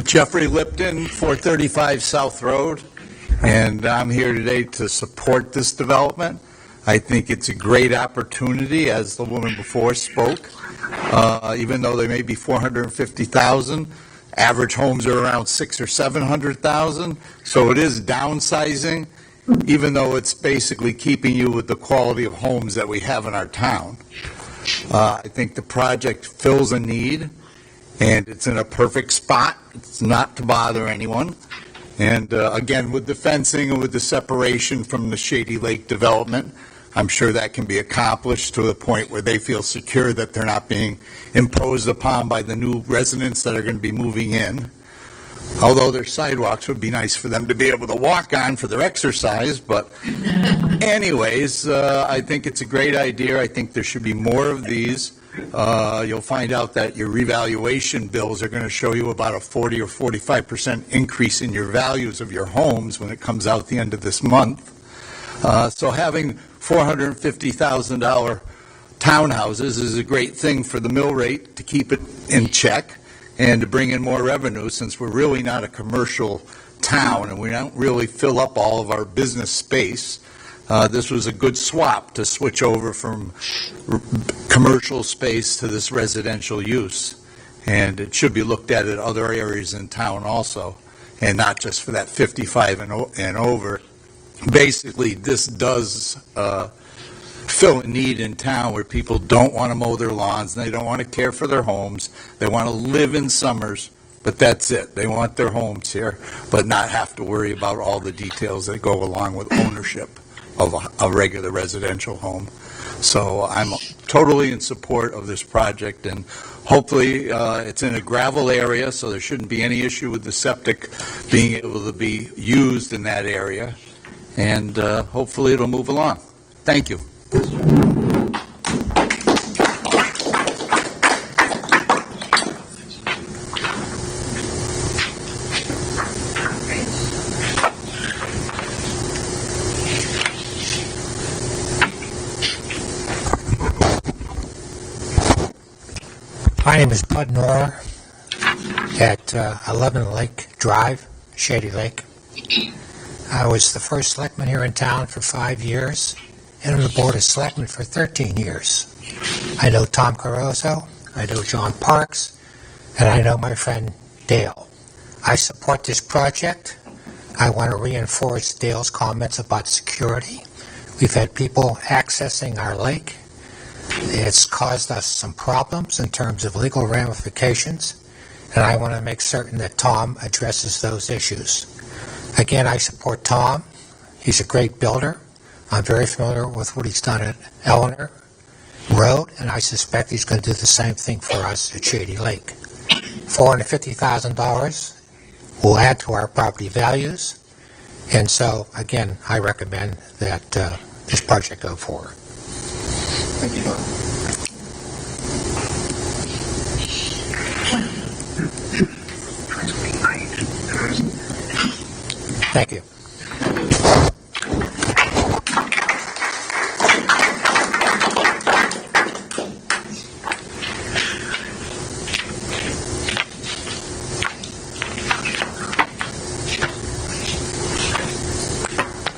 Jeffrey Lipton, 435 South Road, and I'm here today to support this development. I think it's a great opportunity, as the woman before spoke. Even though they may be 450,000, average homes are around 600,000 or 700,000, so it is downsizing, even though it's basically keeping you with the quality of homes that we have in our town. I think the project fills a need, and it's in a perfect spot. It's not to bother anyone. And again, with the fencing and with the separation from the Shady Lake development, I'm sure that can be accomplished to the point where they feel secure that they're not being imposed upon by the new residents that are going to be moving in. Although their sidewalks would be nice for them to be able to walk on for their exercise. But anyways, I think it's a great idea. I think there should be more of these. You'll find out that your revaluation bills are going to show you about a 40 or 45% increase in your values of your homes when it comes out the end of this month. So having $450,000 townhouses is a great thing for the mill rate to keep it in check and to bring in more revenue, since we're really not a commercial town and we don't really fill up all of our business space. This was a good swap to switch over from commercial space to this residential use. And it should be looked at other areas in town also, and not just for that 55 and over. Basically, this does fill a need in town where people don't want to mow their lawns, and they don't want to care for their homes. They want to live in Summers, but that's it. They want their homes here, but not have to worry about all the details that go along with ownership of a regular residential home. So I'm totally in support of this project, and hopefully it's in a gravel area, so there shouldn't be any issue with the septic being able to be used in that area, and hopefully it'll move along. Thank you. My name is Bud Knorr at 11 Lake Drive, Shady Lake. I was the first selectman here in town for 5 years, and on the Board of Selectmen for 13 years. I know Tom Caruso, I know John Parks, and I know my friend Dale. I support this project. I want to reinforce Dale's comments about security. We've had people accessing our lake. It's caused us some problems in terms of legal ramifications, and I want to make certain that Tom addresses those issues. Again, I support Tom. He's a great builder. I'm very familiar with what he's done at Eleanor Road, and I suspect he's going to do the same thing for us at Shady Lake. $450,000 will add to our property values, and so, again, I recommend that this project go forward. Thank you. Thank you.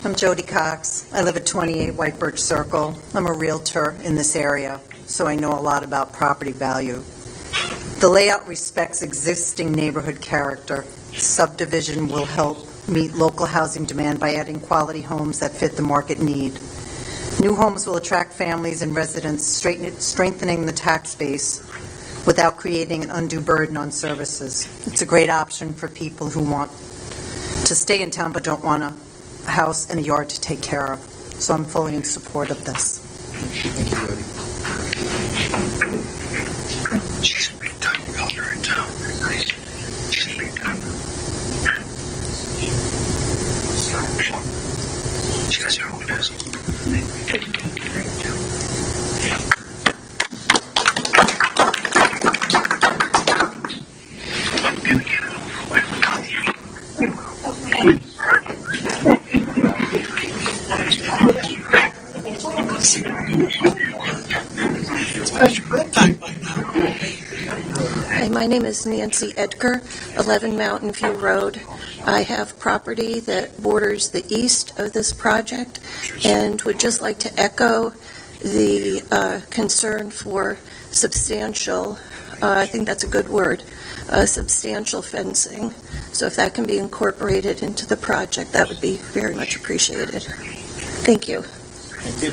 I'm Jody Cox. I live at 28 White Birch Circle. I'm a realtor in this area, so I know a lot about property value. The layout respects existing neighborhood character. Subdivision will help meet local housing demand by adding quality homes that fit the market need. New homes will attract families and residents, strengthening the tax base without creating an undue burden on services. It's a great option for people who want to stay in town but don't want a house and a yard to take care of. So I'm fully in support of this. Thank you, Jody. She's a big time builder in town. She's a big time. She has her own business. Hi, my name is Nancy Edgar, 11 Mountain View Road. I have property that borders the east of this project and would just like to echo the concern for substantial, I think that's a good word, substantial fencing. So if that can be incorporated into the project, that would be very much appreciated. Thank you. Thank you.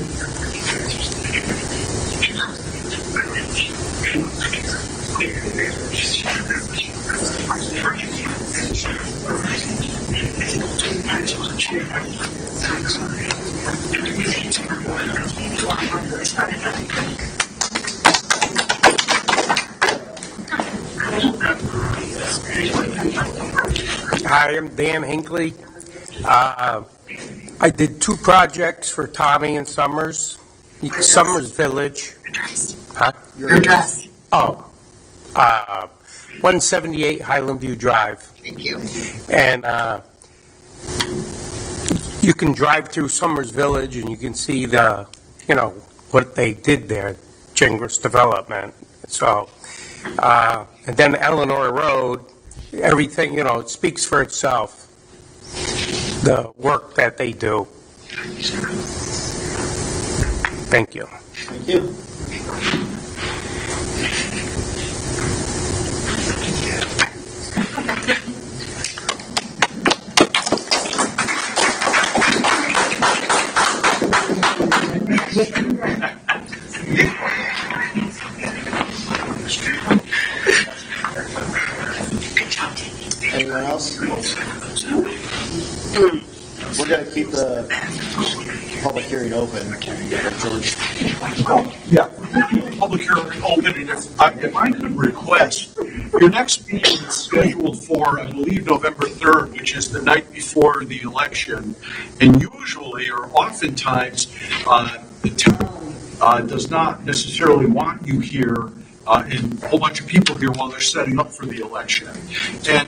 Hi, I'm Dan Hinckley. I did 2 projects for Tommy and Summers. Summers Village. Huh? Your address. Oh. 178 Highland View Drive. Thank you. And you can drive through Summers Village and you can see the, what they did there, Gingras Development. So, and then Eleanor Road, everything, it speaks for itself, the work that they do. Thank you. Thank you. Anyone else? We're going to keep the public hearing open. George. Yeah, public hearing open, and if I could request, your next meeting is scheduled for, I believe, November 3rd, which is the night before the election, and usually, or oftentimes, the town does not necessarily want you here and a whole bunch of people here while they're setting up for the election. And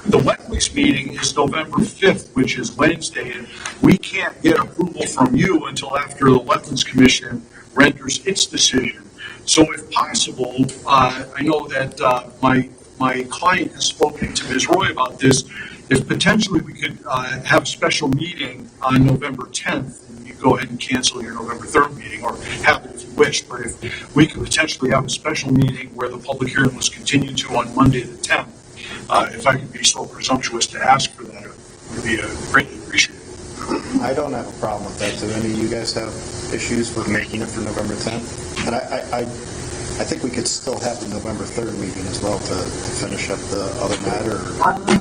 the Wetlands meeting is November 5th, which is Wednesday, and we can't get approval from you until after the Wetlands Commission renders its decision. So if possible, I know that my client has spoken to Ms. Roy about this. if potentially we could have a special meeting on November 10th, and you go ahead and cancel your November 3rd meeting, or have it if you wish, but if we could potentially have a special meeting where the public hearing was continued to on Monday the 10th, if I could be so presumptuous to ask for that, it would be greatly appreciated. I don't have a problem with that. Do any of you guys have issues with making it for November 10th? And I think we could still have the November 3rd meeting as well to finish up the other matter.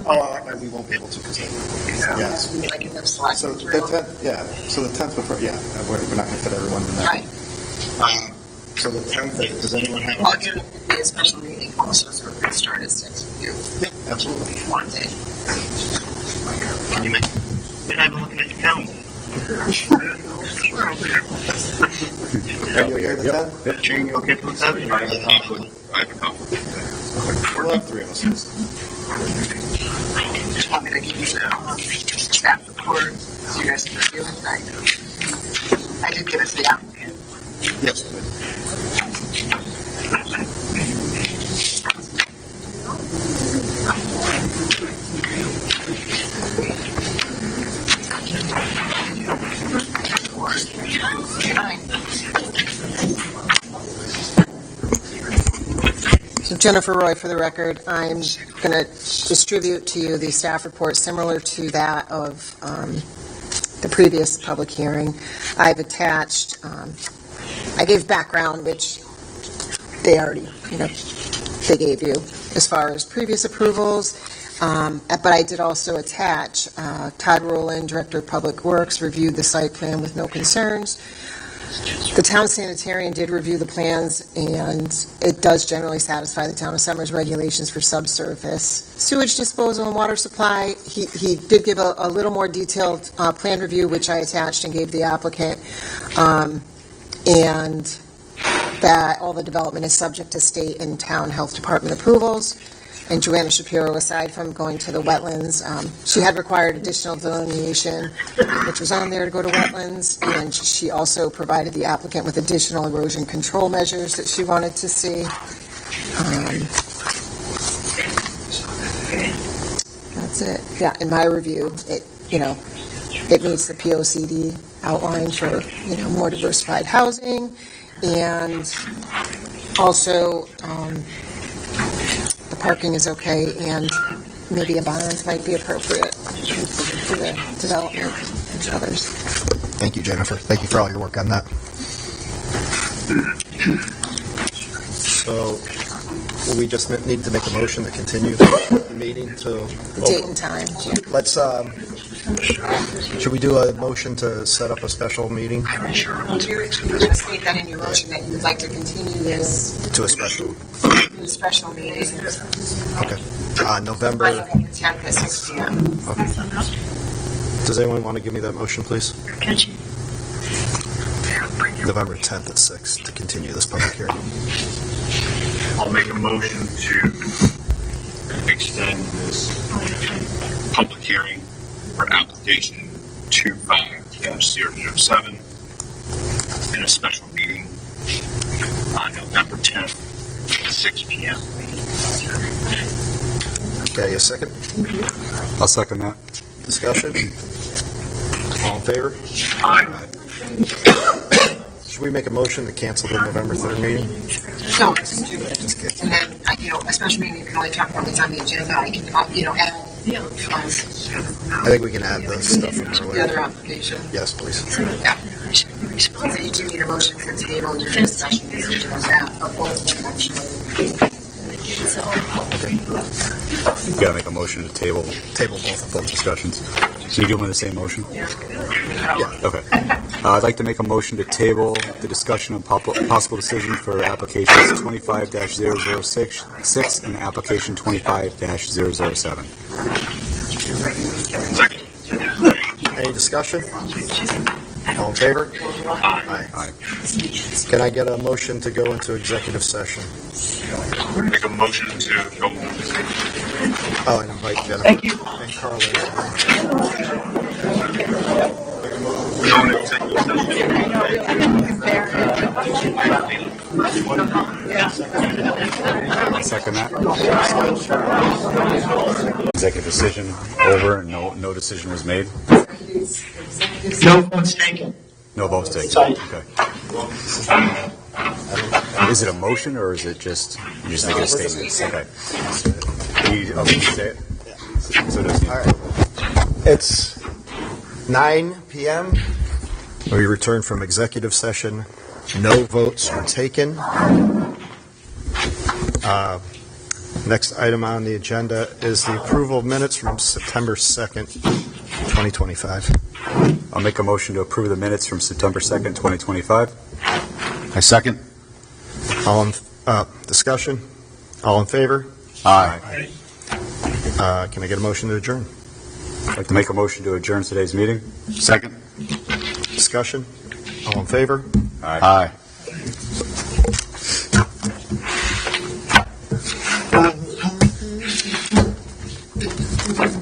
Or we won't be able to because yes. Like in the slide. So the 10th, yeah. So the 10th would, yeah. We're not going to fit everyone in that. Right. So the 10th, does anyone have? Well, again, it would be a special meeting also, so it could start at 6 with you. Yeah, absolutely. One day. Can you make? You're not even looking at your calendar. Are you okay with that? Yep. Jane, you okay with that? I have a conflict. We'll have 3 of us. Just want me to give you the staff report so you guys can review it. I did give it to the applicant. Yes. So Jennifer Roy, for the record, I'm going to distribute to you the staff report similar to that of the previous public hearing. I've attached, I gave background, which they already, they gave you as far as previous approvals. But I did also attach Todd Rowland, Director of Public Works, reviewed the site plan with no concerns. The town sanitarian did review the plans, and it does generally satisfy the town of Summers regulations for subsurface sewage disposal and water supply. He did give a little more detailed plan review, which I attached and gave the applicant, and that all the development is subject to state and town health department approvals. And Joanna Shapiro, aside from going to the wetlands, she had required additional delineation, which was on there to go to wetlands, and she also provided the applicant with additional erosion control measures that she wanted to see. That's it. Yeah, in my review, it meets the POCD outline for, more diversified housing, and also, the parking is okay, and maybe a bond might be appropriate for the development and others. Thank you, Jennifer. Thank you for all your work on that. So, will we just need to make a motion to continue the meeting to... Date and time. Let's, should we do a motion to set up a special meeting? Sure. You're going to state that in your motion that you would like to continue this To a special. special meeting. Okay. November... 10th at 6 p.m. Okay. Does anyone want to give me that motion, please? November 10th at 6 to continue this public hearing. I'll make a motion to extend this public hearing for application 25-007 in a special meeting on November 10th at 6 p.m. Okay, a second? I'll second that. Discussion? All in favor? Aye. Should we make a motion to cancel the November 3rd meeting? No, just do it. And then, a special meeting, you can only talk about what's on the agenda. I can, add I think we can add the stuff from earlier. the other application. Yes, please. Yeah. So you do need a motion for table during discussion. You gotta make a motion to table both discussions. So you do them in the same motion? Yeah. Okay. I'd like to make a motion to table the discussion of possible decision for applications 25-006 and application 25-007. Any discussion? All in favor? Aye. Can I get a motion to go into executive session? Make a motion to go. Oh, and invite Jennifer. Thank you. And Carla. Second that. Executive decision over and no decision was made? No votes taken. No votes taken? Sorry. Okay. Is it a motion or is it just, you just make a statement? Okay. You say it? So does he? All right. It's 9 p.m. We return from executive session. No votes were taken. Next item on the agenda is the approval of minutes from September 2nd, 2025. I'll make a motion to approve the minutes from September 2nd, 2025. I second. All in, discussion? All in favor? Aye. Can I get a motion to adjourn? I'd like to make a motion to adjourn today's meeting. Second. Discussion? All in favor? Aye.